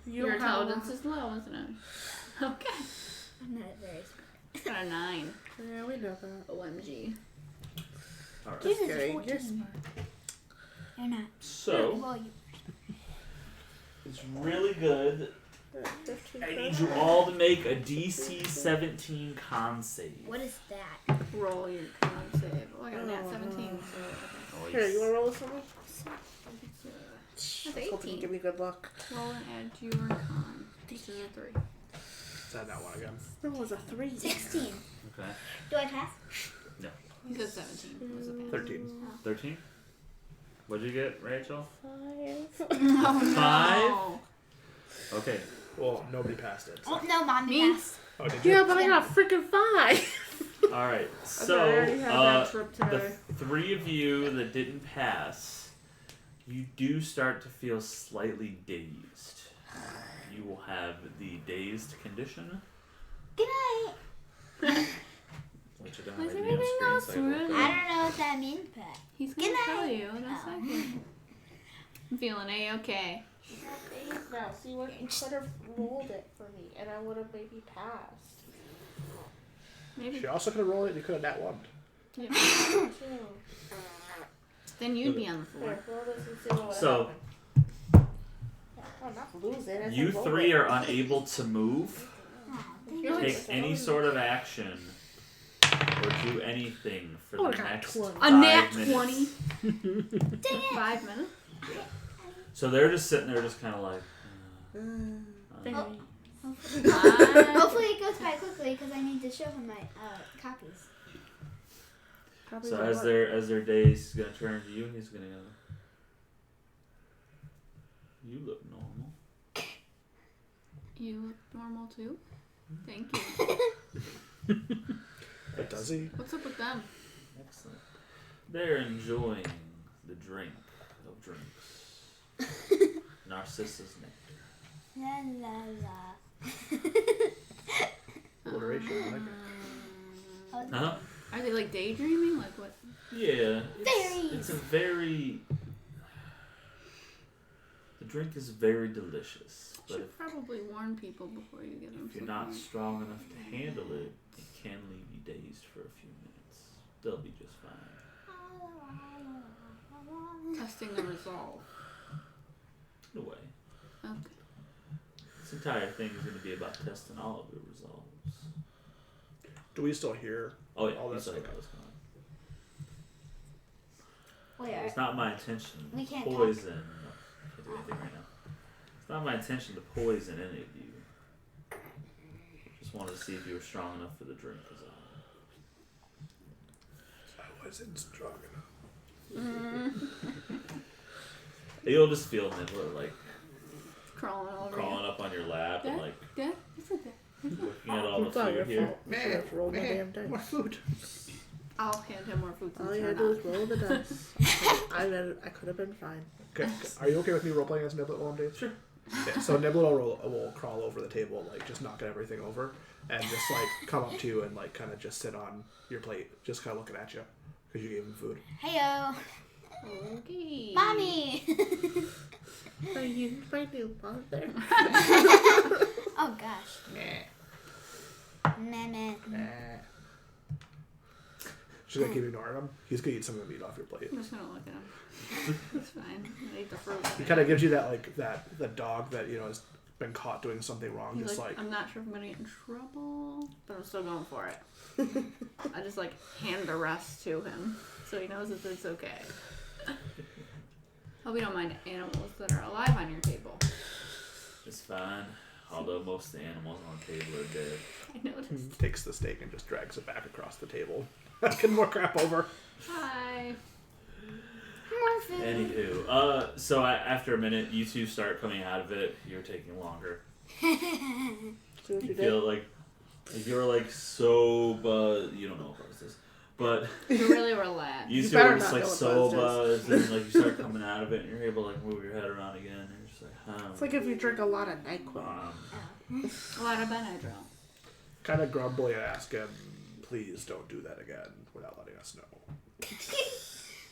You Your don't have intelligence is low, isn't it? Okay. I'm not very smart. Got a 9. Yeah, we know that. OMG. Alright. Yours is Scary. a 14. You're smart. You're not. So, Well, you. it's really good. 15 I need you all to make a DC 17 con save. What is that? Roll your con save. Oh, I got a nat 17. So Here, you want to roll this for me? That's I was hoping 18. you'd give me good luck. Roll and add to your con. This is a 3. Is that not one again? That was a 3. 16. Okay. Do I pass? He said 17. It was a pass. 13. 13? What'd you get, Rachel? 5. Oh, 5? Okay. Well, nobody passed it. So. Oh, no, Mommy Me? passed. Oh, did you? Yeah, but I got a freaking 5. Alright, I so already had that trip the today. 3 of you that didn't pass, you do start to feel slightly dazed. You will have the dazed condition, Good night. which I don't Why have is any on everything screen, else so I can look really? it I up. don't know what that means, but. He's Good gonna night. tell you in a Oh. second. I'm feeling A-okay. Now, see what you could have rolled it for me, and I would have maybe passed. Maybe. She also could have rolled it. You could have nat one. Yeah. Too. Then you'd be on the floor. Here, roll this and see what would So, happen. I'm not losing. I you said roll 3 it. are unable to move, You're take like, any sort of action, or do anything for Oh, the I got next 20. A 5 nat minutes. 20. 5 minutes? So they're just sitting there, just kind of like. Hopefully it goes by quickly because I need to show him my copies. Probably So not as what? their days, he's gonna turn to you, and he's gonna go. You look normal. You look normal too? Thank you. But does he? What's up with them? Excellent. They're enjoying the drink of drinks. Narcissus nectar. La la la. Alliteration, I like it. Huh? Are they like daydreaming? Like what? Yeah. Fairies. It's a very. The drink is very delicious, but Should probably warn people before you get them. if you're not strong enough to handle it, it can leave you dazed for a few minutes. They'll be just fine. Testing the resolve. In a way. Okay. This entire thing is going to be about testing all of your resolves. Do we still hear? Oh yeah, All you that saw stuff. that was going. Wait, It's not my intention We to can't poison. No, can't do anything right now. It's not my intention to poison any of you. Just wanted to see if you were strong enough for the drink. Was all. I wasn't strong enough. You'll just feel Nibbler like Crawling over crawling up on your lap and like you. Dad, what's with that? looking at all the It's not your food here. fault. You should have rolled my damn dice. More food. I'll hand him more food All since you you're had to do not. was roll the dice. I could have been fine. Okay. Are you okay with me roleplaying as Niblet while I'm dazed? Sure. Okay, so Niblet will crawl over the table, like just knocking everything over, and just like come up to you and like kind of just sit on your plate, just kind of looking at you because you gave him food. Heyo. Okay. Mommy. Are you my new mother? Oh gosh. Meh. She's gonna keep ignoring him. He's gonna eat some of the meat off your plate. I'm just gonna look at him. It's fine. I eat the fruit. He kind of gives you that like that dog that has been caught doing something wrong. He's Just like, I'm not sure if I'm gonna get in trouble, but I'm still going for it. I just like hand the rest to him so he knows that it's okay. Hope you don't mind animals that are alive on your table. It's fine. Although most of the animals on the table are dead. I noticed. takes the steak and just drags it back across the table. Get more crap over. Hi. More food. Anywho, so after a minute, you two start coming out of it. You're taking longer. See what You you feel did? like you're like so buzzed. You don't know what buzz is, but You're really relaxed. you You two better are just not like know what so buzz buzzed, and like you start coming out of it, and you're able to like move your head around again. And you're just like, It's like if you drink a lot of NyQuil. A lot of Benadryl. Kind of grumbly and ask him, please don't do that again without letting us know.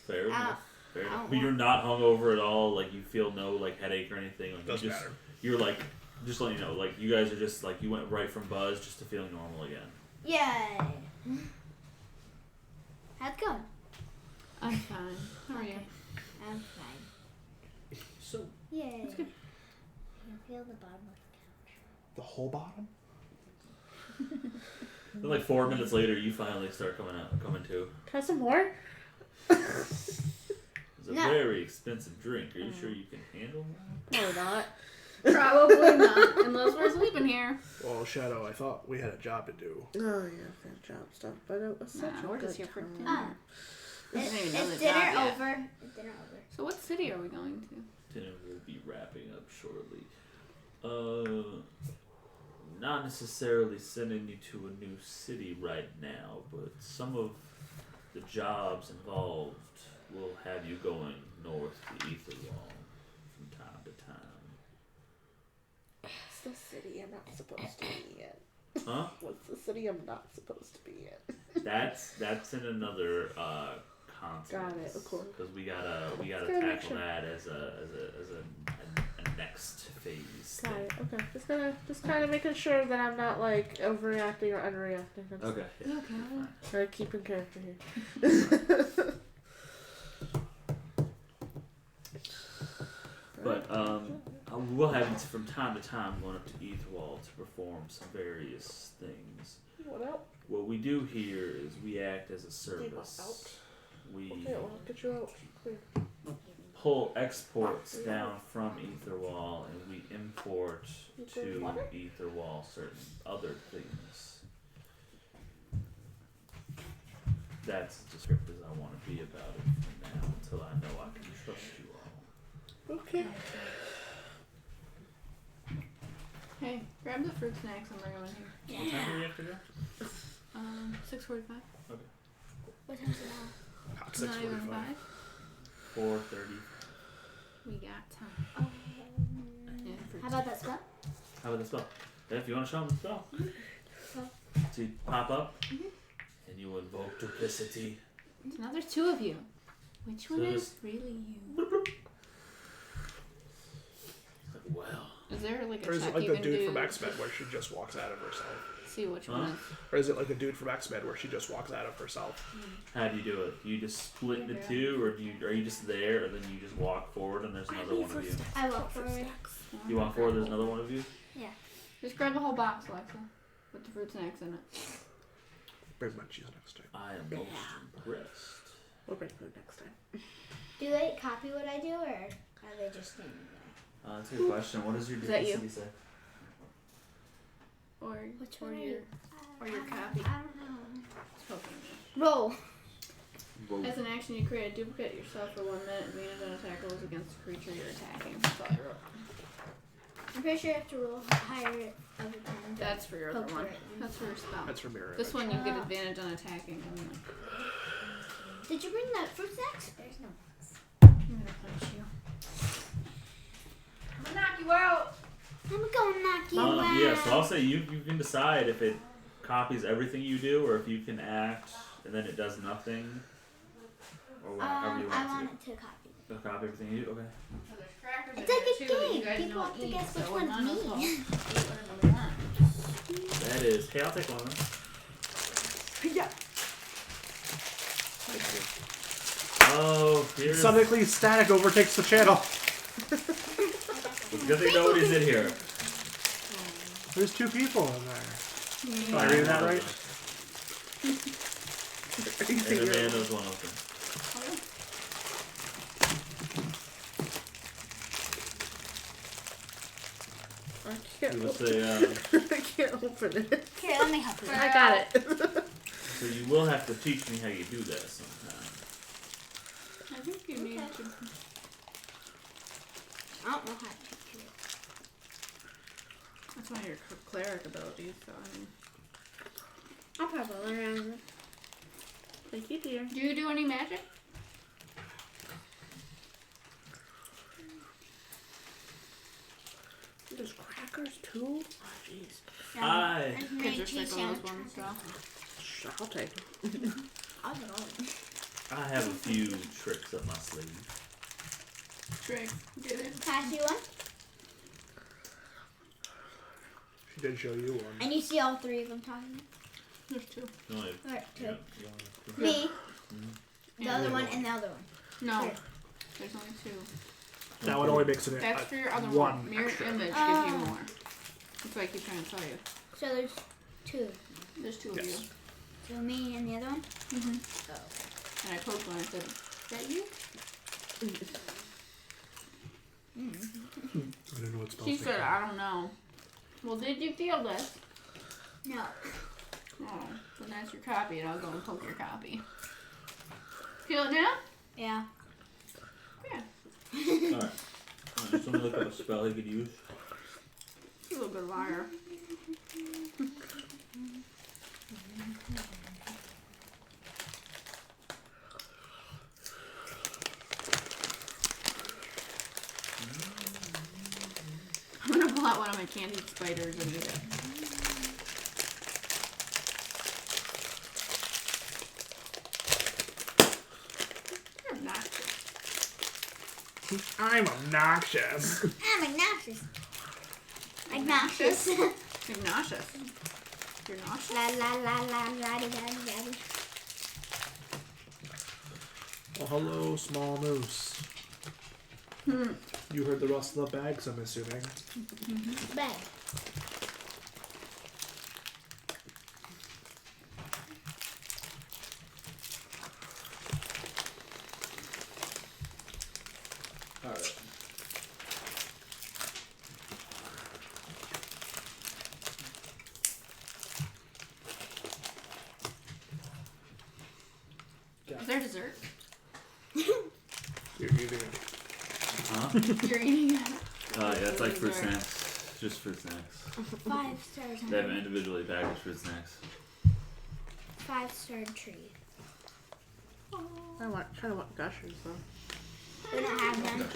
fair enough. Fair Ow. enough. But you're not hungover at all. Like you feel no like headache or anything. Like Doesn't you just, matter. You're like, just letting you know, like you guys are just like you went right from buzz just to feeling normal again. Yay. How's it going? I'm fine. How are you? I'm fine. So Yay. That's good. You feel the bottom of The whole bottom? then, like 4 minutes later, you finally start coming to. Have some more? It's a No. very expensive drink. Are you sure you can handle that? Probably not. Probably not, unless we're sleeping here. Well, Shadow, I thought we had a job to do. Oh yeah, that job stuff. But it was such Nah, a we're good just here for time. dinner. It's, didn't even know it's the dinner job yet. over. It's dinner over. So what city are we going to? Dinner will be wrapping up shortly. Not necessarily sending you to a new city right now, but some of the jobs involved will have you going north to Aether Wall from time to time. What's the city I'm not supposed to be in? Huh? What's the city I'm not supposed to be in? That's in another continent. Got it, of course. Because we gotta Gotta make tackle sure. that as a next phase. Got thing. it. Okay. Just kind of making sure that I'm not like overreacting or underreacting. That's Okay. Yeah. Okay. Fine. Try to keep in character here. But we'll have you from time to time going up to Aetherwall to perform some various things. What else? What we do here is we act as a Take us service. We Okay, well, I'll get you out. Clear. pull exports down from Aetherwall and we import to Aetherwall certain other things. That's as descriptive as I want to be about it for now until I know I can trust you all. Okay. Hey, grab the fruit snacks and bring them in here. What time do we have to go? 6:45. What time is it now? Hot Not even 6:45. 5. 4:30. We got time. Yeah, fruit How about that spell? How about the spell? Yeah, if you want to show them the spell. So you pop up and you invoke duplicity. snacks. Now there's 2 of you. Which one So is really you? Well, Is there like a Or is check it like you the can dude do from to X-Men where she just walks out of herself? see which one is? Or is it like the dude from X-Men where she just walks out of herself? how do you do it? Do you just split into two, or are you just there, and then you just walk forward, and there's another one of you? I walk forward. You walk forward, there's another one of you. Just grab the whole box, Alexa, with the fruit snacks in it. Bring munchies next time. I am most impressed. We'll bring food next time. Do they copy what I do, or are they just standing there? That's a good question. What does your Is that you? duplicity say? Or Which or one are your you? or your copy. I don't know. Spoken. Roll. Whoa. As an action, you create a duplicate yourself for 1 minute. Advantage on attack rolls against the creature you're attacking. That's all I wrote. I'm pretty sure you have to roll higher of a 10. That's for your other Poke one. for it. That's for your spell. That's for mirror This image. one you get advantage on attacking. Only. Did you bring the fruit snacks? There's no. I'm gonna punch you. I'm gonna knock you out. I'm gonna knock you out. Yeah, so I'll say you can decide if it copies everything you do, or if you can act and then it does nothing, or whatever you want I to. want it to copy. Copy everything you do. Okay. There's crackers It's like a game. People have to guess which one's me. That is. Hey, I'll take one of them. Yeah. Oh, here's. Suddenly, static overtakes the channel. It's a good thing nobody's in here. There's 2 people in there. Yeah. Am I reading that right? And Amanda's one of them. I can't. You would Open, say, I can't open it. Here, let me help you. I got it. so you will have to teach me how you do that sometime. I think you need to. I don't know how to teach you. That's one of your cleric abilities, so I mean. I'll probably learn. Thank you, dear. Do you do any magic? There's crackers too? Oh, jeez. Hi. Kids are sick of those ones, so. Sure, I'll take them. I'll go. I have a few tricks up my sleeve. Trick. Get it? Pass you one? She did show you one. And you see all 3 of them talking? There's 2. You only have, Alright, 2. yeah, you only have two. Me, the And other one, and the other one. No. Here. There's only 2. That one only makes it That's for your other one one. Mirror extra. image gives you Oh. more. That's what I keep trying to tell you. So there's 2. There's 2 of Yes. you. So me and the other one? Mm-hmm. Oh. And I poked one and said, is that you? I don't know what spells She they said, call. I don't know. Well, did you feel this? No. Oh, then that's your copy, and I'll go and poke your copy. Feel it now? Yeah. Yeah. Alright. Alright, so look up a spell he could use. He's a little bit of liar. I'm gonna pull out one of my candied spiders and eat it. You're obnoxious. I'm obnoxious. I'm obnoxious. Obnoxious. You're nauseous. You're nauseous? La la la la la di da di da di. Well, hello, small moose. You heard the rustle of bags, I'm assuming. Bag. Alright. Is there dessert? You're eating it. Huh? You're eating it. Yeah, it's like fruit Dessert. snacks. Just fruit snacks. 5 stars. They have individually packaged fruit snacks. 5-star tree. I kind of want gushers though. We don't have them.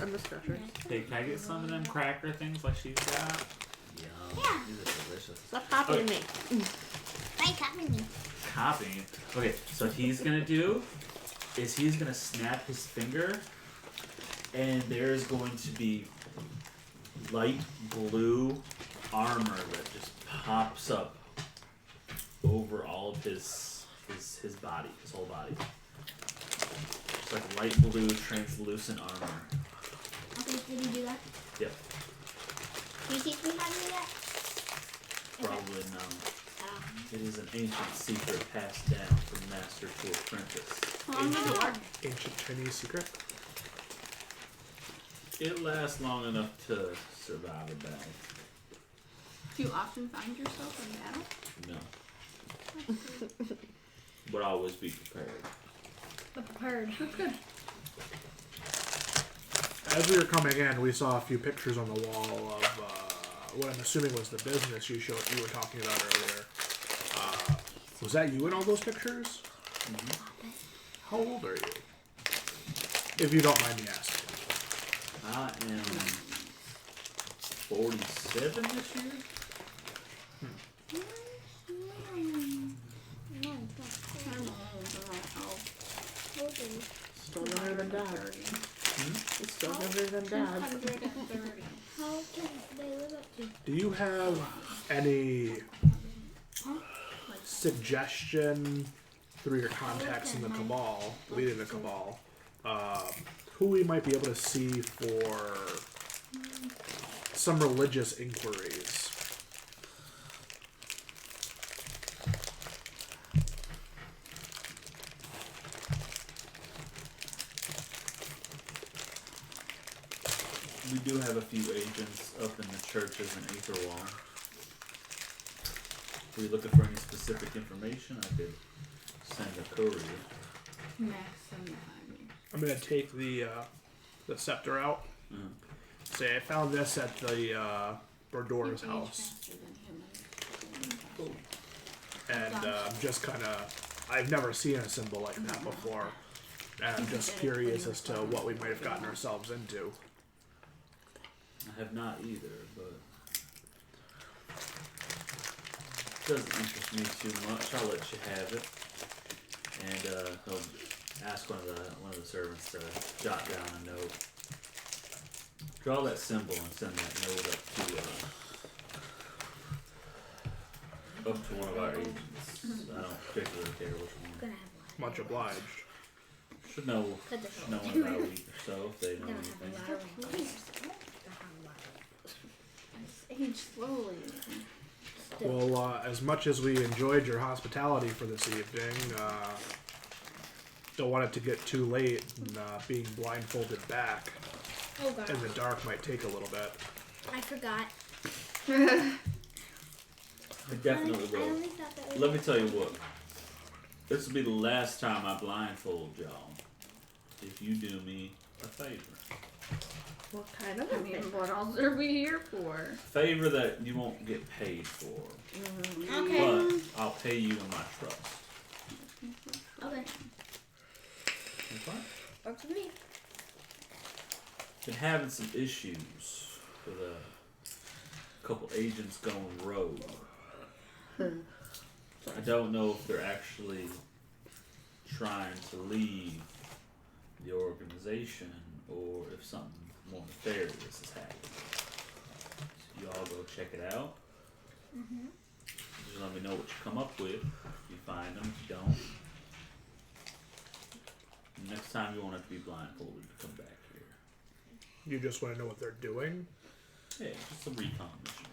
I miss gushers. Hey, can I get some of them cracker things like she's got? Yum. Yeah. These are delicious. Stop copying me. Why copying me? Copying. Okay, so what he's gonna do is he's gonna snap his finger, and there's going to be light blue armor that just pops up over all of his body, his whole body. It's like light blue translucent armor. Okay, did you do that? Yep, Can you teach me how to do that? probably no. Oh. It is an ancient secret passed down from master to apprentice. How long does it work? Ancient Chinese secret. It lasts long enough to survive a battle. Do you often find yourself in battle? No. But always be prepared. But prepared. That's good. As we were coming in, we saw a few pictures on the wall of what I'm assuming was the business you were talking about earlier. Was that you in all those pictures? Mm-hmm. How old are you? If you don't mind me asking. I am 47 this year. than Dad. 730. It's still younger than Dad. 230. How can they live up to? Do you have any suggestion through your contacts in the Cabal, leading the Cabal, who we might be able to see for some religious inquiries? We do have a few agents up in the churches in Aether Wall. If you're looking for any specific information, I could send a courier. Max 75 years. I'm gonna take the scepter out. Mhm. Say I found this at the Bordor's Age house, faster than humans. and I'm just kind of I've never seen a symbol like that before, and I'm just curious as to what we might have gotten ourselves into. I have not either, but it doesn't interest me too much. I'll let you have it, and he'll ask one of the servants to jot down a note. Draw that symbol and send that note up to one of our agents. I don't particularly care which one. Gonna have Much obliged. Should know Cut the in about a week or so if they know Gonna have anything. a lot of rain. Age slowly. Well, as much as we enjoyed your hospitality for this evening, don't want it to get too late, and being blindfolded back Oh god. in the dark might take a little bit. I forgot. I definitely I will. only thought that was Let me tell you what. This will be the last time I blindfold y'all. If you do me a favor. What kind of I mean, what else are we here for? Favor that you won't get paid for. Okay. But I'll pay you in my trust. Okay. Okay? Works with me. Been having some issues with a couple agents going rogue. I don't know if they're actually trying to leave the organization or if something more nefarious is happening. So you all go check it out. Just let me know what you come up with. If you find them, if you don't. Next time you won't have to be blindfolded to come back here. You just want to know what they're doing? Yeah, just a recon mission.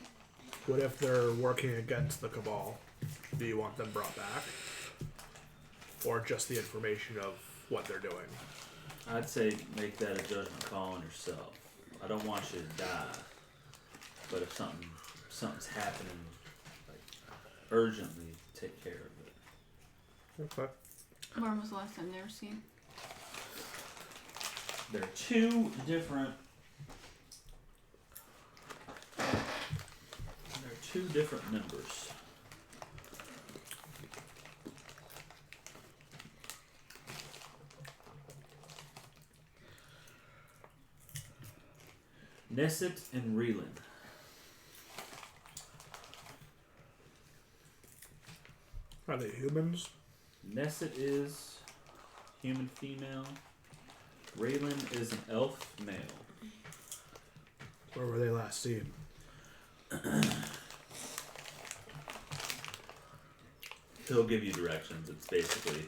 What if they're working against the Cabal? Do you want them brought back? Or just the information of what they're doing? I'd say make that a judgment call on yourself. I don't want you to die, but if something's happening, like urgently, take care of it. Okay. When was the last time they were seen? There are two different members. Nesset and Reelan. Are they humans? Nesset is human female. Raylan is an elf male. Where were they last seen? He'll give you directions. It's basically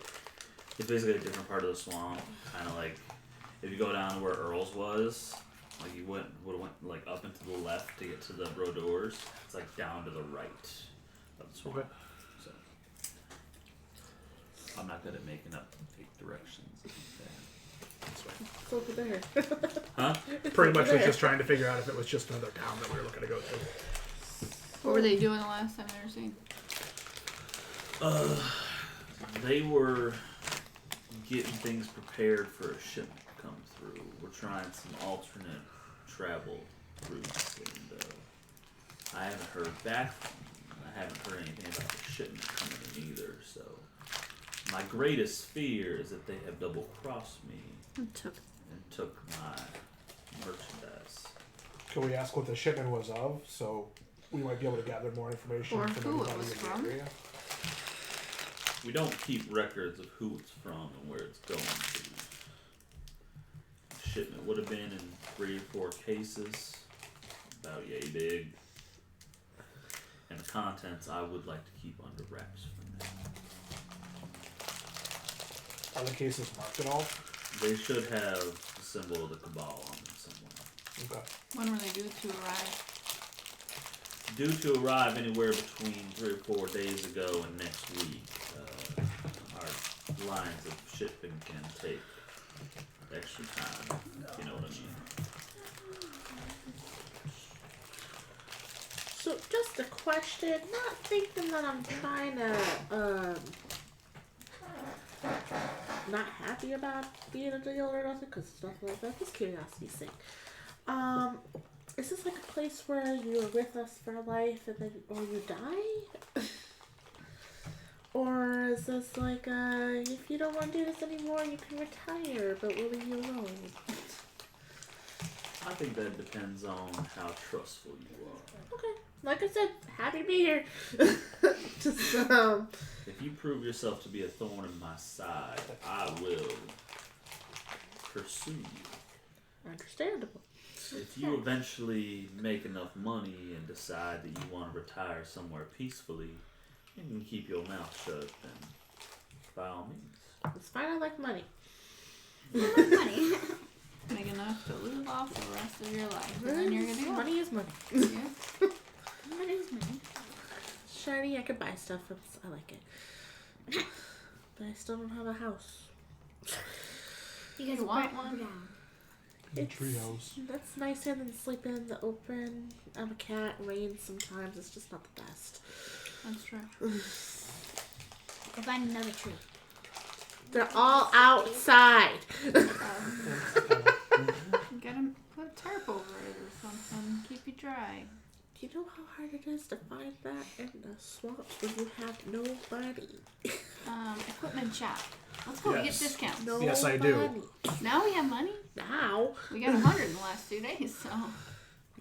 a different part of the swamp. Kind of like if you go down to where Earl's was, like you would have went like up and to the left to get to the Brodors. It's like down to the right of the swamp. Okay. So I'm not good at making up fake directions. So over there. Huh? Pretty much was just trying to figure out if it was just another town that we were looking to go to. What were they doing the last time they were seen? They were getting things prepared for a shipment to come through. We're trying some alternate travel routes, and I haven't heard back from them. I haven't heard anything about the shipment coming in either, so my greatest fear is that they have double-crossed me and took my merchandise. Can we ask what the shipment was of, so we might be able to gather more information Or from who it anybody was in from? the area? We don't keep records of who it's from and where it's going to. shipment would have been in 3 or 4 cases, about yay big. And the contents I would like to keep under wraps for now. Are the cases marked at all? They should have the symbol of the Cabal on them somewhere. Okay. When were they due to arrive? Due to arrive anywhere between 3 or 4 days ago and next week. Our lines of shipping can take extra time, if you know what I mean. So, just a question. Not thinking that I'm trying to, not happy about being a deal or nothing, because stuff like that. Just curiosity's sake. Is this like a place where you're with us for life and then, or you die? Or is this like, if you don't want to do this anymore, you can retire, but we'll leave you alone? I think that depends on how trustful you are. Okay. Like I said, happy to be here. Just, If you prove yourself to be a thorn in my side, I will pursue you. understandable. If you eventually make enough money and decide that you want to retire somewhere peacefully, you can keep your mouth shut, then by all means. It's fine, I like money. Money. Make enough to live off the rest of your life. And then you're gonna be Money is money. Yeah. Money is money. Shiny, I could buy stuff. I like it. But I still don't have a house. You guys You want burnt one? down. Treehouse. That's nicer than sleeping in the open. I'm a cat. Rain sometimes. It's just not the best. That's true. Go find another tree. They're all outside. Get him, put a tarp over it or something. Keep you dry. Do you know how hard it is to find that in the swamps when you have nobody? Equipment shop. Let's go. We get Yes. discounts. Nobody. Yes, I do. Now we have money. Now. We got 100 in the last 2 days, so.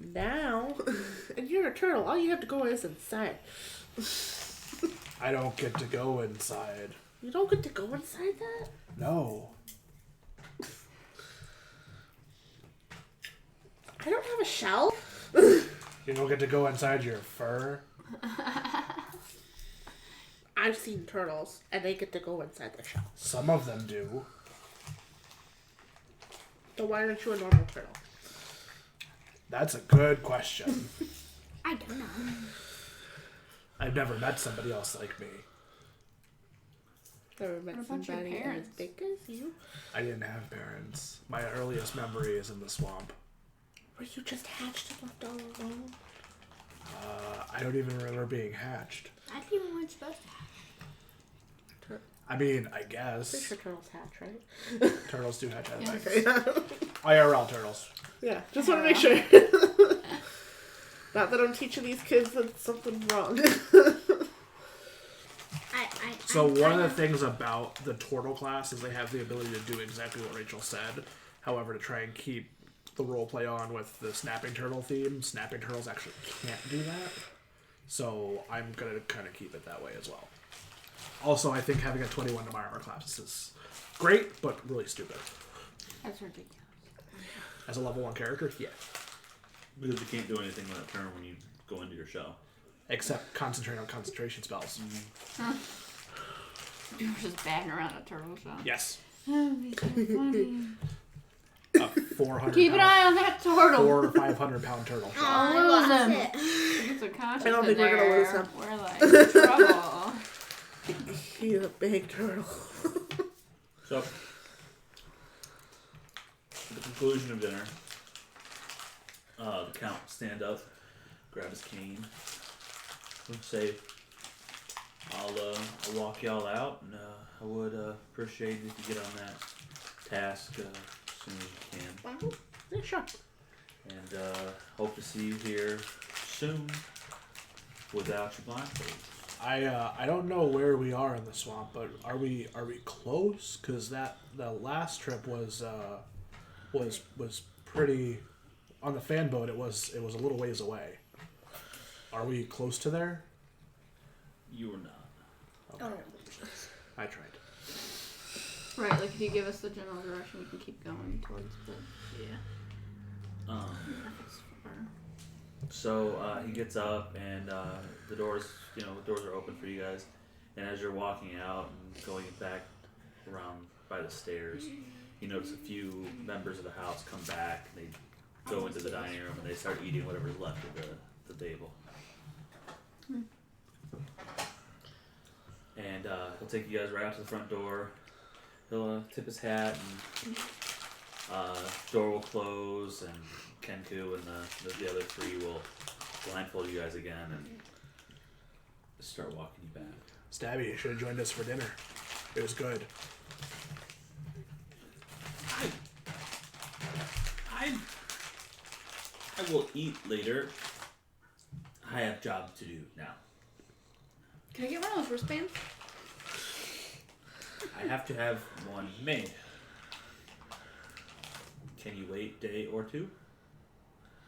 Now. And you're a turtle. All you have to go is inside. I don't get to go inside. You don't get to go inside that? No. I don't have a shell. You don't get to go inside your fur. I've seen turtles, and they get to go inside their shell. Some of them do. So why aren't you a normal turtle? That's a good question. I don't know. I've never met somebody else like me. Never met What about your somebody as parents? big as you. I didn't have parents. My earliest memory is in the swamp. Were you just hatched and left all alone? I don't even remember being hatched. I think we weren't supposed to have. I mean, I Pretty guess. sure turtles hatch, right? Turtles do hatch out of Yeah. eggs. Okay. IRL turtles. Yeah, just want to make sure. Not that I'm teaching these kids that something's wrong. So one of the things about the turtle class is they have the ability to do exactly what Rachel said. However, to try and keep the role play on with the snapping turtle theme, snapping turtles actually can't do that. So I'm gonna kind of keep it that way as well. Also, I think having a 21 to my armor class is great, but really stupid. That's ridiculous. As a level 1 character, yeah. Because you can't do anything on that turn when you go into your shell. Except concentrate on concentration spells. You were just batting around a turtle shell. Yes. That would be so funny. A 400 Keep an pound, eye on that turtle. 400 or 500 pound turtle. Oh, I'll I lose lost him. it. If it's a conscious I don't in think we're gonna there, lose him. we're like in trouble. He's a big turtle. So, at the conclusion of dinner, the Count will stand up, grab his cane, and say, I'll walk y'all out, and I would appreciate it if you get on that task as soon as you can. Yeah, sure. And hope to see you here soon without your blindfolds. I don't know where we are in the swamp, but are we close? Because the last trip was pretty on the fan boat. It was a little ways away. Are we close to there? You are not. Okay. I tried. Right, like if you give us the general direction, we can keep going towards the. Yeah. That's far. So he gets up and the doors are open for you guys. And as you're walking out and going back around by the stairs, you notice a few members of the house come back. And they go into the dining room and they start eating whatever's left of the table. And he'll take you guys right out to the front door. He'll tip his hat and door will close and Kenku and the other three will blindfold you guys again and start walking you back. Stabby, you should have joined us for dinner. It was good. I will eat later. I have jobs to do now. Can I get one of those wristbands? I have to have one made. Can you wait a day or two?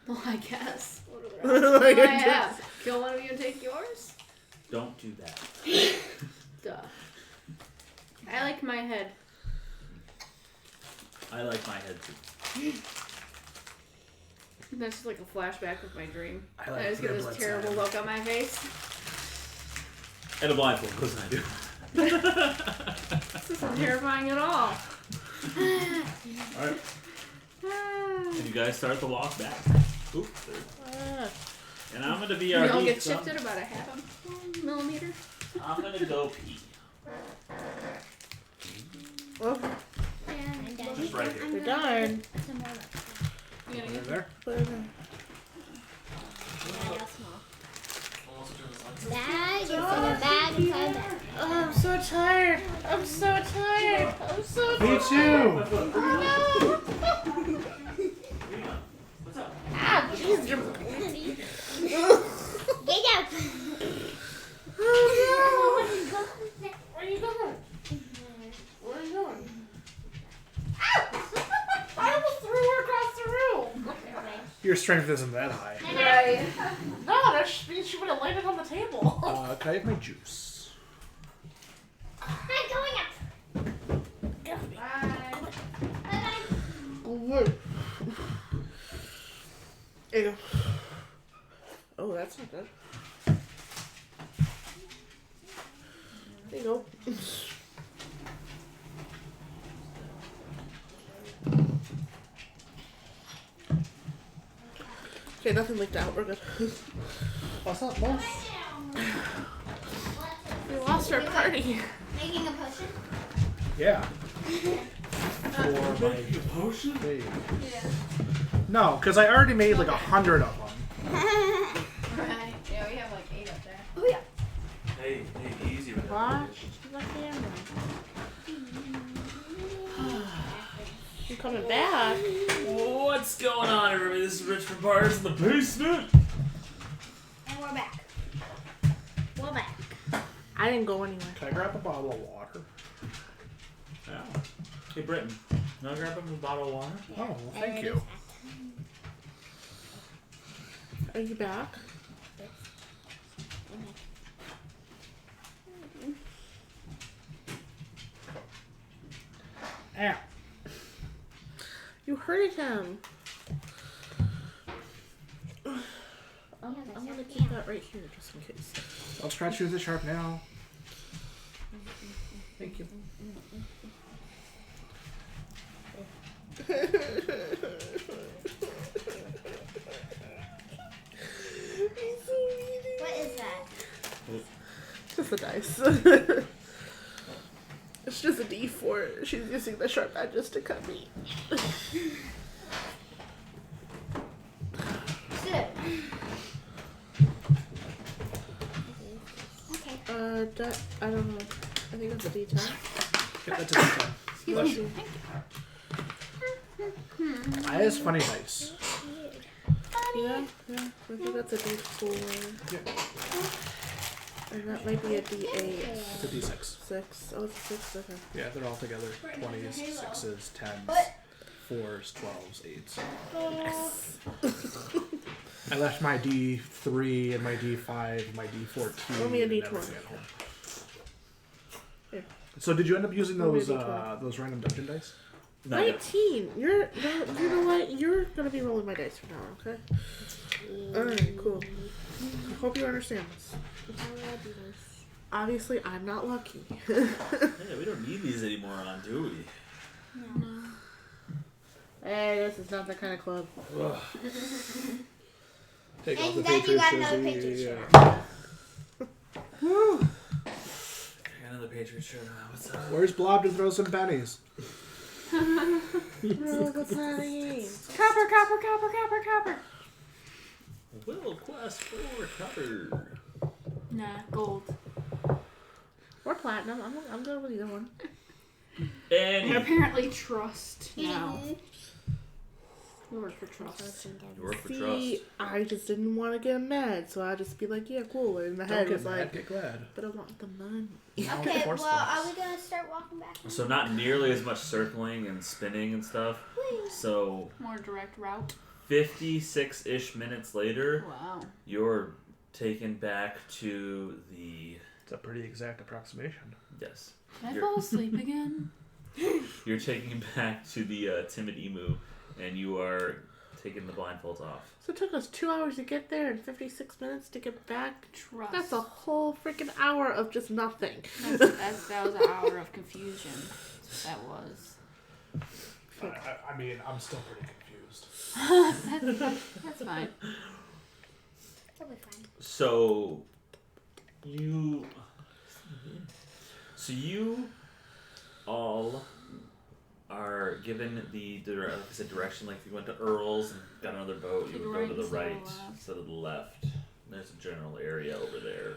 Well, I guess. What do I have? Kill one of you and take yours? Don't do that. Duh. I like my head. I like my head too. That's just like a flashback of my dream. I like I just get this riblets terrible and- look on my face. And a blindfold, of course I do. This isn't terrifying at all. Alright. And you guys start the walk back. Oop, there. And I'm gonna be We our all get heat, so shifted about a half a millimeter. I'm gonna go pee. Okay. And Just right here. You're done. Some more left. You gonna Over get there? Put it in. Yeah, real small. Bag inside a bag inside a bag. Oh, I'm so tired. I'm so tired. I'm so Me too! What's up? Ah, jeez, you're... Get up! Oh, no. Where are you going? Where are you going? Ah! I almost threw her across the room. Your strength isn't that high. right. No, that means she would have landed on the table. Can I have my juice? I'm going up! Bye. Bye-bye. Ew. Oh, that's not good. There you go. Okay, nothing leaked out. We're good. What's up, boss? We lost our party. Making a potion? Yeah. For my Potion? baby. Yeah. No, because I already made like 100 of them. Right. Yeah, we have like 8 up there. Oh yeah. Hey, easy with Watch the camera. You coming back? What's going on, everybody? This is Rich from Bars in the basement. And we're back. We're back. I didn't go anywhere. Can I grab a bottle of water? Yeah. Hey, Britton, you want to grab him a bottle of water? Oh, well, thank you. Are you back? Ow. You hurted him. I'm gonna keep that right here just in case. I'll scratch you with a sharp nail. Thank you. What is that? Just a dice. It's just a D4. She's using the sharp edges to cut me. Sit. Okay. I don't know. I think that's a D10. Yeah, that's a good time. Excuse me. That is funny dice. Yeah, I think that's a D4. Yeah. And that might be a D8. It's a D6. 6. Oh, it's a 6. Okay. Yeah, they're all together. 20s, 6s, 10s, 4s, 12s, 8s. I left my D3 and my D5 and my D14. Roll me a and D20. everything at home. Here. So did you end up using those Maybe 20. those random dungeon dice? Not yet. 19. You know what? You're gonna be rolling my dice from now on, okay? Alright, cool. I hope you understand this. Obviously, I'm not lucky. Yeah, we don't need these anymore on, do we? No. Hey, this is not that kind of club. Take And off the then you Patriots got another jersey. Patriots Yeah. shirt. Woo. I got another Patriots shirt on. What's up? Where's Blob to throw some pennies? Bro, what's happening? Copper. Will quest for copper. Nah, gold. Or platinum. I'm good with either one. And And apparently trust now. Mhm. You work for trust. you work for See, trust. I just didn't want to get mad, so I just be like, yeah, cool. And in the Don't head get it's mad, like, get glad. but I want the money. Don't Okay, force well, things. are we gonna start walking back? now? So not nearly as much circling and spinning and stuff. Whee! So More direct route. 56-ish minutes later, Wow. you're taken back to the It's a pretty exact approximation. yes. Can I You're- fall asleep again? You're taken back to the timid emu, and you are taking the blindfolds off. So it took us 2 hours to get there and 56 minutes to get back. Trust. That's a whole freaking hour of just nothing. That was an hour of confusion. That was. I mean, I'm still pretty confused. That's fine. That'll be fine. So you all are given the like I said, direction. Like if you went to Earl's and got another boat, you Take would a go to the right right instead of the left. There's a general area over there.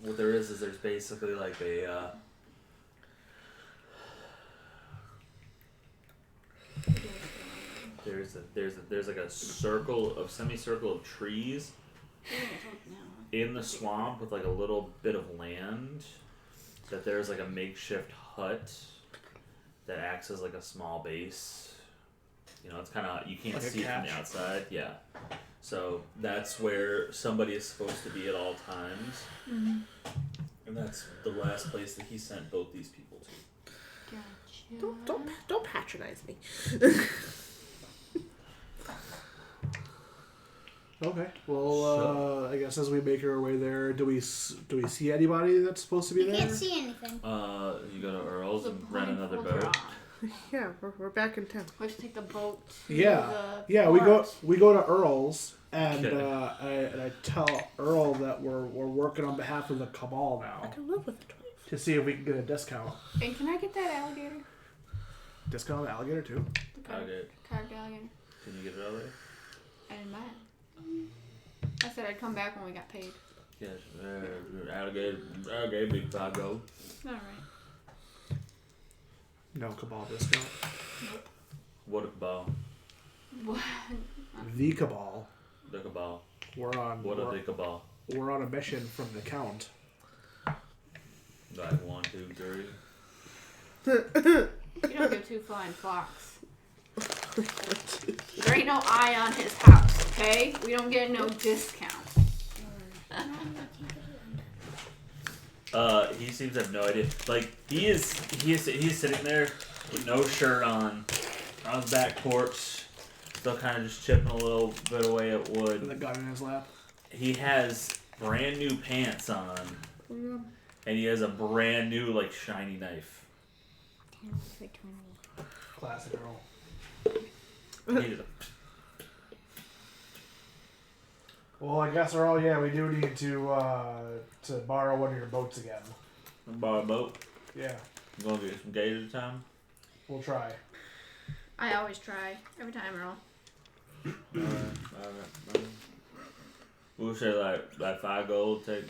What there is there's basically like a there's like a semicircle of trees in the swamp with like a little bit of land that there's like a makeshift hut that acts as like a small base. You know, it's kind of you can't Like a see it from the catch. outside. Yeah. So that's where somebody is supposed to be at all times. And that's the last place that he sent both these people to. Gotcha. Don't patronize me. Okay. Well, I guess as we make our way there, do we see anybody that's supposed to be You there? can't see anything. You go to Earl's The and rent another blindfolds are boat. on. Yeah, we're back in town. We have to take the boat to Yeah. the Yeah, port. we go to Earl's and Okay. I tell Earl that we're working on behalf of the Cabal I now can live with it. to see if we can get a discount. And can I get that alligator? Discount on the alligator too. The carved alligator. Can you get it already? I didn't buy it. I said I'd come back when we got paid. Yes. Alligator, big 5 gold. Alright. No Cabal discount. What a cabal. What? The Cabal. The cabal. We're on We're on a mission from the Count. Like 1, 2, 3. You don't give two flying fox. There ain't no eye on his house, okay? We don't get no discount. He seems to have no idea. Like he is sitting there with no shirt on his back porch, still kind of just chipping a little bit away at wood. With a gun in his lap. He has brand new pants on, and he has a brand new like shiny knife. Classic Earl. He did Well, I guess Earl, yeah, we do need to borrow one of your boats again. borrow a boat. Yeah, You want to get some gators time? we'll try. I always try. Every time, Earl. Alright. We'll say like 5 gold. Take.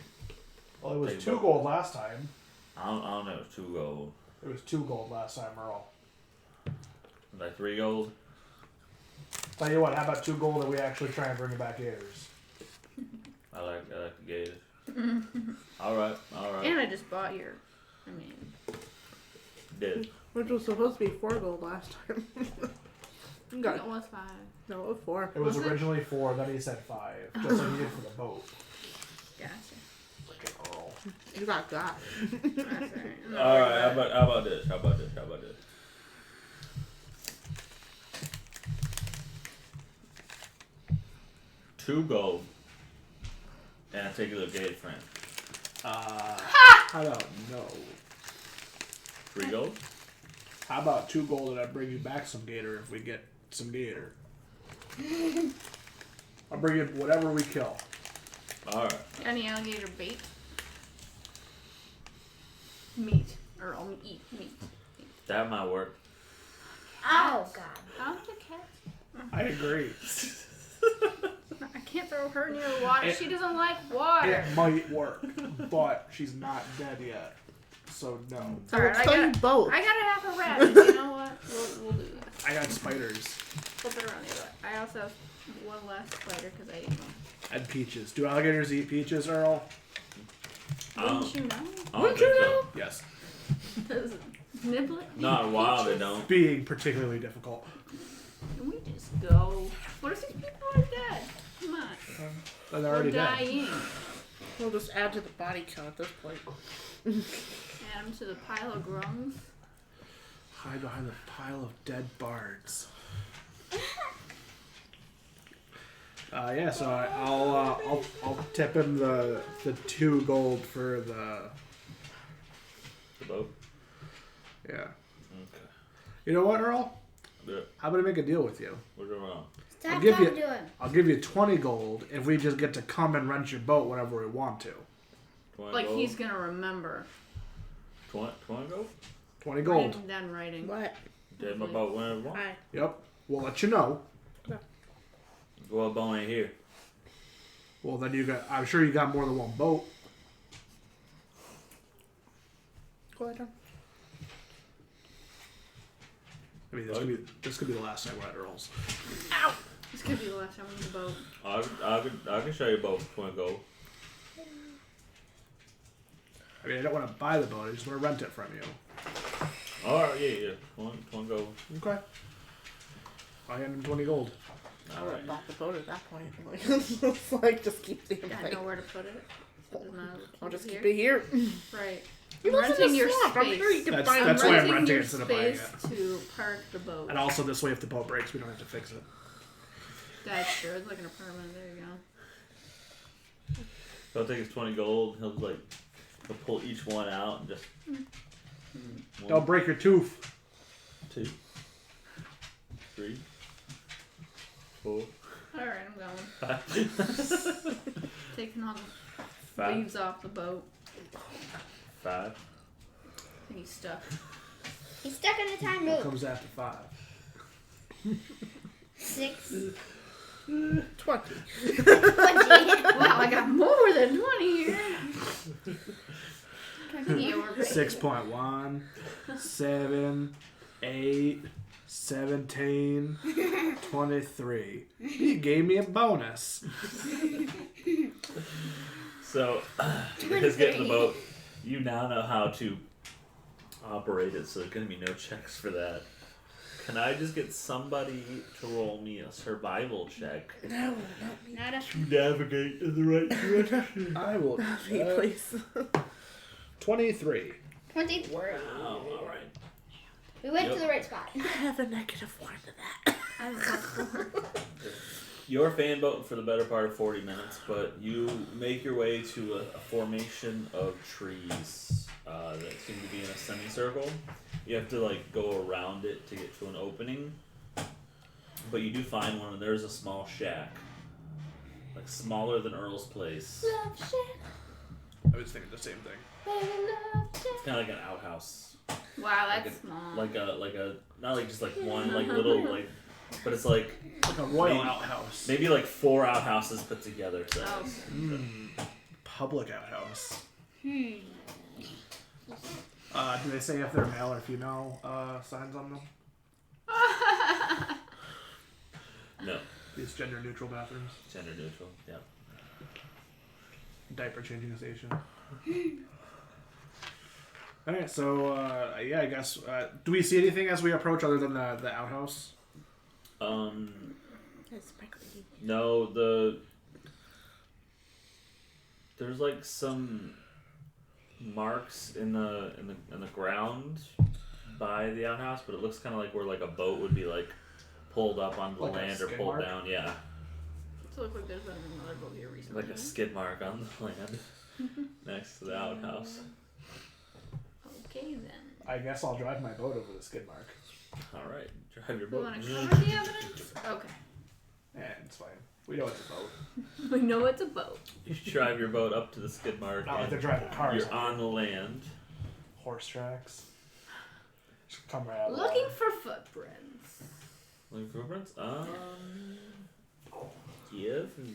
Well, it was Take 2 boat. gold last time. I don't know. It was 2 gold. It was 2 gold last time, Earl. Like 3 gold. Tell you what, how about 2 gold and we actually try and bring you back gators? I like the gators. All right. And I just bought your. I mean. Did. Which was supposed to be 4 gold last time. It Got was 5. no, it was 4. It was Was it? originally 4, then he said 5. Just like he did for the boat. Gotcha. Freaking Earl. You got that. That's alright. All right. How about this? How about this? 2 gold. And I take a little gate friend. How about no? 3 gold. How about 2 gold and I bring you back some gator if we get some gator? I'll bring you whatever we kill. All right. Got any alligator bait? Meat. Or I'll eat meat. That might work. Oh God. I don't think cats. I agree. I can't throw her near water. She doesn't like water. It might work, but she's not dead yet. So no. I will Alright, kill you both. I gotta have a rabbit. You know what? We'll do that. I got spiders Flip it around the other way. I also have one less spider because I ate one. and peaches. Do alligators eat peaches, Earl? Wouldn't you know? I don't think so. Yes. Nibble it? Not wild, they don't. Being particularly difficult. Can we just go? What if these people are dead? Come on. But they're We're already dead. dying. We'll just add to the body count at this point. Add them to the pile of grungs. Hide behind the pile of dead bards. Yeah, so I'll tip him the 2 gold for the boat. yeah. Okay. You know what, Earl? Yeah. How about I make a deal with you? What's wrong? Stop give talking you- to him. I'll give you 20 gold if we just get to come and rent your boat whenever we want to. 20 Like gold? he's gonna remember. 20 gold? 20 gold. Writing down writing. What? Take my boat whenever you want. Hi. Yep. We'll let you know. Well, boat ain't here. Well, then I'm sure you got more than one boat. Go ahead. I mean, this could be the last time we're at Earl's. Ow! This could be the last time on the boat. I can show you both 20 gold. I mean, I don't want to buy the boat. I just want to rent it from you. Alright, yeah. 20 gold. Okay. I'll hand him 20 gold. I would have Alright. bought the boat at that point. Like, it's like just keep the Got thing. nowhere to put it. So it doesn't matter. I'll just Here. keep it here. Right. You I'm live in renting the your swamp. I'm space. sure you can That's- find that's one. why I'm renting renting your it instead of buying space to park the boat. And also, this way, if the boat breaks, we don't have to fix it. That's true. It's like an apartment. There you go. He'll take his 20 gold. He'll pull each one out and just. Don't break your tooth. 2, 3, 4, Alright, I'm going. 5, Taking all the 5, leaves off the boat. 5. I think he's stuck. He's stuck in a time What loop. comes after 5? 6. 20. 20. Wow, I got more than 20 here. Yeah, we're pretty 6.1, 7, 8, 17, 23. He gave me a bonus. So, you guys get in the boat. You now know how to operate it, so there's going to be no checks for that. Can I just get somebody to roll me a survival check No, not me. Nada. to navigate in the right direction? I will. Not me, please. 23. 20. Oh, alright. We went Yep. to the right spot. I have a -1 to that. I have a +4. You're fan boating for the better part of 40 minutes, but you make your way to a formation of trees that seem to be in a semicircle. You have to go around it to get to an opening, but you do find one, and there's a small shack, smaller than Earl's place. Love shack, I was thinking the same thing. baby, love shack. It's kind of like an outhouse, Wow, that's Like small. like a not just one little but it's like Like a royal Maybe- outhouse. maybe 4 outhouses put together. So Oh. Public outhouse. Hmm. Do they say if they're male or female signs on them? no, These gender neutral bathrooms. gender neutral. Yeah. Diaper changing station. Alright, so yeah, I guess do we see anything as we approach other than the outhouse? It's sparkly. No, there's some marks in the ground by the outhouse, but it looks kind of like where like a boat would be like pulled up onto the Like a land or skid pulled mark? down. Yeah, So it looks like there's been another boat here recently. like a skid mark on the land next to the outhouse. Okay then. I guess I'll drive my boat over the skid mark. All right, drive your We boat. want to cover the evidence? Okay. And it's fine. We know it's a boat. We know it's a boat. You drive your boat up to the skid mark. Not like and they're driving cars. You're on the land. Horse tracks. Just come right out of the Looking water. for footprints. Looking for footprints? Give me.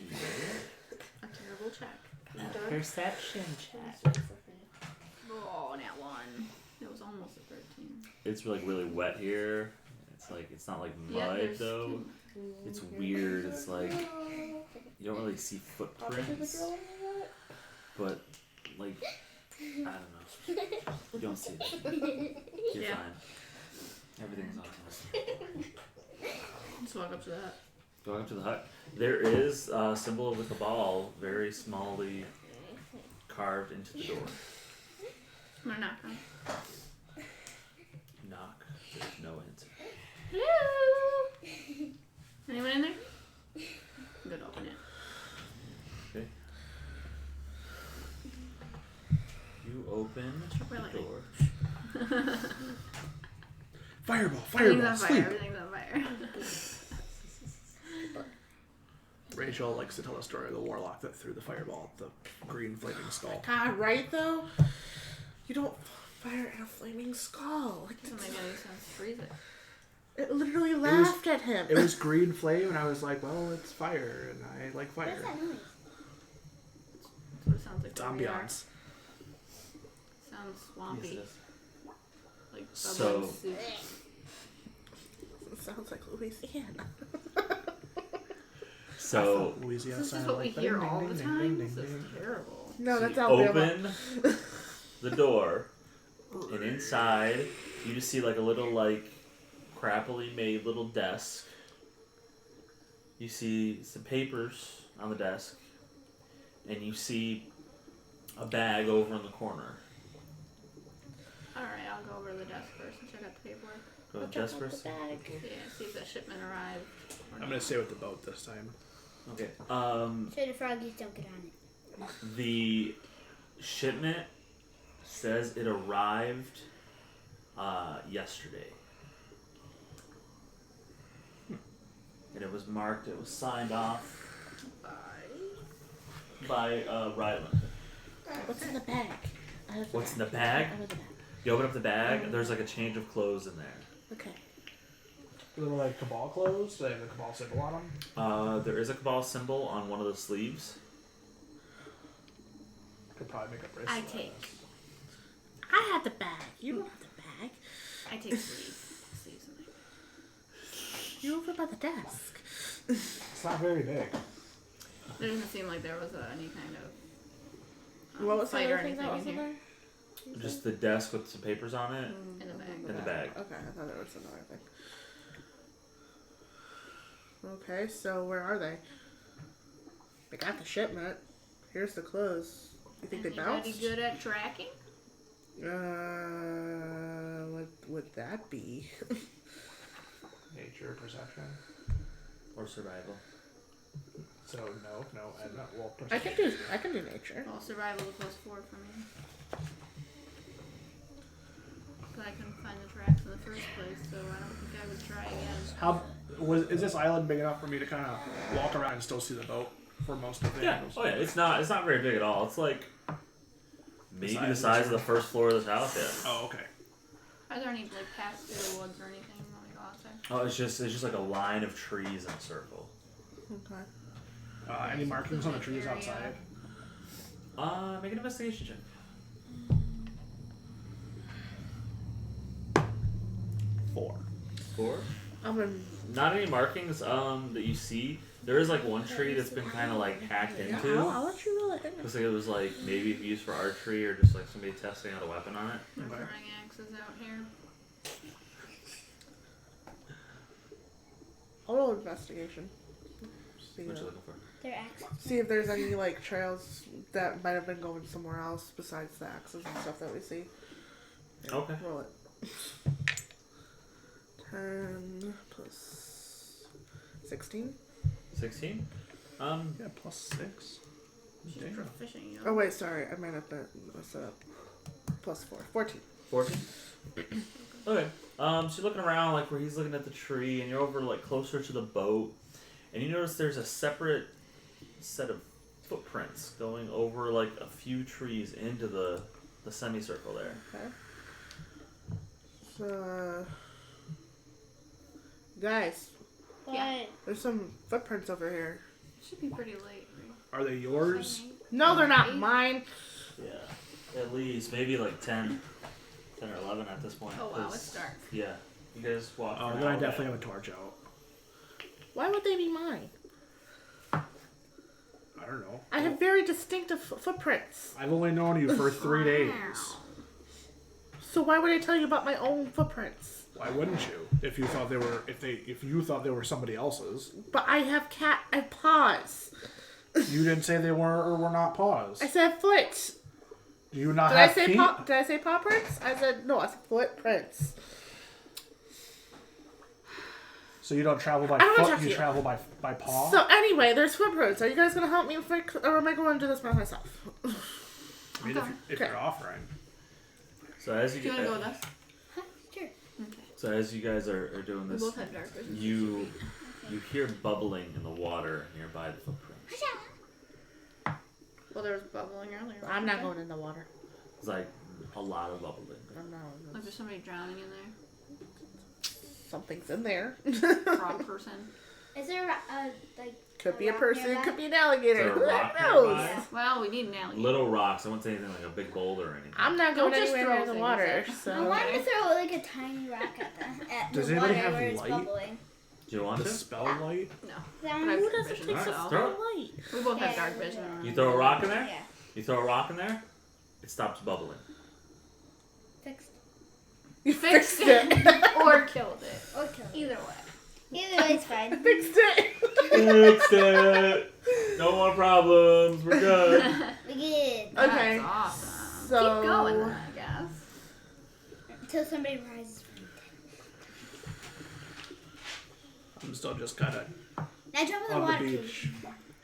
A terrible check. Perception check. Oh, now 1. It was almost a 13. It's like really wet here. It's not like Yeah, mud there's though. 2. It's weird. It's like you don't really see footprints, but like I don't know. You don't see it. You're Yeah. fine. Everything's awesome. Let's walk up to that. Go up to the hut. There is a symbol of the Cabal, very smallly carved into the door. I'm gonna knock on. Knock. There's no answer. Hello? Anyone in there? I'm gonna open it. Okay. You open We're like- the door. Fireball, Everything's fireball, on fire. sleep. Everything's on fire. Rachel likes to tell the story of the warlock that threw the fireball at the green flaming skull. God, right though? You don't fire at a flaming skull. Like, Doesn't make any sense. Freeze it. it literally laughed at him. It was green flame, and I was like, well, it's fire, and I like fire. What's that noise? That's what it sounds like. It's where we are. ambiance. Sounds swampy. Yes, it is. Like So- bubbling soup. It sounds like Louisiana. So Louisiana This is sounded what we like hear ding, all ding, the ding, time. ding, This ding, is ding. terrible. No, so that's you Alabama. open the door, and inside you just see like a little like crappily made little desk. You see some papers on the desk, and you see a bag over in the corner. Alright, I'll go over to the desk first and check out the paperwork. Go to desk first. Yeah, see if that shipment arrived. or I'm not. gonna stay with the boat this time. Okay. So the froggies don't get on it. The shipment says it arrived yesterday. And it was marked, it was signed off by Ryland. What's in the bag? Out of the What's in the bag? Out of the bag. You open up the bag, there's like a change of clothes in there. Okay. They were like Cabal clothes. They have the Cabal symbol on them. There is a Cabal symbol on one of the sleeves. Could probably make a bracelet. I take. I had the bag. You don't have the bag. I take sleeves in there. You're over by the desk. It's not very big. There doesn't seem like there was any kind of What was the fight or other thing anything that was in in here. there? Just the desk with some papers on it. In the bag. In the bag. Okay, I thought there was another thing. Okay, so where are they? They got the shipment. Here's the clothes. You think they Anybody bounced? good at tracking? What would that be? Nature, perception. Or survival. So no, and no. Well, I perception. can do nature. Well, survival is +4 for me. But I couldn't find the tracks in the first place, so I don't think I would try again. Is this island big enough for me to kind of walk around and still see the boat for most of the Yeah. angles? Oh yeah. It's not very big at all. It's like maybe the size of the first floor of this house. Yeah. Oh, okay. Are there any like paths through the woods or anything when we go outside? Oh, it's just like a line of trees in a circle. Okay. Any markings on the trees Area. outside? Make an investigation check. 4. 4. I'm in. Not any markings that you see. There is like one tree that's been kind of like hacked into. I'll let you roll it. Looks like it was like maybe used for archery or just like somebody testing out a weapon on it. We're Okay. throwing axes out here. I'll roll investigation. See, What you looking for? Their axes. see if there's any like trails that might have been going somewhere else besides the axes and stuff that we see. Yeah, Okay. roll it. 10 plus 16. 16. Yeah, plus 6. She's Damn. proficient, you know. Oh wait, sorry, I might have been messed up. Plus 4, 14. 14. Okay. So you're looking around like where he's looking at the tree, and you're over like closer to the boat, and you notice there's a separate set of footprints going over like a few trees into the semicircle there. Okay. So, guys, But Yeah. there's some footprints over here. Should be pretty late. Are they yours? No, they're not mine. Yeah. At least maybe like 10 or 11 at this point. Oh wow, 'cause- it's dark. Yeah. You guys walk. Oh, for an then I hour definitely back. have a torch out. Why would they be mine? I don't know. I have very distinctive footprints. I've only known you for 3 days. So why would I tell you about my own footprints? Why wouldn't you? If you thought they were, if you thought they were somebody else's, But I have I have paws. you didn't say they were or were not paws. I said foot. Do you not Did I have say feet? paw? Did I say paw prints? I said no. I said footprints. So you don't travel by I don't wanna foot, talk to you you. travel by paw? So anyway, there's footprints. Are you guys gonna help me, or am I going to do this by myself? I mean, if Okay. you're offering. So as you Do you want to go with us? huh? Sure. Okay. So as you guys are doing We this, both have dark vision. you hear bubbling in the water nearby the footprints. Well, there was bubbling earlier. I'm not going in the water. It's like a lot of bubbling. I'm not. Like there's somebody drowning in there. Something's in there. Frog person. Is there like Could be a rock person. nearby? Could be an alligator. Is there a Who rock knows? nearby? Well, we need an alligator. Little rocks. I wouldn't say anything like a big boulder or anything. I'm not going Don't just anywhere near throw the water. things at- I So wanted to throw like a tiny rock at Does the anybody water have where it's light? bubbling. Do you want The to? spell light? No. Then But I who have doesn't vision, take Alright, so throw spell light? we both have Yeah, dark vision. You throw a rock in there? Yeah. You throw a rock in there, it stops bubbling. Fixed. You Fixed it or killed it. Or kill it. Either way. Either way, it's fine. Fixed it. Fixed it. No more problems. We're good. We good. Okay. That's awesome. So- Keep going then, I guess. Until somebody rises from the I'm still just kind of dead. Now jump in the on water. the Katie. beach,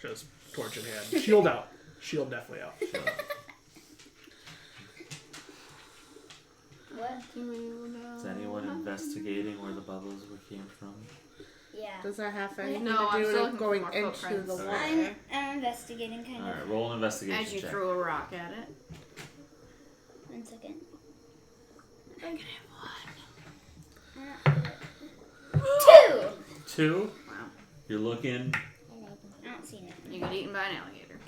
just torch in hand. Shield out. Shield definitely out. What? Is anyone investigating where the bubbles came from? Yeah. Does that have anything No, I'm to do still with looking going for into footprints. the Okay. water? I'm investigating kind All right, of. roll an investigation As you check. threw a rock at it. 1 second. I'm gonna have Two. 2. one. Wow. You're looking. I don't see nothing. You get eaten by an alligator.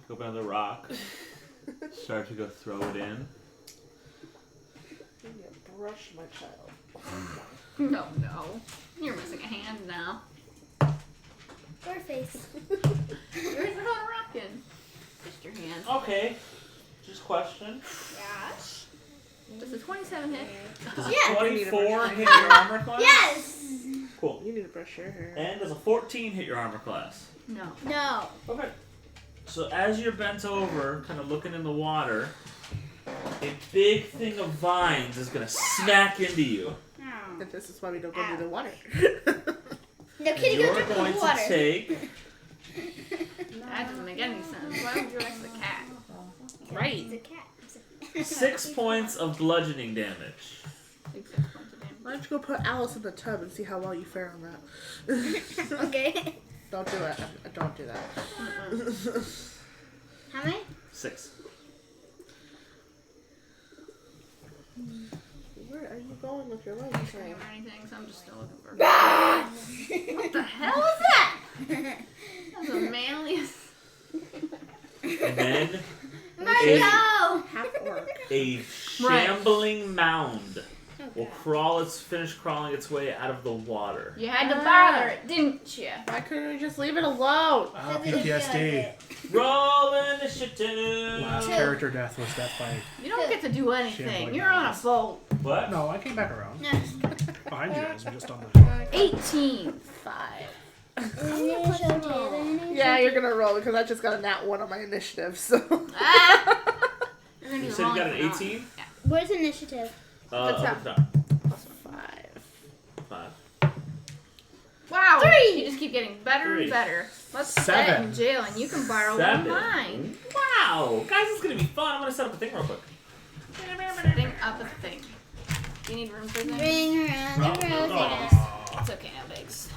Go by the rock. Start to go throw it in. You need to brush my child. No. You're missing a hand now. Or face. Where's the whole rock in? Just your hand. Okay. Just question. Gosh. Does the 27 hit? Does a Yeah. 24 hit your armor class? Yes. Cool. You need to brush your hair. And does a 14 hit your armor class? No. No. Okay. So as you're bent over, kind of looking in the water, a big thing of vines is gonna smack into you. Oh. And this is why we don't go near the water. No, And kitty, go you're jump in going the to water. take That doesn't make any sense. Why would you ask the cat? It's a Right. cat. 6 points of bludgeoning damage. 6 points of damage. Why don't you go put Alice in the tub and see how well you fare on that? Okay. Don't do it. Don't do that. How many? 6. Where are you going with your legs? Or anything, so I'm just still looking for. What the hell is that? That's the manliest. And then Mario! Half orc. a shambling mound Oh, will God. finish crawling its way out of the water. You had to bother it, didn't you? Why couldn't we just leave it alone? Doesn't feel like PTSD. it. Roll initiative. Last character death was death by. You don't get to do anything. Shambling You're on a mounds. boat. What? No, I came back around. No. Behind you guys. I'm just on the. 18. 5. I'm gonna put some together. Yeah, you're gonna roll because I just got a nat 1 on my initiative, so. Ah! You're gonna You do said you got rolling an for 18? Yeah. Where's initiative? Up top. at the top. Plus 5. 5. Wow. 3. You just keep getting better 3. and better. Let's set 7. in jail and you can borrow one 7. of mine. Wow. Guys, this is going to be fun. I'm going to set up a thing real quick. Setting up a thing. Do you need room for things? Ring around the roses. Aw. It's okay, no bigs.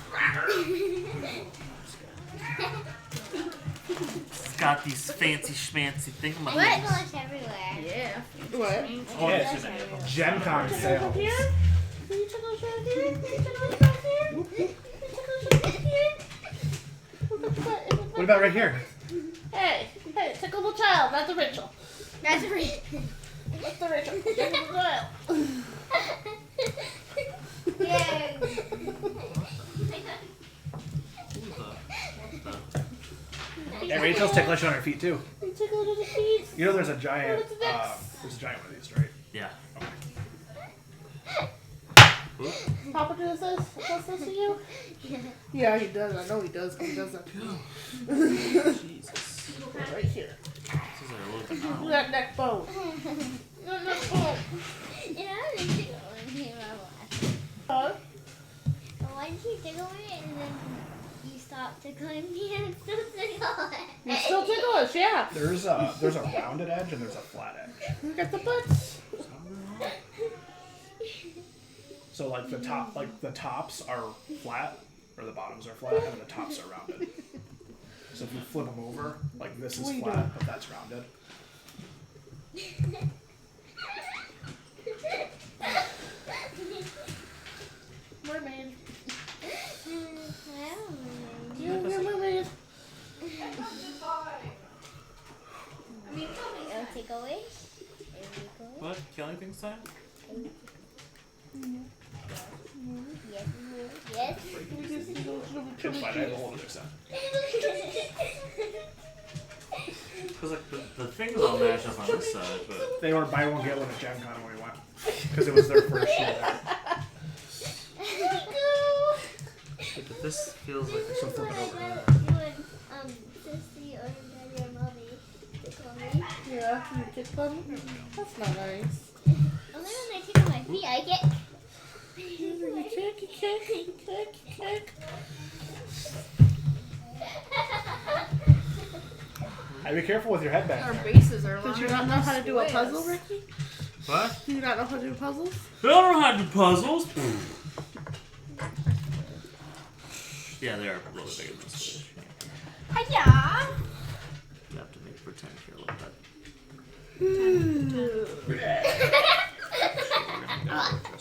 It's got these fancy schmancy things. What? Ticklish everywhere. Yeah. What? Oh, Ticklish yes. everywhere. Gen Con sales. Can you ticklish right here? Can you ticklish right here? Can you ticklish right here? What about right here? Hey, tickle the child, not the Rachel. That's right. What's the Rachel? Tickle the child. Yay. Yeah, Rachel's ticklish on her feet too. You tickle to the feet. You know there's a giant, What's next? there's a giant one of these, right? Yeah. Papa does this to you? Yeah, he does. I know he does because he does that too. Jesus. Right here. This is a little bit Look at that neck bone. That neck bone. You know, I didn't tickle in here last. Huh? But why did you tickle me and then you stopped tickling me and still tickle it? You still ticklish, yeah. There's a rounded edge and there's a flat edge. Look at the butts. So like the tops are flat, or the bottoms are flat, and the tops are rounded. So if you flip them over, like this is What are you flat, doing? but that's rounded. Mermaid. Well, You're a mermaid. no ticklish. What? Killing things time? Yes. Yes. It's fine, I have a whole other set. Because like the things all match up on this side, but They were buy one get one at Gen Con when we went, because it was their first year there. but this feels like So flip it over. You and Sissy or Daddy or Mommy tickle me. Yeah, you kick them. That's not nice. Only when they tickle my feet, I get. You kick. Hey, be careful with your head back Our there. bases are Did longer you not than know how to the do a squares. puzzle, Ricky? what? Do you not know how to do puzzles? I don't know how to do puzzles. Yeah, they are a little bit bigger than this. Hiya! You have to make pretend here a little bit.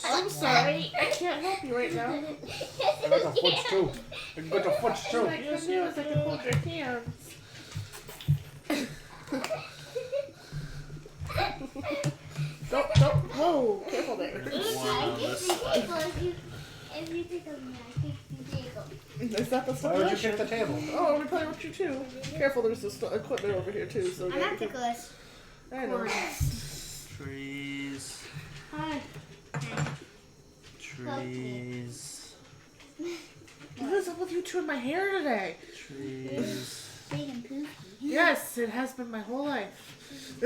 I'm sorry, I can't help you right now. I got the foots too. I got the foots What too. I can do is I can hold your hands. Don't, whoa, careful there. I get to tickle if you tickle me. I get to tickle. Is that the Why would you stipulation? kick the table? Oh, we're playing with you too. Careful, there's this equipment over here too. So I'm not ticklish. I know. Trees. Hi. Trees. What is up with you two in my hair today? Trees. Big and poofy. Yes, it has been my whole life. I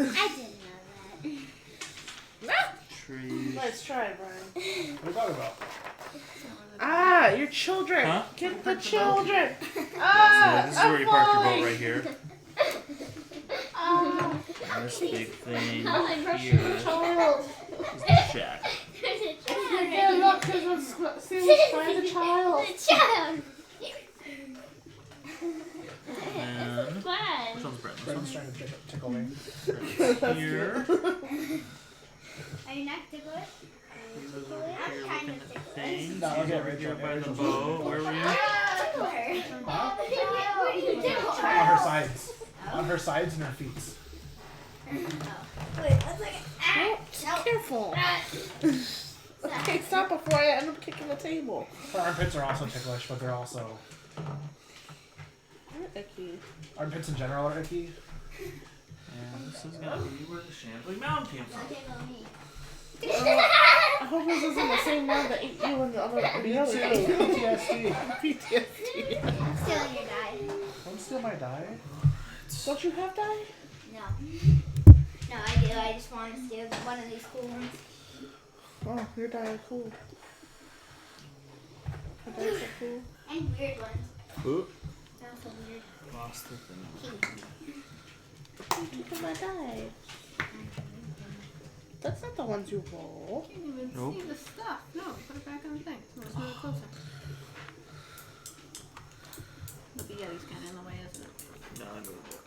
didn't know that. Trees. Nice try, Brian. What are you talking about? Ah, your children. Huh? Get the children. So Ah, this is where you park your falling. boat right here. Ah, And this big thing I'm crushing here the is child. the shack. There's a Yeah, child. look, because I'm serious by the child. The child. And which Fun. one's Brent? This Brandon's trying to tickle me. one's here. Are you not ticklish? These are over I'm here kind looking of at ticklish. things. No, These okay, over Rachel, here by the Rachel's boat. Where were you? Tickle her. Huh? Where do you tickle On her? her sides. On her sides and her feet. Wait, let's look at. No. Careful. Okay, stop before I end up kicking the table. Her armpits are also ticklish, but they're also... You're icky. Armpits in general are icky. And this is gonna be where the Shambling Mountain came from. Don't tickle me. I hope this isn't the same one that ate you and the other. Me too. PTSD. PTSD. I'm stealing your die. Don't steal my die. Don't you have die? No. No, I do. I just want to steal one of these cool ones. Oh, your die are cool. Your dice are cool. And weird ones. Ooh. That's so weird. Lost the thing. Look at my die. That's not the ones you roll. Can't even Nope. see the stuff. No, put it back on the thing. Let's move it closer. But the Yeti's kind of in the way, isn't it? No, I moved it.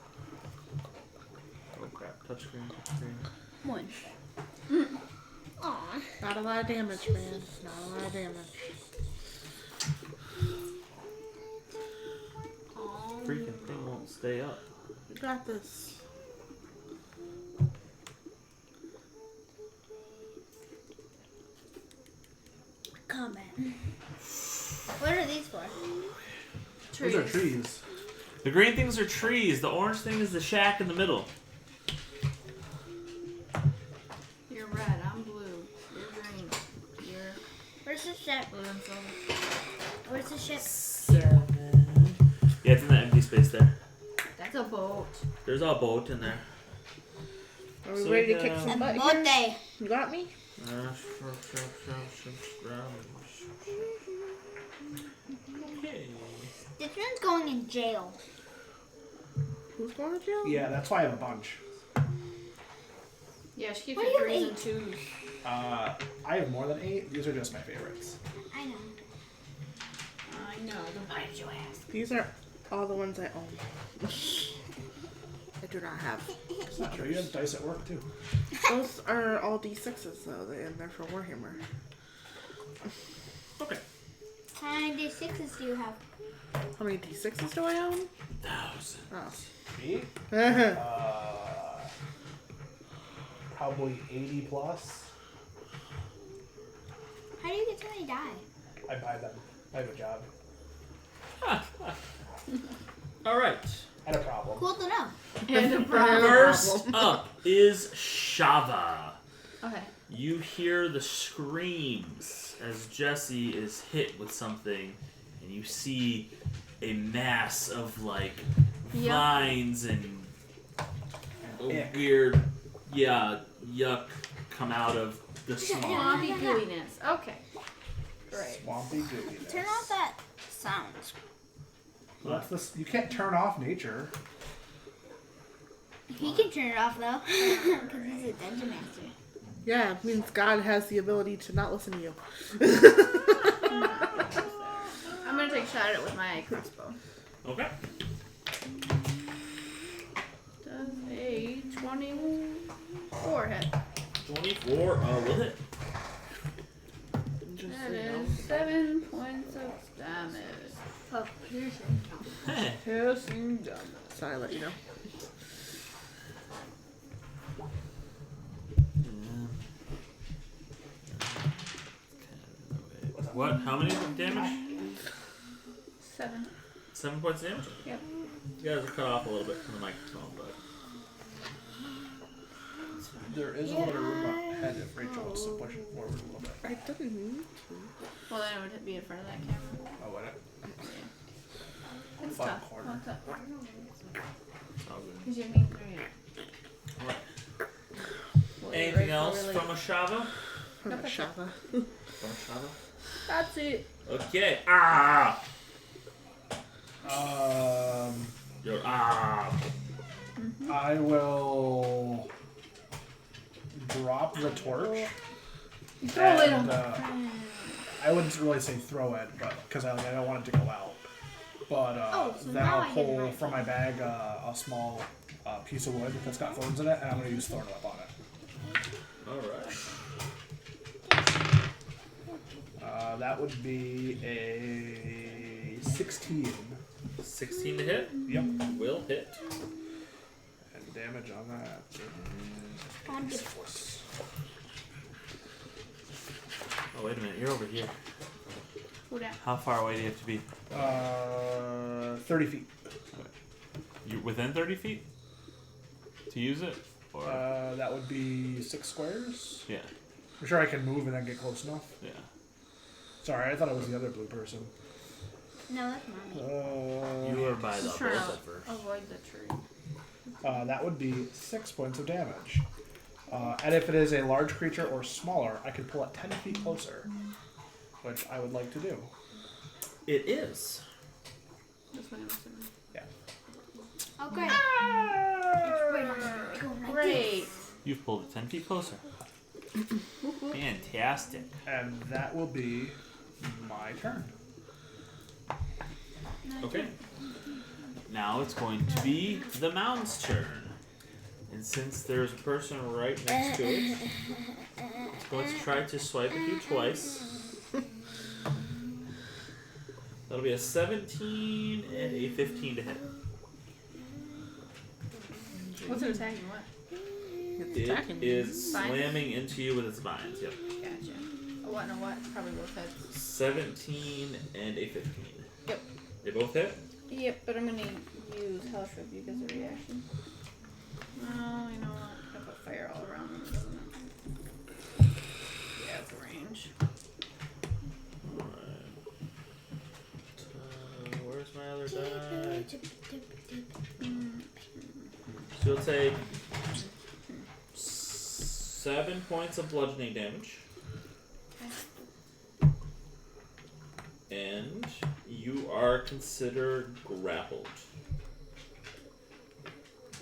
Oh crap. Touchscreen. One. Aw. Not a lot of damage, man. Not a lot of damage. Freaking thing won't stay up. You got this. Comment. What are these for? Those are trees. The green things are trees. The orange thing is the shack in the middle. You're red. I'm blue. You're green. You're Where's the ship? blue and silver. Where's the ship? 7. Yeah, it's in that empty space there. That's a boat. There's a boat in there. Are we So ready to we kick have- some butt here? Bote. You got me? Okay. This one's going in jail. Who's going to jail? Yeah, that's why I have a bunch. Yeah, she keeps What your do you threes and twos. I have more than 8. These are just my favorites. I know. I know. Why did you ask? These are all the ones I own. I do not have. It's not true. You have dice at work too. Those are all D6s though, and they're for Warhammer. Okay. How many D6s do you have? How many D6s do I own? 1,000. Oh. Me? Probably 80 plus. How do you get so many die? I buy them. I have a job. All right. And a problem. Cool to know. And a problem. First up is Shava. Okay. You hear the screams as Jesse is hit with something, and you see a mass of like Yuck. vines and Ick. weird, yuck come out of the swamp. Swampy gooiness. Okay. Great. Swampy gooey. Turn off that sound. Well, that's this. You can't turn off nature. He can turn it off though, because he's a dungeon master. Yeah, it means God has the ability to not listen to you. I'm gonna take a shot at it with my crossbow. Okay. Does a 24 hit? 24. Will hit. Just That so you know. is 7 points of damage. Oh, piercing. Hey. Piercing damage. So I let you know. What? How many damage? 7. 7 points of damage? Yep. You guys are cut off a little bit from the microphone, but. There is a little bit of room ahead if Rachel wants to push it forward a little bit. I didn't need to. Well, then it would be in front of that camera. Oh, what? Yeah. It's Bottom tough. corner. Well, it's tough. It's all good. Because you mean 3. Alright. Well, Anything you're else really- from a Shava? From a Shava. From a Shava? That's it. Okay. Ah! You're I will drop the torch. Throw it on And, the I wouldn't really say throw it, but because I don't want it to go out. But so then now I'll I did pull right. from my bag a small piece of wood that's got thorns in it, and I'm going to use thorn whip on it. Alright. That would be a 16. 16 to hit? Yep. Will hit. And damage on that is force. Oh, wait a minute. You're over here. Who that? How far away do you have to be? 30 feet. You within 30 feet? To use it? Or That would be 6 squares. yeah. I'm sure I can move and then get close enough. Yeah. Sorry, I thought it was the other blue person. No, that's mommy. You were by the Trying both to at first. avoid the tree. That would be 6 points of damage. And if it is a large creature or smaller, I can pull it 10 feet closer, which I would like to do. It is. This one I'm assuming. Yeah. Oh, great. Great. You've pulled it 10 feet closer. Fantastic. And that will be my turn. Okay. Now it's going to be the mound's turn. And since there's a person right next to it, it's going to try to swipe at you twice. That'll be a 17 and a 15 to hit. What's it attacking? What? It is slamming into you with its vines. Yep. Gotcha. A what and a what? Probably both hits. 17 and a 15. Yep. They both hit? Yep, but I'm gonna use Hellish Rebuke as a reaction. Oh, you know what? I put fire all around them, doesn't it? Yeah, it's a range. Alright. Where's my other die? So you'll take 7 points of bludgeoning damage. And you are considered grappled.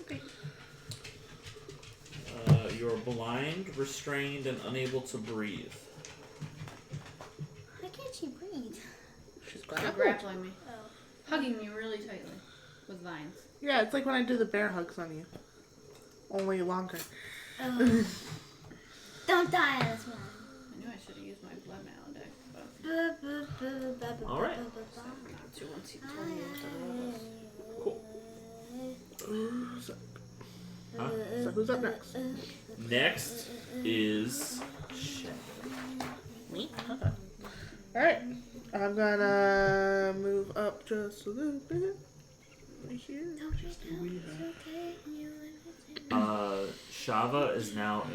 Okay. You're blind, restrained, and unable to breathe. Why can't she breathe? She's They're grappled. grappling me. Oh. Hugging me really tightly. With vines. Yeah, it's like when I do the bear hugs on you. Only longer. Oh. Don't die on this one. I knew I should have used my blood maledict, but Alright. not to once you told me what the Cool. Who's up? Huh? So who's up next? Next is Shep. Me? Okay. Alright. I'm gonna move up just a little bit. Right here. Just a wee bit. Shava is now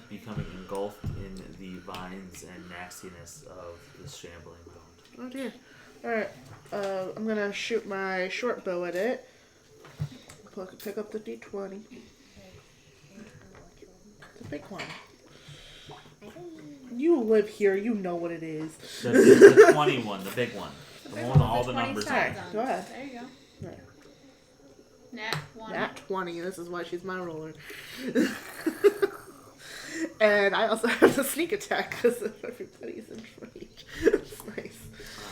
becoming engulfed in the vines and nastiness of this shambling mound. Oh dear. Alright. I'm gonna shoot my short bow at it. Pick up the D20. It's a big one. You live here, you know what it is. The 21, the big one. The one with all the numbers on it. Go ahead. There you go. Right. Nat 1. Nat 20, this is why she's my roller. And I also have the sneak attack because everybody's in range. It's nice.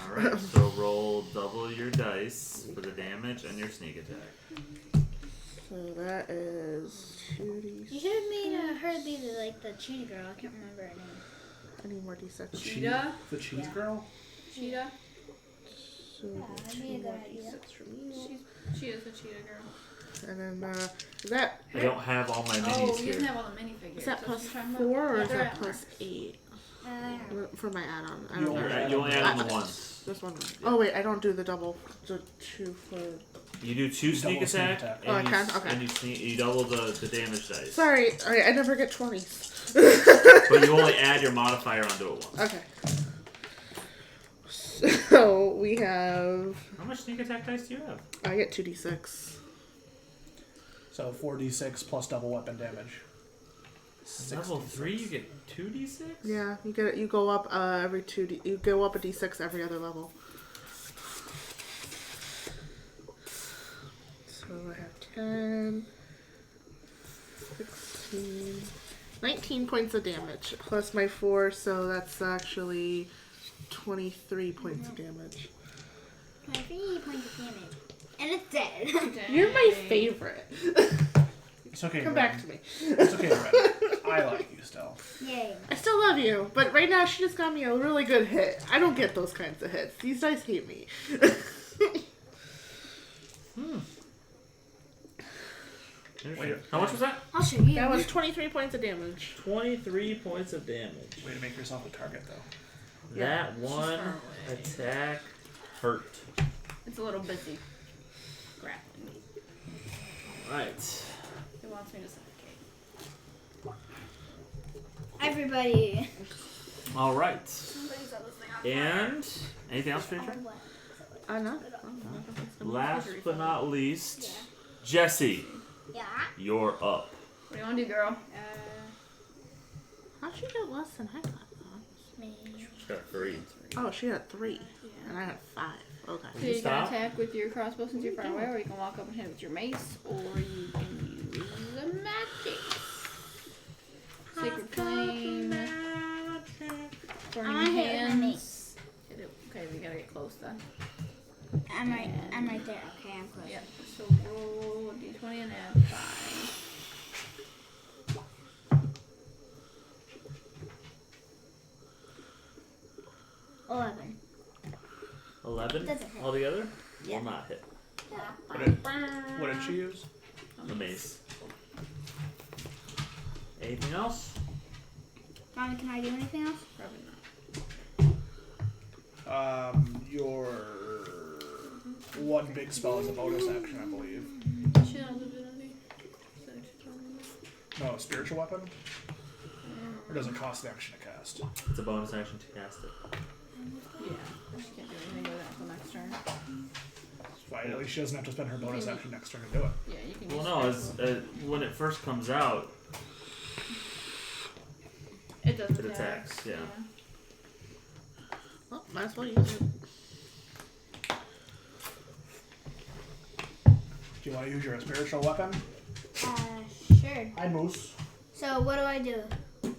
Alright, so roll double your dice for the damage and your sneak attack. So that is 2d6. You should have made her be the cheetah girl. I can't remember her name. I need more d6. Cheetah? The cheese Yeah. girl? Cheetah? So Yeah, I two made a good more idea. d6 for me. She is a cheetah girl. And then is that I don't have all my minis Oh, he here. doesn't have all the minifigures. is that That's plus what you're talking 4 about? or Yeah, is they're that at plus mark. 8 I don't know. for my add-on? I You don't only know. You only add them I- once. This one. Oh wait, I don't do the double. The 2 for. You do 2 sneak Double sneak attack, attack. and, Oh, I you, can? Okay. and you double the damage dice. Sorry, I never get 20s. But you only add your modifier onto it once. Okay. So we have. How much sneak attack dice do you have? I get 2d6. So 4d6 plus double weapon damage. Level 6d6. 3, you get 2d6? Yeah, you get you go up every 2d. You go up a d6 every other level. So I have 10, 16, 19 points of damage plus my 4, so that's actually 23 points of damage. 23 points of damage. And it's dead. You're my favorite. It's okay, Come Ren. back to me. It's okay, Ren. I like you still. Yay. I still love you, but right now she just got me a really good hit. I don't get those kinds of hits. These guys hate me. Wait, how much was that? I'll show you. That was 23 points of damage. 23 points of damage. Way to make yourself a target, though. That She's one far away. attack hurt. It's a little busy. Grappling. Alright. It wants me to suffocate. Everybody. All right. And anything else for your turn? No. Last but not least, Jesse, Yeah. you're up. What do you want to do, girl? How'd she get less than I got? Though? Me. She's got 3. Oh, she had 3, Yeah. and I had 5. Okay. So you can Stop. attack with your crossbow since you're far away, or you can walk up and hit with your mace, or you can use a magic. Sacred Flame. Burning I hit with my Hands. mace. Hit it. Okay, we gotta get close then. I'm right there. Okay, I'm close. Yep. So roll a d20 and add 5. 11. 11 Doesn't hit. altogether? Yeah. Will not hit. What did she use? The mace. Anything else? Mommy, can I do anything else? Probably not. Your one big spell is a bonus action, I believe. Shield ability. Is that what you're talking about? No, a spiritual weapon? Or does it cost an action to cast? It's a bonus action to cast it. Yeah. She can't do anything with that until next turn. Fine, at least she doesn't have to spend her bonus action next turn to do it. Yeah, you can Well, use no, when it first comes out, it does it attacks, yeah. Well, might as well use it. Do you want to use your spiritual weapon? Sure. Hi, Moose. So what do I do? Do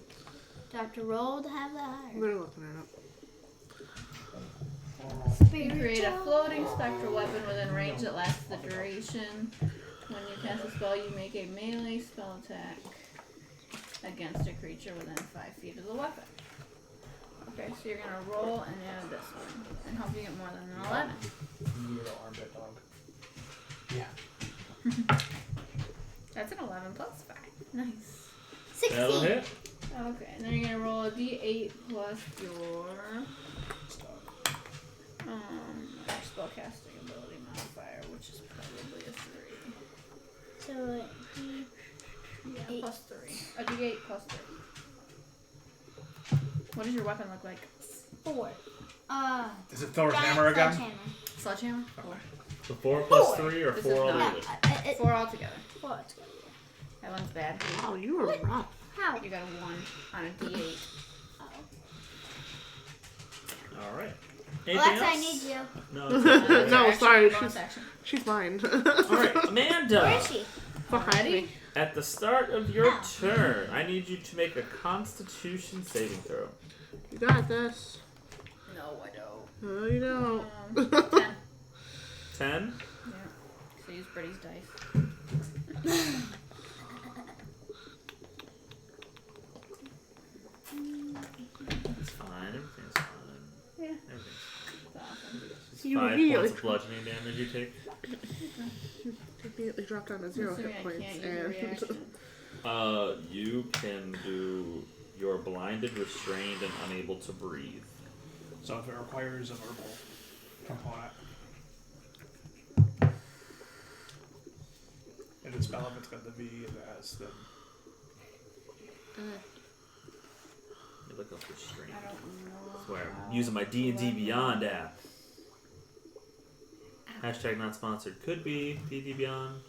I have to roll to have that? Or? They're looking it up. You create a floating spectral weapon within range that lasts the duration. When you cast a spell, you make a melee spell attack against a creature within 5 feet of the weapon. Okay, so you're gonna roll and add this one, and hope you get more than an 11. Weirdo armpit dog. That's an 11 plus 5. Nice. 16. That'll hit. Okay, and then you're gonna roll a d8 plus your spellcasting ability modifier, which is probably a 3. So Yeah, Eight. plus 3. A d8 plus 3. What does your weapon look like? 4. Is it Thor's Giant hammer again? sledgehammer. Sledgehammer? 4. So 4 plus 4. 3 or This 4 is not- altogether? 4 altogether. 4. That one's bad. Wow, you were rough. How? You got a 1 on a d8. Alright. Anything Alexa, I else? need you. No, it's okay. No, Action, sorry, bonus she's- action. She's mine. Alright, Amanda. Where is she? Behind Ready? me. At the start of your Oh. turn, I need you to make a Constitution saving throw. You got this. No, I don't. No, you don't. 10. 10? Yeah. So use Brady's dice. It's fine. Everything's fine. Yeah. Everything's It's awesome. It's You 5 immediately- points of bludgeoning damage you take. Immediately dropped down to 0 Assuming hit I points. can't use a And reaction. You can do you're blinded, restrained, and unable to breathe. So if it requires a verbal component. And the spell, if it's got the V and the S, then You look up restrained. I don't know. That's where how I'm using my D&D to Beyond app. Hashtag not sponsored. Could be D&D Beyond.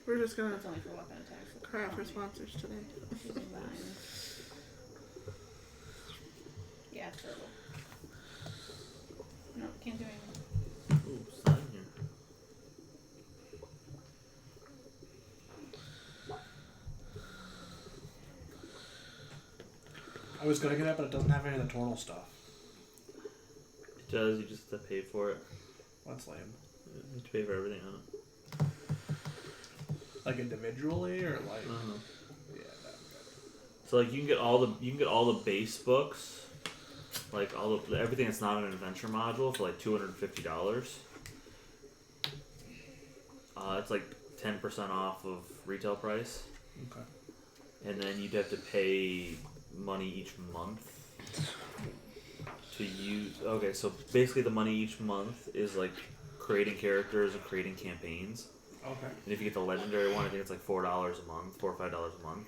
we're just gonna It's only for weapon attacks. so cry out for it's sponsors today. using mine. Yeah, it's verbal. No, can't do anything. Ooh, slide in here. I was gonna get it, but it doesn't have any of the total stuff. It does. You just have to pay for it. That's lame. You have to pay for everything on it. Like individually or like yeah, So like you can get all the base books, like all the everything that's not an adventure module for like $250. It's like 10% off of retail price, okay. and then you'd have to pay money each month to use. Okay, so basically the money each month is like creating characters and creating campaigns. Okay. And if you get the legendary one, I think it's like $4 a month, $4 or $5 a month.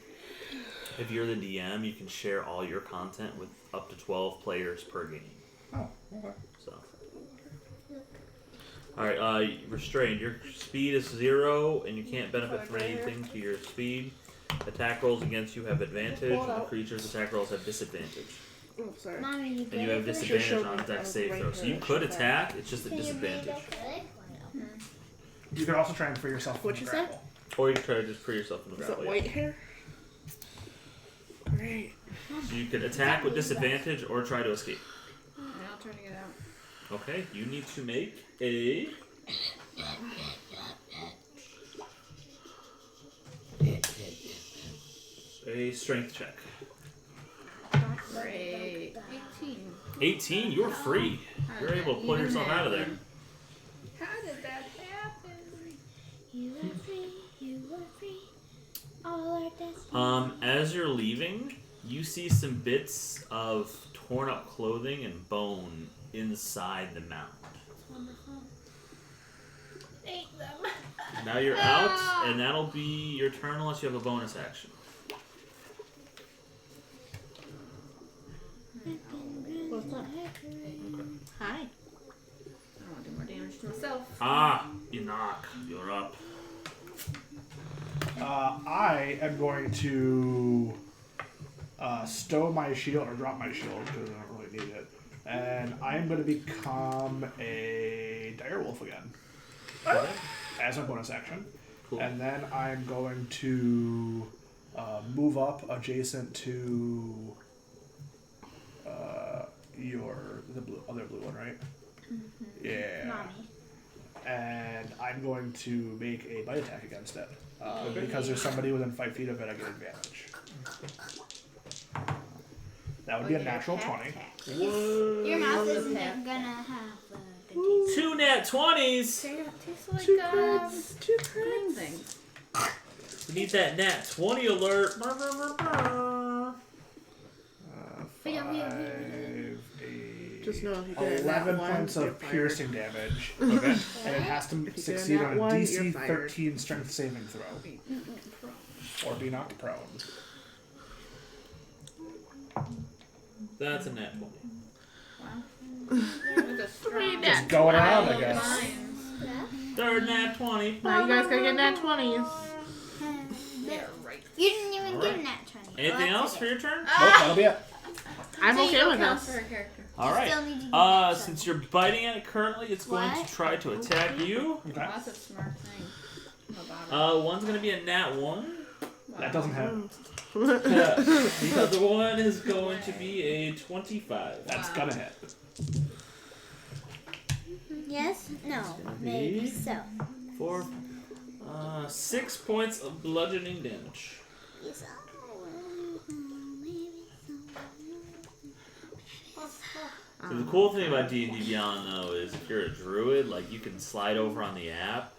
If you're the DM, you can share all your content with up to 12 players per game. Oh, okay. So. Alright, restrained. Your speed is 0, and you can't benefit from anything to your speed. Attack rolls against you have advantage, and the creature's attack rolls have disadvantage. Oh, sorry. Mommy, you And you have disadvantage on dex save throw. So you could attack, it's just a Can you read disadvantage. it? You can also try and free yourself from What'd the you say? grapple. Or you can try to just free yourself from the Is it grapple. white hair? Great. So you could attack with disadvantage or try to escape. I'll try to get out. Okay, you need to make a strength check. Great. 18. 18, you're free. You're able to pull yourself out of there. How did that happen? You are free, you are free. All our destiny. As you're leaving, you see some bits of torn up clothing and bone inside the mound. Wonderful. Ate them. Now you're out, and that'll be your turn unless you have a bonus action. What's up? Hi. I don't want to do more damage to myself. Ah, Enoch, you're up. I am going to stow my shield or drop my shield because I don't really need it, and I'm going to become a direwolf again Okay. as a bonus action. Cool. And then I'm going to move up adjacent to the other blue one, right? Mm-hmm. Yeah. Mommy. And I'm going to make a bite attack against it. Okay. Because there's somebody within 5 feet of it, I get advantage. That would be a natural 20. Your mouth isn't gonna have a good taste. 2 nat 20s! Tastes like Two crits. things. We need that nat 20 alert. Five, Just know if you get 11 that one, points you're of fired. piercing damage. Okay. And it has to If you get succeed that on a one, DC you're fired. 13 strength saving throw. Or be knocked prone. That's a nat 20. With a strong Just going around, I guess. lines. Third nat 20. Now you guys gotta get nat 20s. Yeah, right. You didn't even All give right. that 20. Anything else for your turn? Nope, that'll be it. I'm So you okay don't with count this. for her character. Alright. Still need to give that Since you're biting at it currently, it's going What? to try to attack you. Okay. Lots of smart things about it. One's going to be a nat 1. That doesn't happen. The other one is going to be a 25. That's gonna hit. Yes? No. Maybe so. 4, 6 points of bludgeoning damage. Yes. So the cool thing about D&D Beyond though is if you're a druid, like you can slide over on the app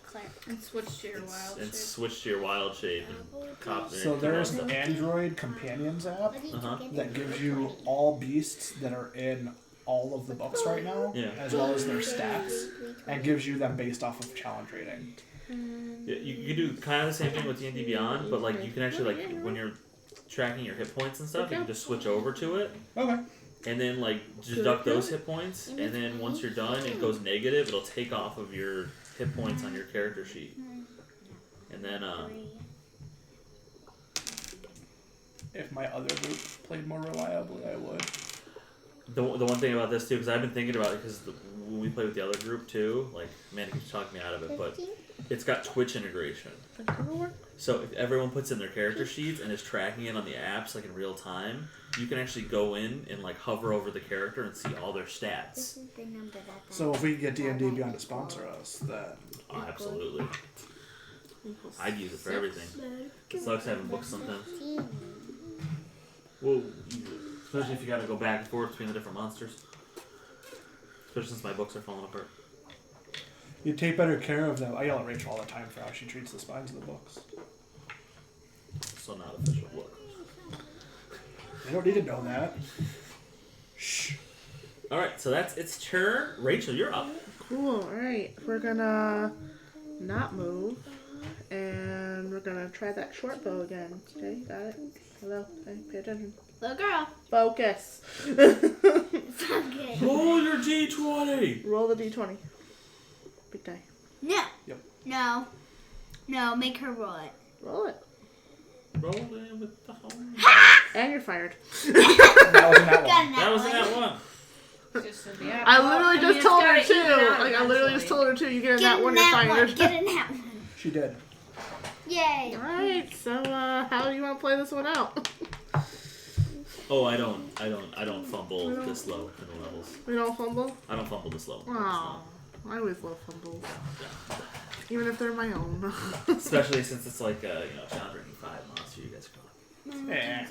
And switch to your wild and shape. switch to your wild shape and cop So it. there's the Android Companions app that gives you all beasts that are in all of the books right now, Yeah. as well as their stats, and gives you them based off of challenge rating. Yeah, you do kind of the same thing with D&D Beyond, but like you can actually like when you're tracking your hit points and stuff, you can just switch over to it. Okay. And then like deduct those hit points, and then once you're done, it goes negative. It'll take off of your hit points on your character sheet, and then If my other group played more reliably, I would. the one thing about this too, because I've been thinking about it, because when we play with the other group too, like man, it keeps talking me out of it, but it's got Twitch integration. So if everyone puts in their character sheets and is tracking it on the apps like in real time, you can actually go in and like hover over the character and see all their stats. So if we get D&D Beyond to sponsor us, then Oh, absolutely. I'd use it for everything. It sucks having books sometimes. Well, especially if you gotta go back and forth between the different monsters. Especially since my books are falling apart. you take better care of them. I yell at Rachel all the time for how she treats the spines of the books. So not official book. They don't need to know that. Shh. Alright, so that's its turn. Rachel, you're up. Cool. Alright. We're gonna not move. And we're gonna try that short bow again. Okay, got it? Hello. Hey, pay attention. Little girl. Focus. Okay. Roll your d20. Roll the d20. Big die. No. Yep. No, make her roll it. Roll it. Roll in with the home. And you're fired. That wasn't that one. That wasn't that one. I literally just told her too. Like I literally just told her too. You get in that one, you're fired. Get in that one. She did. Yay. Alright, so how do you want to play this one out? Oh, I don't fumble this low in the levels. We don't fumble? I don't fumble this low. Oh, I always love fumbles. Even if they're my own. Especially since it's like Chandra 5 monster you guys are calling. Yeah.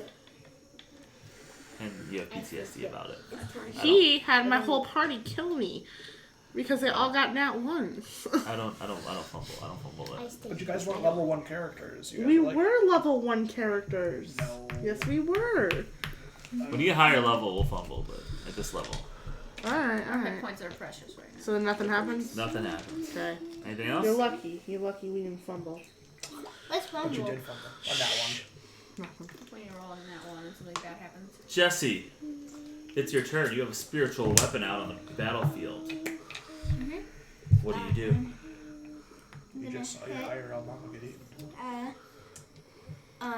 And you have PTSD about it. He had my whole party kill me because they all got nat ones. I don't fumble. I don't fumble it. But you guys weren't level 1 characters. You We had, like, were level 1 characters. No. Yes, we were. When you get higher level, we'll fumble, but at this level, Alright, Hit alright. points are precious right now. So then nothing happens? nothing happens. Okay. Anything else? You're lucky. You're lucky we didn't fumble. Let's But you fumble. did fumble on that one. Nothing. When you're rolling that one and something bad happens. Jesse, it's your turn. You have a spiritual weapon out on the battlefield. What do you do? You just saw your higher mama get eaten.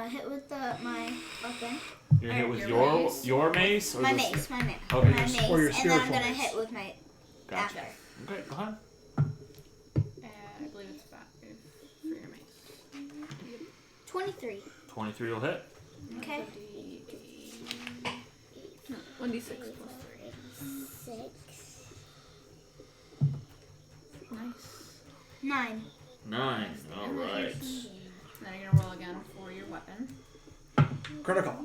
Hit with my weapon. You're gonna hit with Your your mace? mace or My this? mace, my mace. Okay. My mace. Or your And then I'm spiritual gonna mace. hit with my Gotcha. after. Okay, go ahead. I believe it's 5 for your mace. 23. 23 will hit. Okay. 1d6 plus 3. 6. Nice. 9. 9. All right. Now you're gonna roll again for your weapon. Critical.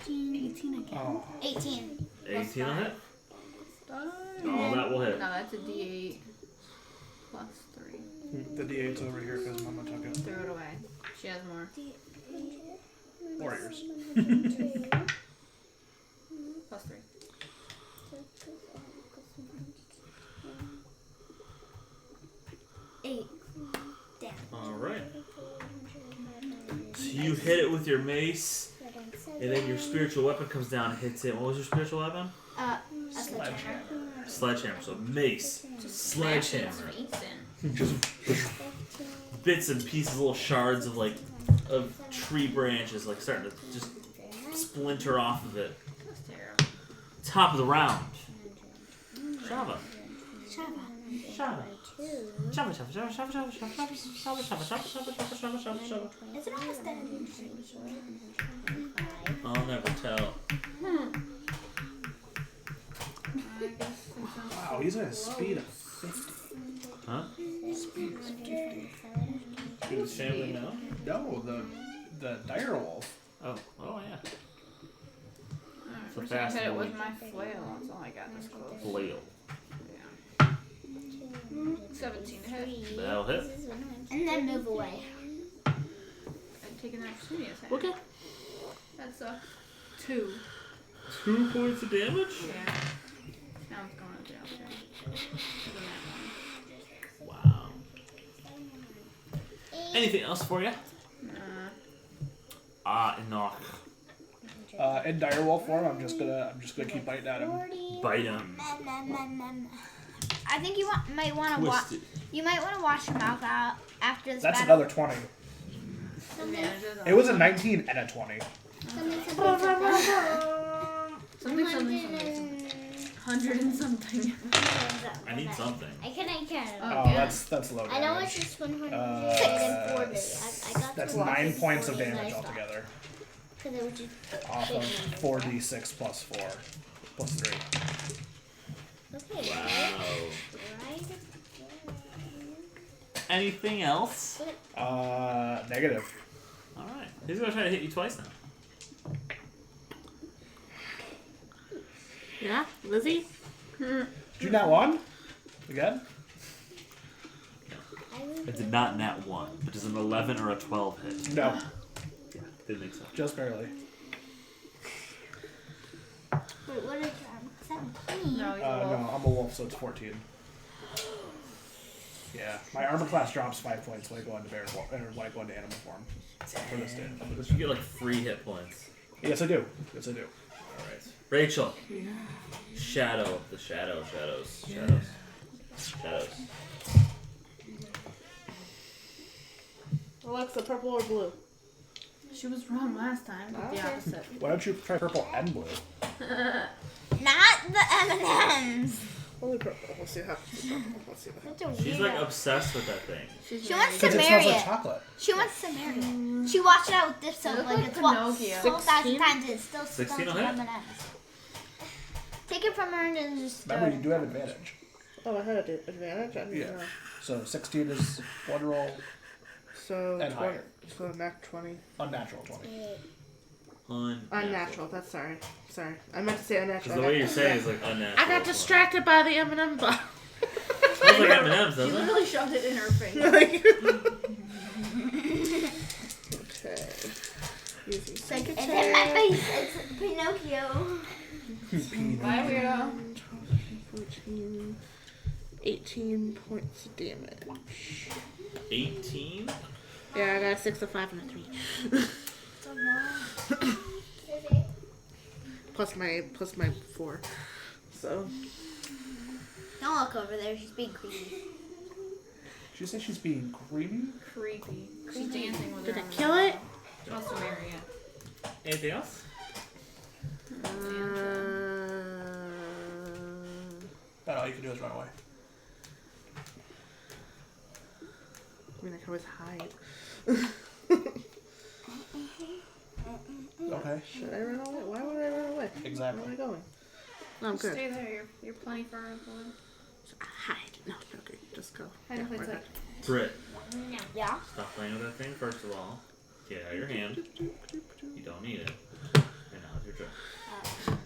18 again. Oh. 18. 18 will hit. Die. All that will No, hit. that's a d8 plus 3. The D8's over here because Mama took it. Throw it away. She has more. Warriors. Plus 3. All right. So you hit it with your mace, and then your spiritual weapon comes down and hits it. What was your spiritual weapon? A sledgehammer. Sledgehammer. So mace, sledgehammer. Mason. Bits and pieces, little shards of of tree branches, starting to just splinter off of it. That's terrible. Top of the round. Shava. Shava. Shava. Shava, shava, shava, shava, shava, shava, shava, shava, shava, shava, shava, shava, shava, shava. Is it almost done? I'll never tell. I guess it's Wow, he's at a speed of 50. Huh? Speed of 50. Good as Chamberlain now? No, the dire wolf. Oh yeah. Alright, So we're just gonna fast hit it boy. with my flail. That's all I got this close. Flail. Yeah. 17 to hit. That'll hit. And then move away. I'm taking an opportunity attack. Okay. That's a 2. 2 points of damage? Yeah. Now it's going to jail. Wow. Anything else for you? Enoch. In dire wolf form, I'm just gonna keep biting at him. Bite him. I think you might want to watch. Twist it. You might want to wash your mouth out after this That's battle. another 20. Advantages It was a 19 and a 20. something. 100 and something. I need something. I can. Oh, yeah. that's low I know damage. it's just 140. I got That's to watch 9 it points of 40 damage and I stopped. altogether. Because it was just Off of shaking. 4d6 plus 4. Plus 3. Okay. Wow. Right. Anything else? Negative. Alright. He's gonna try to hit you twice now. Yeah, Lizzie? Did you not one? Again? It did not nat 1, but does an 11 or a 12 hit? No. Yeah, didn't think so. Just barely. Wait, what is 17? No, he's a No, wolf. I'm a wolf, so it's 14. Yeah, my armor class drops 5 points when I go into bear form, or when I go into animal form. For this day. But you get like free hit points. Yes, I do. Yes, I do. Alright. Rachel. Shadow. The shadows. Alexa, purple or blue? She was wrong last time. With the Okay. opposite. Why don't you try purple and blue? Not the M&Ms. Only purple. We'll see what happens. Let's see what happens. Such a She's weirdo. like obsessed with that thing. She wants to Because it marry smells like it. chocolate. She wants to marry it. She washed it out with dish soap look like like it's Pinocchio. 12,000 times and it still smells 16 like will hit. M&Ms. Take it from her and just throw Remember, it you do have advantage. Oh, I had an advantage? I didn't Yeah. know. So 16 is one roll, So, And higher. so nat 20. unnatural 20. Unnatural. That's sorry. Sorry. I meant to say unnatural. Because the way you're saying is like unnatural. I got distracted by the M&M box. Smells like M&M's, She doesn't it? literally shoved it in her face. Okay. Using It's like, psychic it's in my check. face. It's Pinocchio. Bye, weirdo. 14, 18 points of damage. 18? Yeah, I got a 6, a 5, and a 3. plus my 4. So Don't look over there. She's being creepy. Did you say she's being creepy? Creepy. She's dancing with her. did I own kill it? She wants to marry it. Anything else? About all you can do is run away. I mean, I can always hide. Okay. Should I run away? Why would I run away? Exactly. Where am I going? No, I'm Just good. stay there. You're plenty far away. Hide. No, okay, just go. Hide and we're play good. tight. Britt, Yeah. stop playing with that thing first of all. Get it out of your hand. You don't need it. And now it's your turn.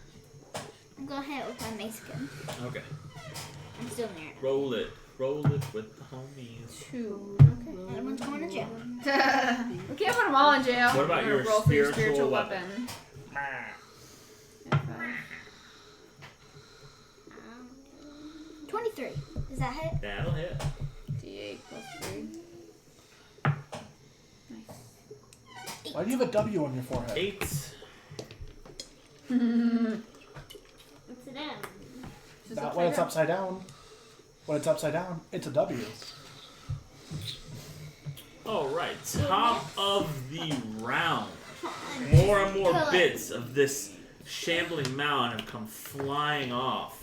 I'm gonna hit it with my Mexican. Okay. I'm still near it. Roll it. Roll it with the homies. 2. The other one's going to jail. We can't put them all in jail. What about We're gonna your roll for your spiritual spiritual weapon? weapon? And 5. 23. Does that hit? That'll hit. D8 plus 3. Nice. Why do you have a W on your forehead? 8. What's it in? Just Not when it's upside down. When it's upside down, it's a W. Alright, top of the round. More and more bits of this shambling mound have come flying off.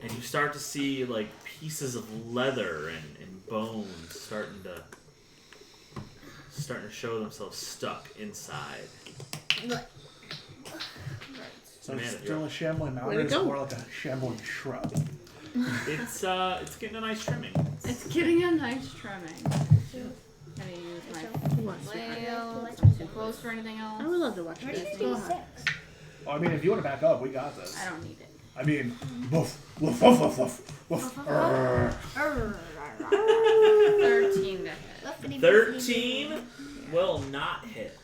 And you start to see like pieces of leather and bones starting to show themselves stuck inside. So Man, it's you're still a shambling mountain, Way or to is it go. more like a shambling shrub? It's getting a nice trimming. It's getting a nice trimming. Gonna use my What? flail. Too close for anything else. I would love to watch Where do you this. do Go ahead. 6? Well, I mean, if you want to back up, we got this. I don't need it. I mean, woof, woof, woof, woof, woof, woof. Arrgh. 13 to hit. 13 will not hit.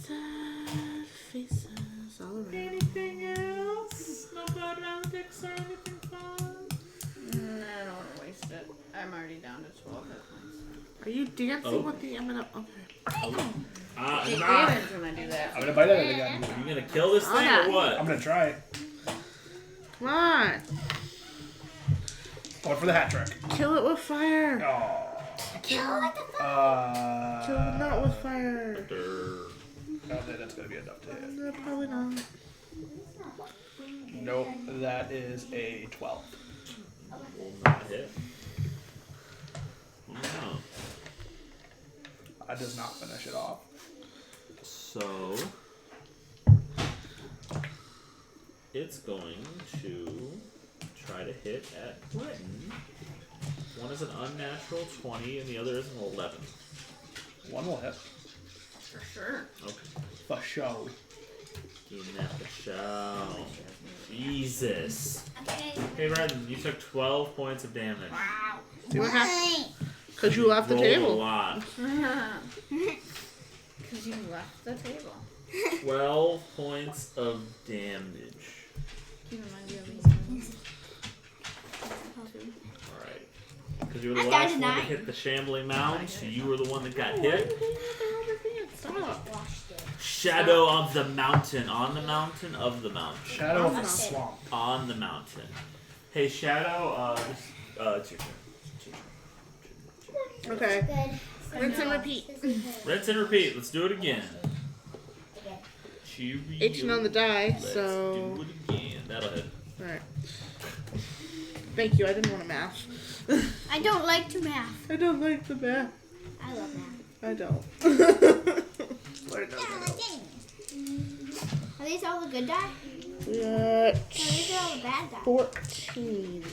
Sad faces all around. Anything else? No blood roundics or anything fun? I don't want to waste it. I'm already down to 12 hit points. Are you dancing Oh. with the M&M? Okay. Take Nah. damage when I do I'm that. gonna bite at it again. Are you gonna kill this thing Okay. or what? I'm gonna try it. Come on. Going for the hat trick. Kill it with fire. Oh. Kill it like the Kill it not with fire. I don't think that's gonna be enough to hit. No, probably not. Nope, that is a 12. Will not hit. No. That does not finish it off. So it's going to try to hit at Britton. One is an unnatural 20 and the other is an 11. One will hit. For sure. Okay. For show. Getting that for show. Jesus. Okay. Hey, Bretton, you took 12 points of damage. Wow. What happened? Why? Because you left the Rolled a table. lot. Because you left the table. 12 points of damage. Keep in mind you have these. Alright. Because you were the I'm last down one to to 9. hit the shambling mound, so you were the one that got hit. Stop. Washed it. Shadow of the mountain. On the mountain, of the mountain. Shadow of the swamp. On the mountain. Hey, Shadow, it's your turn. Okay. Good. Rinse and repeat. Rinse and repeat. Let's do it again. Okay. H on the die, Let's so. do it again. That'll hit. Alright. Thank you, I didn't want to math. I don't like to math. I don't like the math. I love math. I don't. Lord knows I don't. Are these all the good die? We No, got these are all the bad die. 14.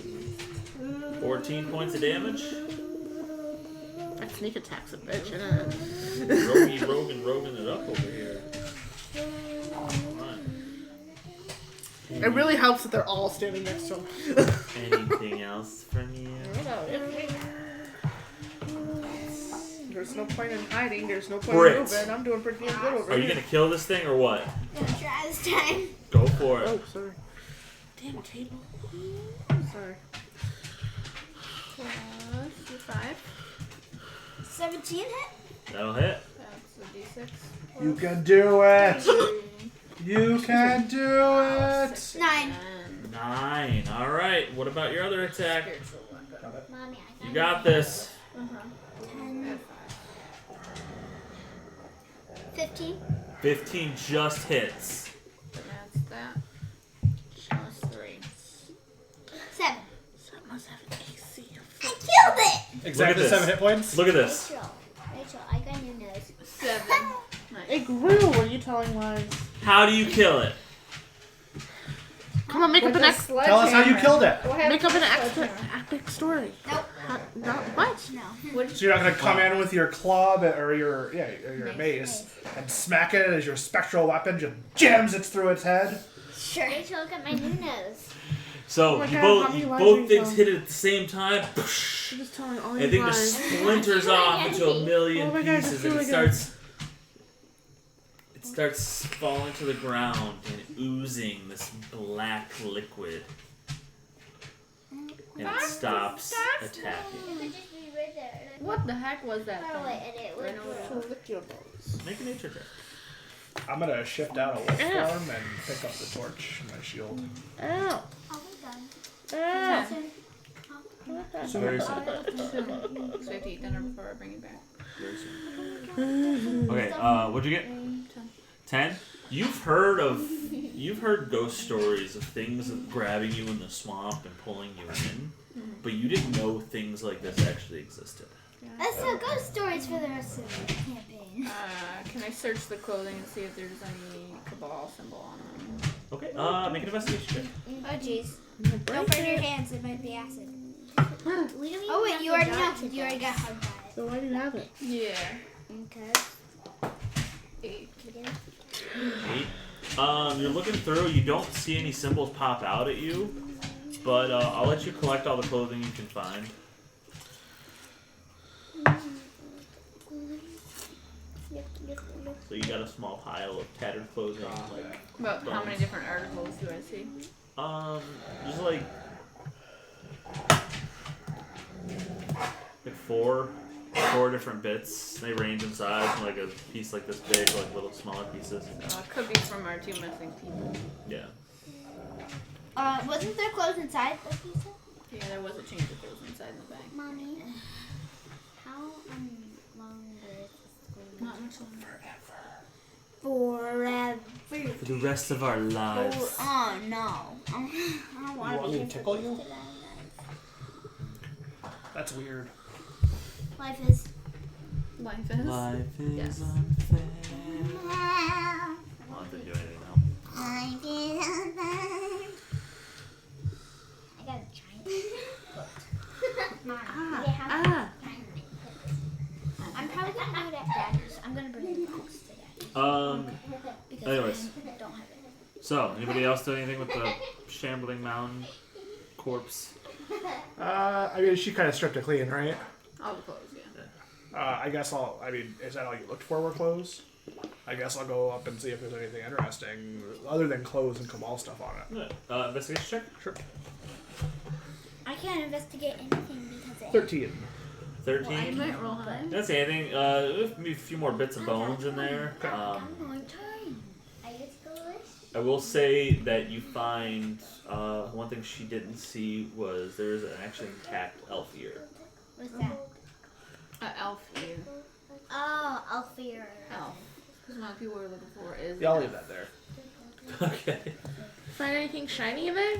14 points of damage. That sneak attack's a bitch, isn't it? Rogan it up over here. Alright. It really helps that they're all standing next to him. Anything else from you? There's no point in hiding. There's no point Brit. in moving. I'm doing pretty good over Are here. you gonna kill this thing or what? I'm gonna try this time. Go for it. Oh, sorry. Damn table. Sorry. Plus your 5. 17 hit? That'll hit. That's a d6. You can do it. You can do it. 9. 9. Alright. What about your other attack? Spiritual weapon. Mommy, I You got this. 10. 15. 15 just hits. And that's that. Plus 3. 7. Someone's having AC. I killed it! Exactly this. 7 hit points. Look at this. Rachel, I got your nose. 7. Nice. It grew. Are you telling lies? How do you kill it? Come on, make up an ex. Tell us how you killed it. Make up an epic story. Nope. No, what? No. So you're not gonna come in with your club or your mace and smack it as your spectral weapon just jams it through its head. Sure. Rachel, look at my new nose. So Oh my you God, how many lies are both you things telling? hit it at the same time. You're just telling all And your I think lies. just splinters off into a million Oh my God, pieces, it's and it really good. starts falling to the ground and oozing this black liquid, and it stops attacking. What the heck was that thing? Right over So there. lick your nose. Make a nature check. I'm gonna shift out of wolf Ow. form and pick up the torch, my shield. Ow. Oh, we're done. Ow. Soon. It's very soon. So I have to eat dinner before I bring it back. Very soon. Okay, what'd you get? 10? You've heard ghost stories of things grabbing you in the swamp and pulling you in, but you didn't know things like this actually existed. Let's tell ghost stories for the rest of the campaign. Can I search the clothing and see if there's any Cabal symbol on them? Okay, make an investigation check. Oh jeez. Don't burn your hands, it might be acid. Oh wait, you already got hugged by it. So why do you have it? Yeah. Okay. 8. 8. You're looking through, you don't see any symbols pop out at you, but I'll let you collect all the clothing you can find. So you got a small pile of tattered clothing, like But how many different articles do I see? just like four different bits. They range in size from like a piece like this big, like little smaller pieces. It could be from our 2 missing people. Yeah. Wasn't there clothes inside the pizza? Yeah, there was a change of clothes inside in the bag. Mommy, how long is this Not much longer. Forever. For the rest of our lives. Oh no. I don't want want to me be to tickle you? here That's weird. Life is. Life is. Life is Yes. unfair. I don't have to do anything now. Life is unfair. I got a giant foot. Mom, they have Ah. I'm probably gonna do it at Daddy's. I'm gonna bring the box to Daddy's. Because Anyways. I don't have it. So, anybody else do anything with the shambling mountain corpse? I mean, she kind of stripped it clean, right? All the clothes, yeah. I guess is that all you looked for were clothes? I guess I'll go up and see if there's anything interesting other than clothes and Kamal stuff on it. Investigation check? Sure. I can't investigate anything because it. 13. 13. Well, I might roll high. That's anything. Maybe a few more bits of bones in there. I just go this. I will say that you find one thing she didn't see was there is an actually intact elf ear. What's that? Elf ear. Oh, Alfear. Elf. Because what people were looking for is. Yeah, I'll leave that there. Okay. Find anything shiny in there?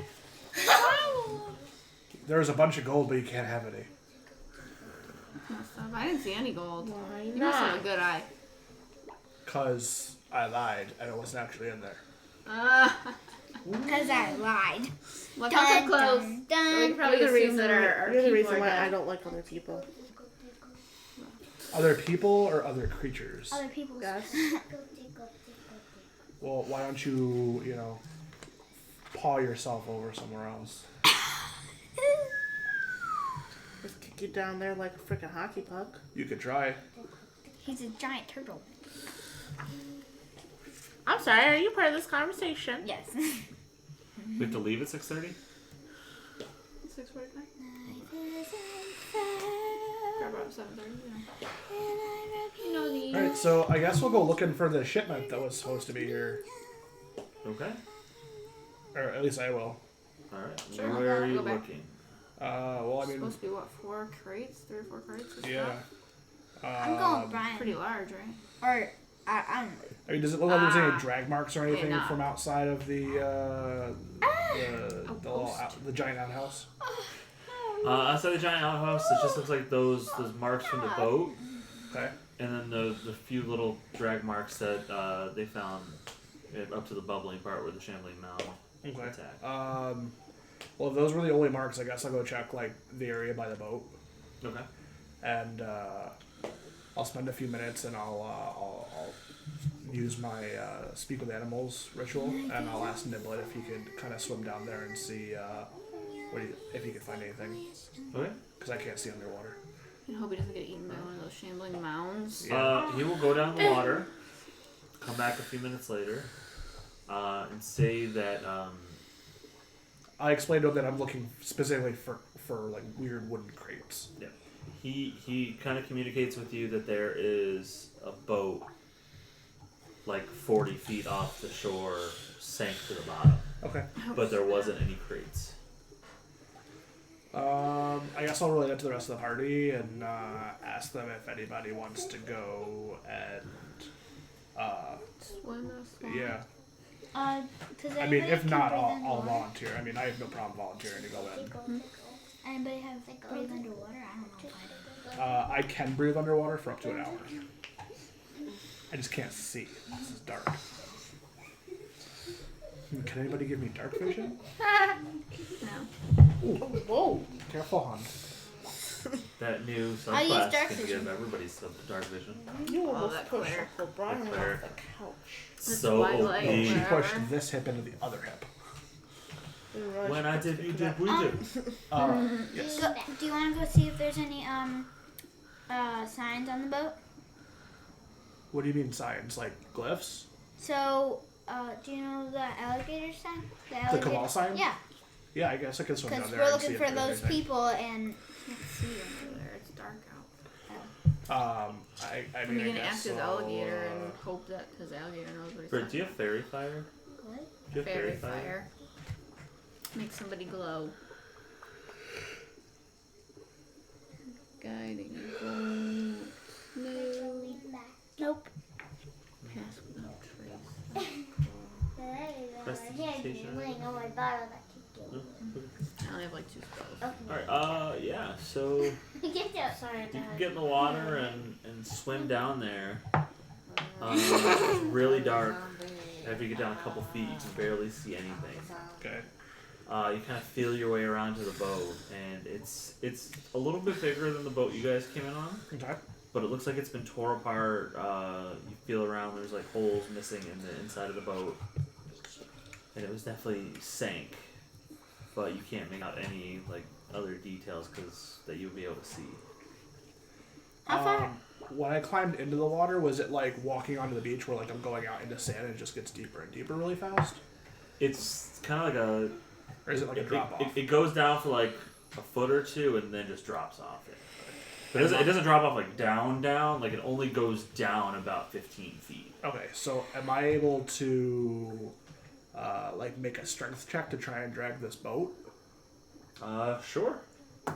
There's a bunch of gold, but you can't have any. I didn't see any gold. Why You must have a not? good eye. Because I lied and it wasn't actually in there. Because I lied. Look how so close. So we can probably You're the assume that our you're the people reason are why I dead. don't like other people. Other people or other creatures? Other people's. Yes. Well, why don't you, paw yourself over somewhere else? Just kick you down there like a freaking hockey puck. You could try. He's a giant turtle. I'm sorry, are you part of this conversation? Yes. We have to leave at 6:30. 6:45. About 7:30. Yeah. Alright, so I guess we'll go looking for the shipment that was supposed to be here. Okay. Or at least I will. All right. Sure. Where are you Go back. looking? Well, I mean, Supposed to be what, 4 crates? 3 or 4 crates? Of yeah. stuff? I'm going Brian. Pretty large, right? Or I'm. I mean, does it look like there's any drag marks or anything no. from outside of the the giant outhouse? Outside the giant outhouse, it just looks like those marks from the boat, Okay. and then the few little drag marks that they found up to the bubbling part where the shambling mound Okay. attacked. Well, if those were the only marks, I guess I'll go check like the area by the boat, Okay. and I'll spend a few minutes and I'll use my speak with animals ritual, and I'll ask Niblet if he could kind of swim down there and see if he could find anything, Okay. because I can't see underwater. I hope he doesn't get eaten by one of those shambling mounds. He will go down the water, come back a few minutes later, and say that I explained to him that I'm looking specifically for like weird wooden crates. yeah, he kind of communicates with you that there is a boat like 40 feet off the shore, sank to the bottom, Okay. but there wasn't any crates. I guess I'll relate it to the rest of the party and ask them if anybody wants to go and Swim or swim? yeah. Does I mean, anybody if can not, breathe I'll underwater? volunteer. I mean, I have no problem volunteering to go in. Anybody have breathe underwater? I don't know if I do. I can breathe underwater for up to an hour. I just can't see. This is dark. Can anybody give me dark vision? No. Ooh, whoa! Careful, hon. That new I'll use subclass dark can vision. give everybody some dark vision. You almost that pushed Claire. Uncle Brian off Claire. the couch. That's So Twilight. OP. She Wherever. pushed this hip into the other hip. Didn't realize When you I could did, stick you to did, that. we did. Yes. Do you want to go see if there's any signs on the boat? What do you mean signs? Like glyphs? So, do you know the alligator sign? The Kamal sign? Yeah, Yeah, I guess I can swim down because there we're and see looking if for there's those anything. people, and Can't see under there. It's dark out. I I'm mean, I gonna guess ask his so, alligator and hope that his alligator knows what he's Bert, talking do you have fairy fire? what? Do you have Fairy fire. Make somebody glow. Guiding bolt. No. Nope. Pass without trace. Prestidigitation? I only have like 2 spells. Alright, yeah, so you Sorry, can get in the water and swim down there. It's really dark. After you get down a couple feet, you can barely see anything. Okay. You kind of feel your way around to the boat, and it's a little bit bigger than the boat you guys came in on, Okay. but it looks like it's been tore apart. You feel around, there's like holes missing in the inside of the boat, and it was definitely sank, but you can't make out any like other details that you'll be able to see. How far? When I climbed into the water, was it like walking onto the beach where like I'm going out into sand and it just gets deeper and deeper really fast? It's kind of like Or is it like a drop off? It goes down for like a foot or two and then just drops off it. But it doesn't drop off like down, like it only goes down about 15 feet. Okay, so am I able to like make a strength check to try and drag this boat? Sure. How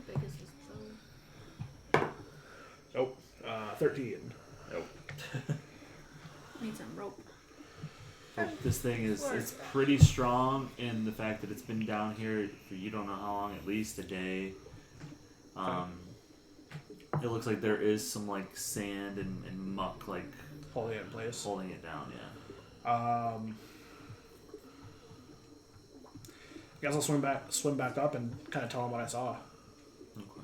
big is this boat? Nope. 13. Nope. Need some rope. This thing is it's pretty strong in the fact that it's been down here for you don't know how long, at least a day. It looks like there is some like sand and muck like Holding it in place. holding it down, yeah. I guess I'll swim back up and kind of tell him what I saw. Okay.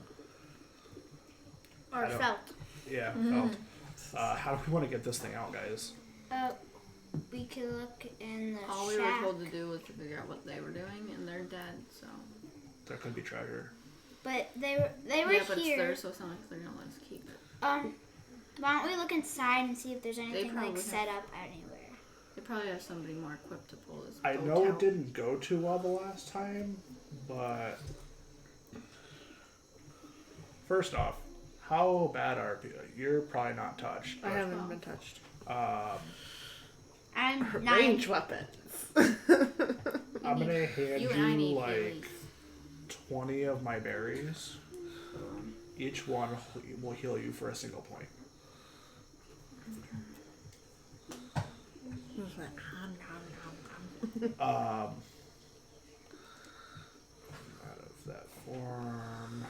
Or I don't- felt. Yeah. How do we want to get this thing out, guys? We could look in the All we were shack. told to do was to figure out what they were doing, and they're dead. So. There could be treasure. But they were Yeah, but it's here. theirs, so it's not like they're gonna let us keep it. Why don't we look inside and see if there's anything probably like have- set up anywhere? They probably have somebody more equipped to pull this. I boat know it out. didn't go too well the last time, but first off, how bad are you? You're probably not touched. I But, haven't been touched. I'm 9. Range weapons. I'm gonna hand You and I you need like Heelys. 20 of my berries. Each one will heal you for a single point. It's like, nom, nom, nom. Out of that form.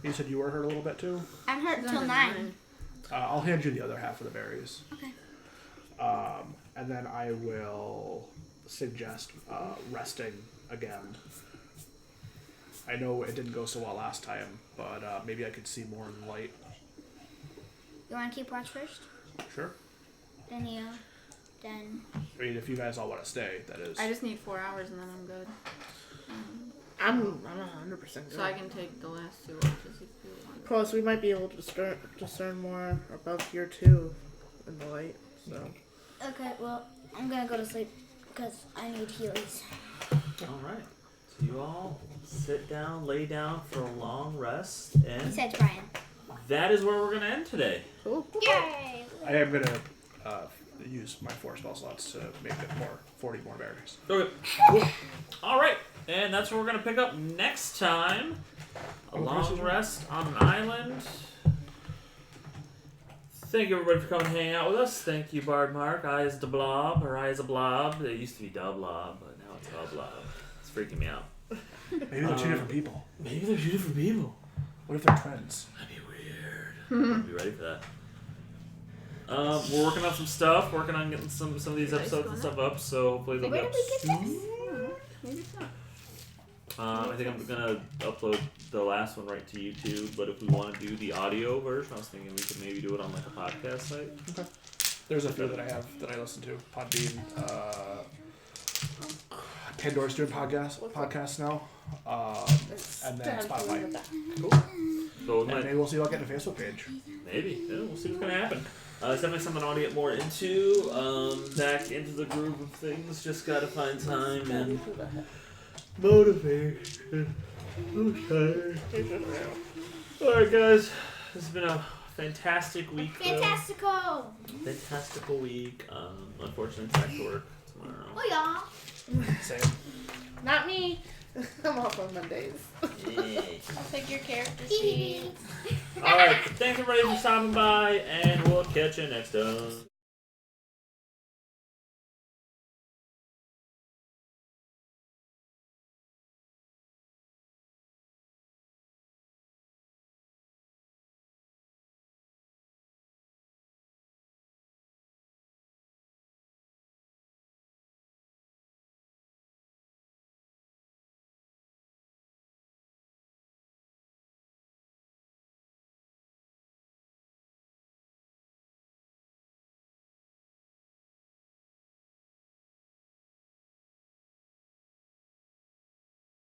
You said you were hurt a little bit too? I'm hurt It's till under 9. I'll hand you the other half of the berries. Okay. And then I will suggest resting again. I know it didn't go so well last time, but maybe I could see more in the light. You want to keep watch first? Sure. Then you. Then. I mean, if you guys all want to stay, that is. I just need 4 hours and then I'm good. I'm 100% good. So I can take the last 2 watches if you want. Plus, we might be able to discern more above here too, in the light. So. Okay, well, I'm gonna go to sleep because I need Heelys. Alright. So you all sit down, lay down for a long rest, He and said Brian. that is where we're gonna end today. Cool. Yay! I am gonna use my 4 spell slots to make it 40 more berries. Okay. Cool. Alright. And that's where we're gonna pick up next time. A long rest on an island. Thank you everybody for coming and hanging out with us. Thank you, Bard Mark. I is the Blob, or I is a Blob. It used to be Dub Blob, but now it's a Blob. It's freaking me out. Maybe they're 2 different people. Maybe they're 2 different people. What if they're twins? That'd be weird. I'll be ready for that. We're working on some stuff, working on getting some of these episodes and stuff up, so hopefully they'll Where get did we get this? Maybe so. I think I'm gonna upload the last one right to YouTube, but if we want to do the audio version, I was thinking we could maybe do it on like a podcast site. Okay. There's a few that I have that I listen to. Podbean, Pandora's doing podcasts now, and then Spotify. Cool. So we And might, maybe we'll see about getting a Facebook page. maybe, yeah, we'll see what's gonna happen. It's definitely something I want to get more into, back into the groove of things. Just gotta find time and motivation. Okay. Alright guys, this has been a fantastic week. Fantastical! Fantastical week. Unfortunately it's back to work tomorrow. Oh, y'all. Same. Not me. I'm off on Mondays. I'll take your character sheet. Alright, thanks everybody for stopping by, and we'll catch you next time.